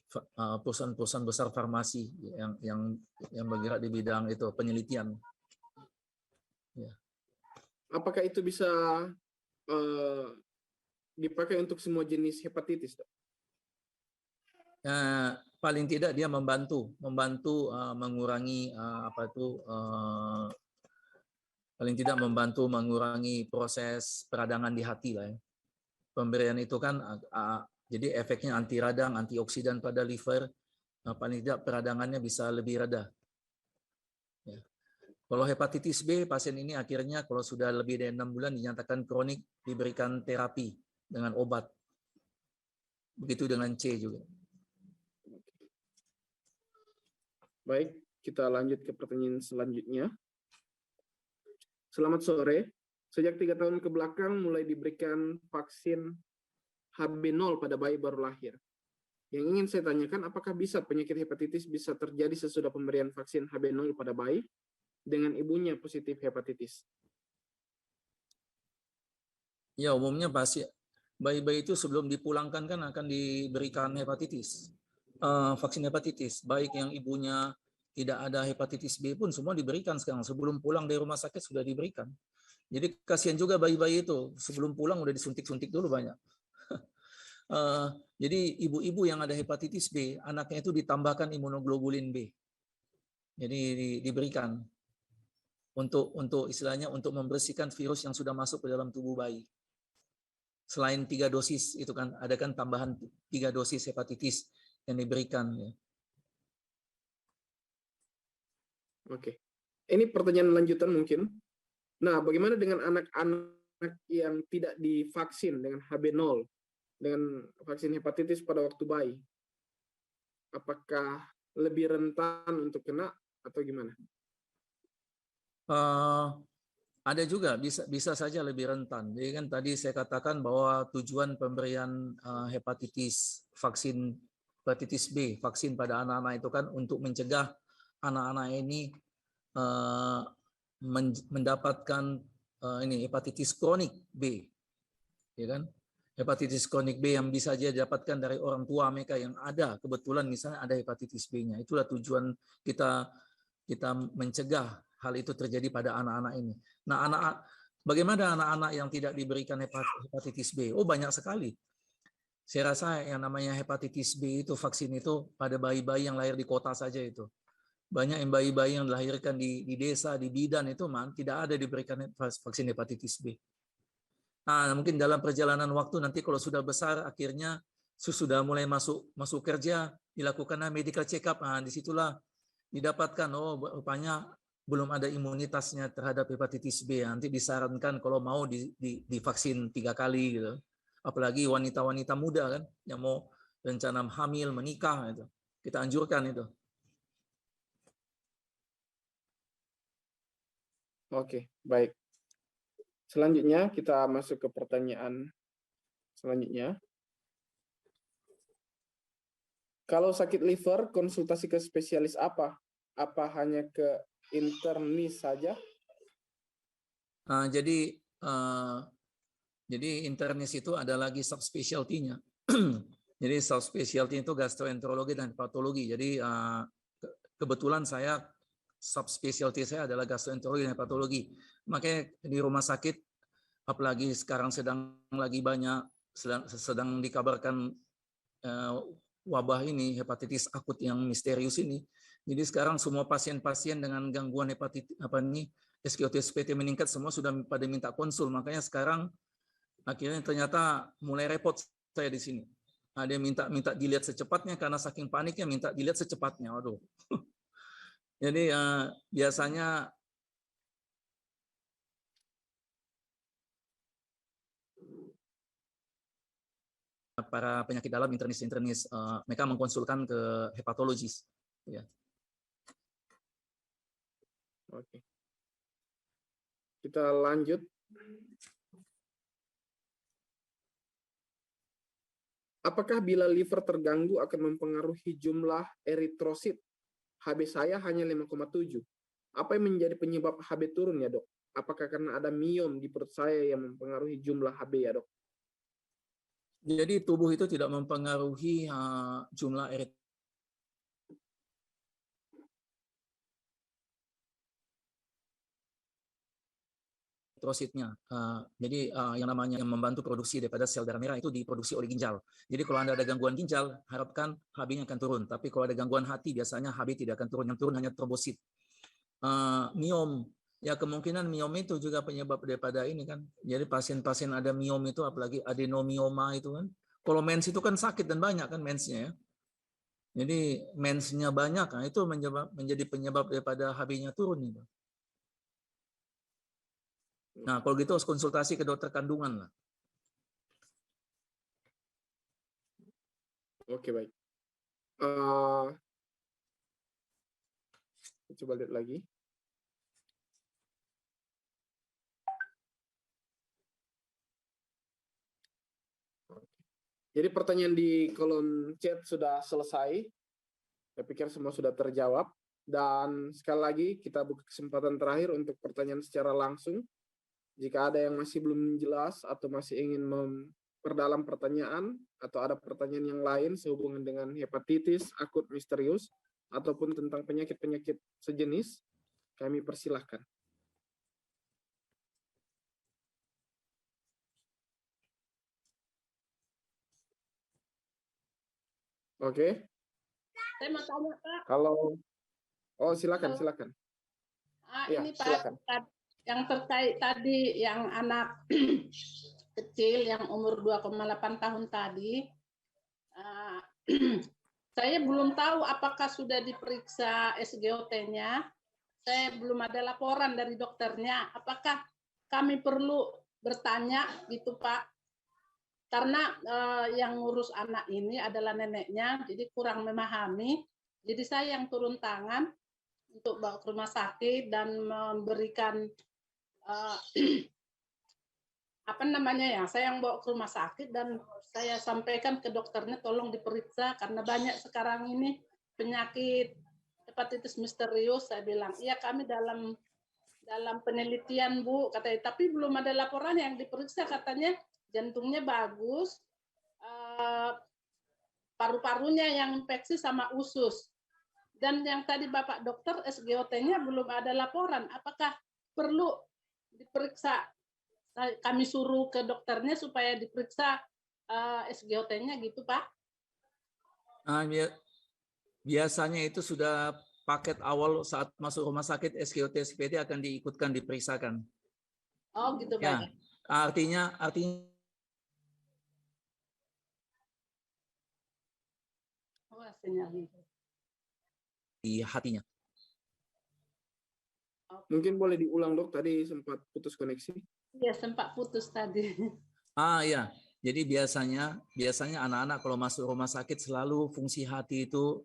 perusahaan-perusahaan besar farmasi yang bergerak di bidang itu penelitian. Ya. Apakah itu bisa dipakai untuk semua jenis hepatitis, Dok? Paling tidak dia membantu mengurangi paling tidak membantu mengurangi proses peradangan di hati lah ya. Pemberian itu kan jadi efeknya anti radang, antioksidan pada liver, paling tidak peradangannya bisa lebih reda. Ya. Kalau hepatitis B, pasien ini akhirnya kalau sudah lebih dari 6 bulan dinyatakan kronik, diberikan terapi dengan obat. Begitu dengan C juga. Baik, kita lanjut ke pertanyaan selanjutnya. Selamat sore. Sejak 3 tahun ke belakang mulai diberikan vaksin HB0 pada bayi baru lahir. Yang ingin saya tanyakan, apakah bisa penyakit hepatitis bisa terjadi sesudah pemberian vaksin HB0 pada bayi dengan ibunya positif hepatitis? Ya, umumnya pasti bayi-bayi itu sebelum dipulangkan kan akan diberikan hepatitis, vaksin hepatitis. Baik yang ibunya tidak ada hepatitis B pun semua diberikan sekarang. Sebelum pulang dari rumah sakit sudah diberikan. Jadi kasihan juga bayi-bayi itu. Sebelum pulang udah disuntik-suntik dulu banyak. Jadi ibu-ibu yang ada hepatitis B, anaknya itu ditambahkan imunoglobulin B. Jadi diberikan untuk istilahnya untuk membersihkan virus yang sudah masuk ke dalam tubuh bayi. Selain 3 dosis itu kan ada kan tambahan 3 dosis hepatitis yang diberikan. Ya. Oke. Ini pertanyaan lanjutan mungkin. Nah, bagaimana dengan anak-anak yang tidak divaksin dengan HB0, dengan vaksin hepatitis pada waktu bayi? Apakah lebih rentan untuk kena atau gimana? Ada juga bisa saja lebih rentan. Jadi kan tadi saya katakan bahwa tujuan pemberian vaksin hepatitis B, vaksin pada anak-anak itu kan untuk mencegah anak-anak ini mendapatkan hepatitis kronik B, ya kan? Hepatitis kronik B yang bisa saja didapatkan dari orang tua mereka yang ada kebetulan misalnya ada hepatitis B-nya. Itulah tujuan kita mencegah hal itu terjadi pada anak-anak ini. Nah, bagaimana anak-anak yang tidak diberikan hepatitis B? Oh, banyak sekali. Saya rasa yang namanya hepatitis B itu vaksin itu pada bayi-bayi yang lahir di kota saja itu. Banyak yang bayi-bayi yang dilahirkan di desa, di bidan itu tidak ada diberikan vaksin hepatitis B. Nah, mungkin dalam perjalanan waktu nanti kalau sudah besar akhirnya sudah mulai masuk kerja, dilakukan medical check up. Nah, disitulah didapatkan rupanya belum ada imunitasnya terhadap hepatitis B. Nanti disarankan kalau mau divaksin 3 kali gitu. Apalagi wanita-wanita muda kan yang mau rencana hamil, menikah itu. Kita anjurkan itu. Oke, baik. Selanjutnya kita masuk ke pertanyaan selanjutnya. Kalau sakit liver, konsultasi ke spesialis apa? Apa hanya ke internis saja? Jadi internis itu ada lagi subspecialty-nya. Jadi subspecialty itu gastroenterologi dan hepatologi. Jadi kebetulan saya subspecialty saya adalah gastroenterologi dan hepatologi. Makanya di rumah sakit, apalagi sekarang sedang dikabarkan wabah ini, hepatitis akut yang misterius ini. Jadi sekarang semua pasien-pasien dengan gangguan hepatitis SGOT-SPT meningkat semua sudah pada minta konsul. Makanya sekarang akhirnya ternyata mulai repot saya di sini. Ada yang minta dilihat secepatnya karena saking paniknya minta dilihat secepatnya. Waduh. Jadi biasanya para penyakit dalam internis mereka mengkonsulkan ke hepatologis. Ya. Oke. Kita lanjut. Apakah bila liver terganggu akan mempengaruhi jumlah eritrosit? HB saya hanya 5,7. Apa yang menjadi penyebab HB turun ya, Dok? Apakah karena ada miom di perut saya yang mempengaruhi jumlah HB ya, Dok? Jadi tubuh itu tidak mempengaruhi jumlah eritrosit eritrositnya. Jadi yang namanya yang membantu produksi daripada sel darah merah itu diproduksi oleh ginjal. Jadi kalau Anda ada gangguan ginjal, harapkan HB-nya akan turun. Tapi kalau ada gangguan hati, biasanya HB tidak akan turun. Yang turun hanya trombosit. Miom, ya kemungkinan miom itu juga penyebab daripada ini kan. Jadi pasien-pasien ada miom itu, apalagi adenomioma itu kan. Kalau mens itu kan sakit dan banyak kan mensnya ya. Jadi mensnya banyak, nah itu menjadi penyebab daripada HB-nya turun itu. Nah, kalau gitu harus konsultasi ke dokter kandungan lah. Oke, baik. Coba lihat lagi. Jadi pertanyaan di kolom chat sudah selesai. Saya pikir semua sudah terjawab. Dan sekali lagi kita buka kesempatan terakhir untuk pertanyaan secara langsung. Jika ada yang masih belum jelas atau masih ingin memperdalam pertanyaan atau ada pertanyaan yang lain sehubungan dengan hepatitis akut misterius ataupun tentang penyakit-penyakit sejenis, kami persilahkan. Oke. Saya mau tanya, Pak. Silakan. Ya, ini Pak, yang terkait tadi yang anak kecil yang umur 2,8 tahun tadi, saya belum tahu apakah sudah diperiksa SGOT-nya. Saya belum ada laporan dari dokternya. Apakah kami perlu bertanya gitu Pak? Karena yang ngurus anak ini adalah neneknya, jadi kurang memahami. Jadi saya yang turun tangan untuk bawa ke rumah sakit dan memberikan saya yang bawa ke rumah sakit dan saya sampaikan ke dokternya tolong diperiksa karena banyak sekarang ini penyakit hepatitis misterius. Saya bilang iya kami dalam penelitian Bu katanya, tapi belum ada laporan yang diperiksa, katanya jantungnya bagus, paru-parunya yang infeksi sama usus. Dan yang tadi Bapak Dokter SGOT-nya belum ada laporan. Apakah perlu diperiksa? Kami suruh ke dokternya supaya diperiksa SGOT-nya gitu Pak? Biasanya itu sudah paket awal saat masuk rumah sakit SGOT SPD akan diikutkan diperiksakan. Oh gitu ya, Pak. Artinya di hatinya. Mungkin boleh diulang Dok, tadi sempat putus koneksi. Iya, sempat putus tadi. Ya, jadi biasanya anak-anak kalau masuk rumah sakit selalu fungsi hati itu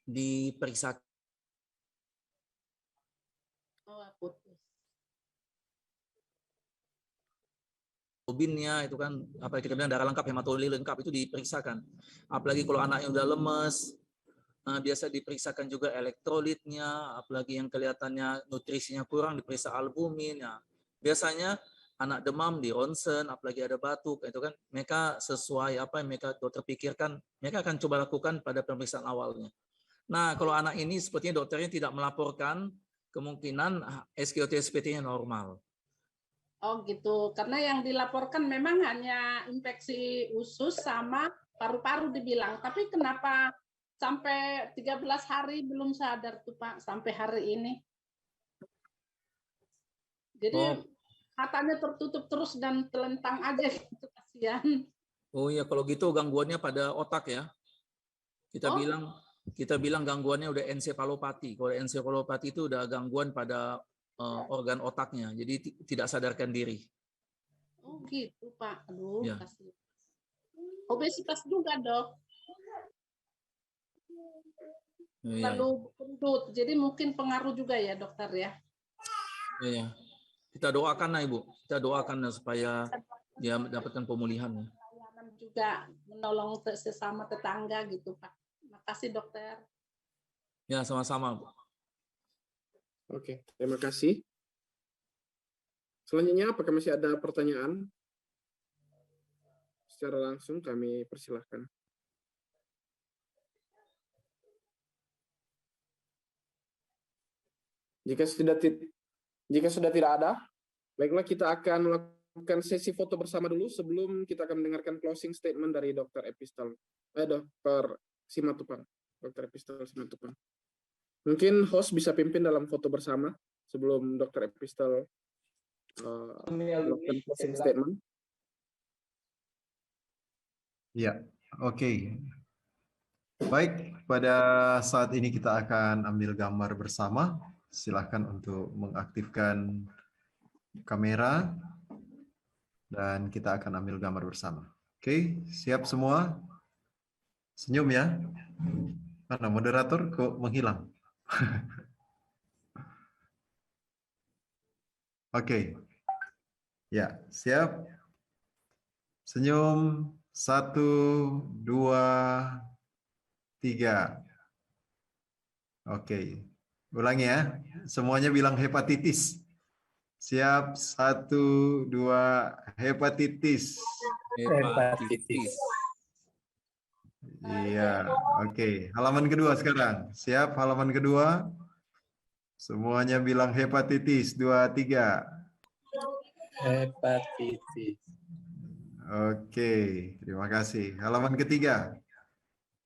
diperiksa. Oh, putus. Hemoglobinnya itu kan apa kita bilang darah lengkap, hematoli lengkap itu diperiksakan. Apalagi kalau anaknya udah lemes, biasa diperiksakan juga elektrolitnya, apalagi yang kelihatannya nutrisinya kurang diperiksa albumin. Ya. Biasanya anak demam di ronsen, apalagi ada batuk, itu kan mereka sesuai apa yang mereka dokter pikirkan, mereka akan coba lakukan pada pemeriksaan awalnya. Nah, kalau anak ini sepertinya dokternya tidak melaporkan, kemungkinan SGOT-SPT-nya normal. Oh gitu, karena yang dilaporkan memang hanya infeksi usus sama paru-paru dibilang, tapi kenapa sampai 13 hari belum sadar tuh Pak, sampai hari ini. Jadi matanya tertutup terus dan telentang aja gitu, kasihan. Oh iya, kalau gitu gangguannya pada otak ya. Kita bilang gangguannya udah ensefalopati. Kalau ensefalopati itu udah gangguan pada organ otaknya, jadi tidak sadarkan diri. Oh gitu Pak, aduh ya. Kasih. Obesitas juga Dok. Lalu gendut, jadi mungkin pengaruh juga ya dokter ya. Iya. Kita doakan lah Ibu, kita doakan supaya dia mendapatkan pemulihan. Juga menolong sesama tetangga gitu Pak. Terima kasih dokter. Ya sama-sama Bu. Oke, terima kasih. Selanjutnya, apakah masih ada pertanyaan? Secara langsung kami persilahkan. Jika sudah tidak ada, Baiklah, kita akan melakukan sesi foto bersama dulu sebelum kita akan mendengarkan closing statement dari Dr. Epistel. Dr. Simatupang. Dr. Epistel Simatupang. Mungkin host bisa pimpin dalam foto bersama sebelum Dr. Epistel melakukan closing statement. Ya, oke. Baik, pada saat ini kita akan ambil gambar bersama. Silakan untuk mengaktifkan kamera dan kita akan ambil gambar bersama. Oke, siap semua? Senyum ya. Mana moderator kok menghilang? Oke. Ya, siap. Senyum. 1, 2, 3. Oke. Ulangi ya. Semuanya bilang hepatitis. Siap. 1, 2, hepatitis. Hepatitis. Iya, oke. Halaman kedua sekarang. Siap, halaman kedua. Semuanya bilang hepatitis. 2, 3. Hepatitis. Oke, terima kasih. Halaman ketiga.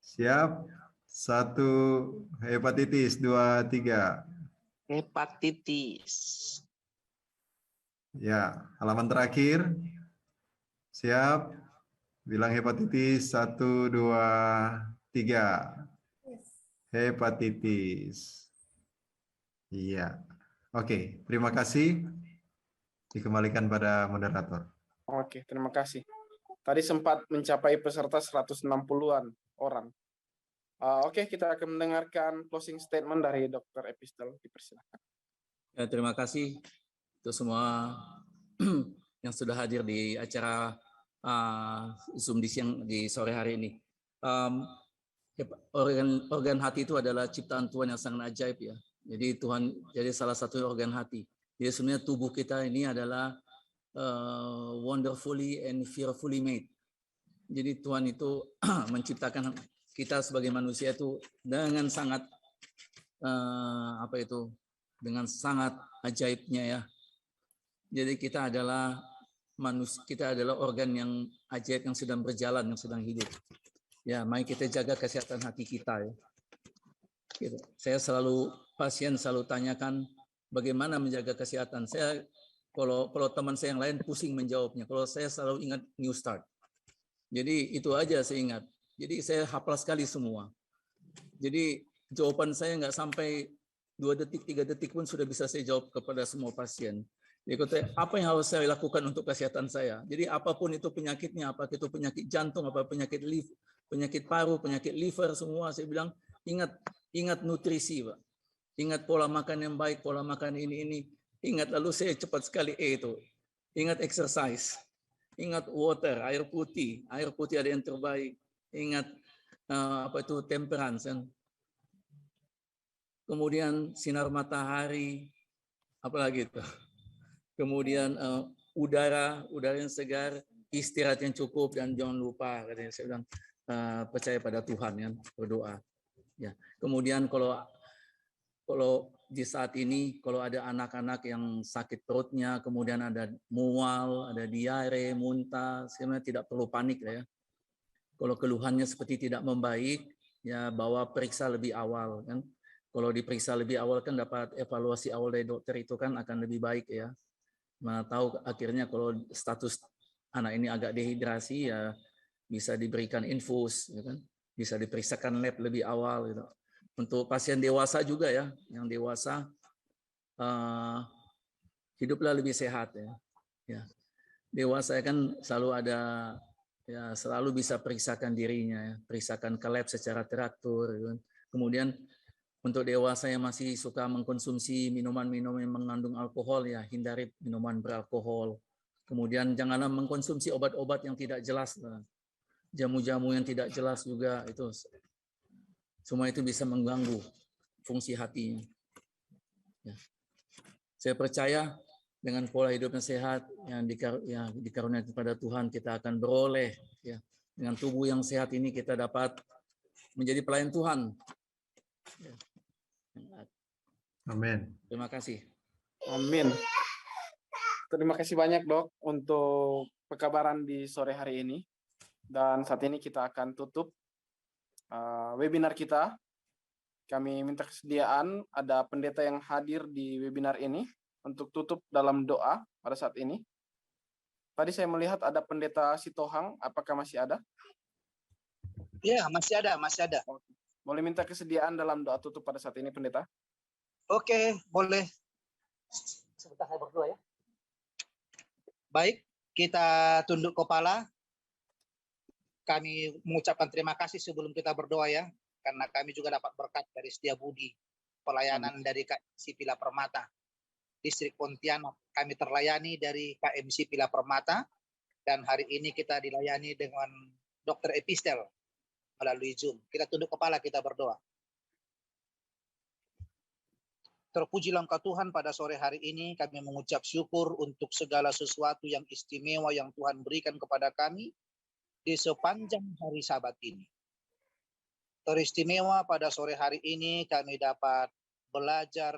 Siap. 1, hepatitis. 2, 3. Hepatitis. Ya, halaman terakhir. Siap. Bilang hepatitis. 1, 2, 3. Hepatitis. Iya. Oke, terima kasih. Dikembalikan pada moderator. Oke, terima kasih. Tadi sempat mencapai peserta 160-an orang. Oke, kita akan mendengarkan closing statement dari Dr. Epistel. Dipersilakan. Ya, terima kasih untuk semua yang sudah hadir di acara Zoom di sore hari ini. Organ hati itu adalah ciptaan Tuhan yang sangat ajaib ya. Jadi Tuhan jadi salah satu organ hati. Jadi sebenarnya tubuh kita ini adalah wonderfully and fearfully made. Jadi Tuhan itu menciptakan kita sebagai manusia itu dengan sangat dengan sangat ajaibnya ya. Jadi kita adalah organ yang ajaib yang sedang berjalan, yang sedang hidup. Ya, mari kita jaga kesehatan hati kita ya. Gitu. Pasien selalu tanyakan bagaimana menjaga kesehatan. Kalau teman saya yang lain pusing menjawabnya. Kalau saya selalu ingat New Start. Jadi itu aja saya ingat. Jadi saya hafal sekali semua. Jadi jawaban saya nggak sampai 2 detik, 3 detik pun sudah bisa saya jawab kepada semua pasien. Jadi apa yang harus saya lakukan untuk kesehatan saya? Jadi apapun itu penyakitnya, apa itu penyakit jantung, apa penyakit paru, penyakit liver, semua saya bilang ingat nutrisi, Pak. Ingat pola makan yang baik, pola makan ini. Ingat, lalu saya cepat sekali itu. Ingat exercise. Ingat water, air putih. Air putih ada yang terbaik. Ingat temperance. Kan? Kemudian sinar matahari. Apalagi itu. Kemudian udara yang segar, istirahat yang cukup, dan jangan lupa, katanya saya bilang, percaya pada Tuhan, kan? Berdoa. Ya. Kemudian kalau di saat ini kalau ada anak-anak yang sakit perutnya, kemudian ada mual, ada diare, muntah, sebenarnya tidak perlu panik ya. Kalau keluhannya seperti tidak membaik, ya bawa periksa lebih awal kan. Kalau diperiksa lebih awal kan dapat evaluasi awal dari dokter itu kan akan lebih baik ya. Mana tahu akhirnya kalau status anak ini agak dehidrasi ya bisa diberikan infus, ya kan? Bisa diperiksakan lab lebih awal gitu. Untuk pasien dewasa juga ya, yang dewasa hiduplah lebih sehat ya. Ya. Dewasa kan selalu ada ya selalu bisa periksakan dirinya ya, periksakan ke lab secara teratur gitu. Kemudian untuk dewasa yang masih suka mengkonsumsi minuman-minuman yang mengandung alkohol ya hindari minuman beralkohol. Kemudian janganlah mengkonsumsi obat-obat yang tidak jelas. Jamu-jamu yang tidak jelas juga itu semua itu bisa mengganggu fungsi hatinya. Ya. Saya percaya dengan pola hidup yang sehat yang dikaruniai kepada Tuhan kita akan beroleh ya dengan tubuh yang sehat ini kita dapat menjadi pelayan Tuhan. Ya. Amin. Terima kasih. Amin. Terima kasih banyak Dok untuk pekabaran di sore hari ini. Dan saat ini kita akan tutup webinar kita. Kami minta kesediaan ada pendeta yang hadir di webinar ini untuk tutup dalam doa pada saat ini. Tadi saya melihat ada pendeta Sitohang, apakah masih ada? Ya, masih ada. Boleh minta kesediaan dalam doa tutup pada saat ini, pendeta? Oke, boleh. Sebentar saya berdoa ya. Baik, kita tunduk kepala. Kami mengucapkan terima kasih sebelum kita berdoa ya, karena kami juga dapat berkat dari Setia Budi, pelayanan dari KMC Pila Permata. Distrik Pontianak, kami terlayani dari KMC Pila Permata, dan hari ini kita dilayani dengan Dr. Epistel melalui Zoom. Kita tunduk kepala, kita berdoa. Terpujilah Engkau Tuhan, pada sore hari ini kami mengucap syukur untuk segala sesuatu yang istimewa yang Tuhan berikan kepada kami di sepanjang hari Sabat ini. Teristimewa pada sore hari ini kami dapat belajar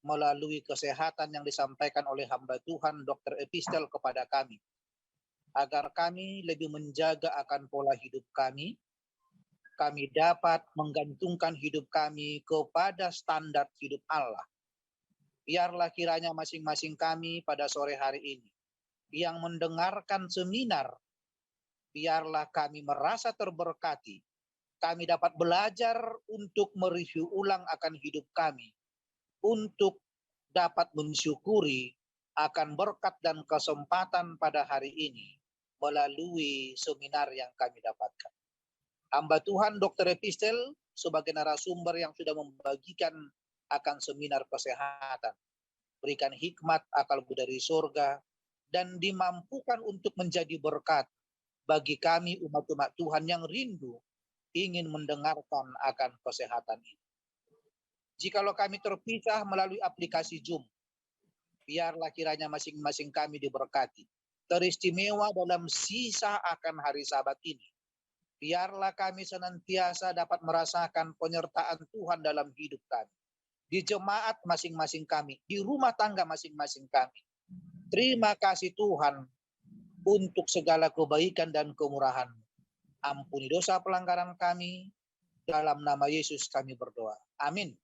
melalui kesehatan yang disampaikan oleh hamba Tuhan Dr. Epistel kepada kami, agar kami lebih menjaga akan pola hidup kami dapat menggantungkan hidup kami kepada standar hidup Allah. Biarlah kiranya masing-masing kami pada sore hari ini yang mendengarkan seminar, biarlah kami merasa terberkati. Kami dapat belajar untuk mereview ulang akan hidup kami, untuk dapat mensyukuri akan berkat dan kesempatan pada hari ini melalui seminar yang kami dapatkan. Hamba Tuhan Dr. Epistel sebagai narasumber yang sudah membagikan akan seminar kesehatan, berikan hikmat akal budi dari surga, dan dimampukan untuk menjadi berkat bagi kami umat-umat Tuhan yang rindu ingin mendengarkan akan kesehatan ini. Jikalau kami terpisah melalui aplikasi Zoom, biarlah kiranya masing-masing kami diberkati. Teristimewa dalam sisa akan hari Sabat ini. Biarlah kami senantiasa dapat merasakan penyertaan Tuhan dalam hidup kami. Di jemaat masing-masing kami, di rumah tangga masing-masing kami. Terima kasih Tuhan untuk segala kebaikan dan kemurahan. Ampuni dosa pelanggaran kami, dalam nama Yesus kami berdoa. Amin.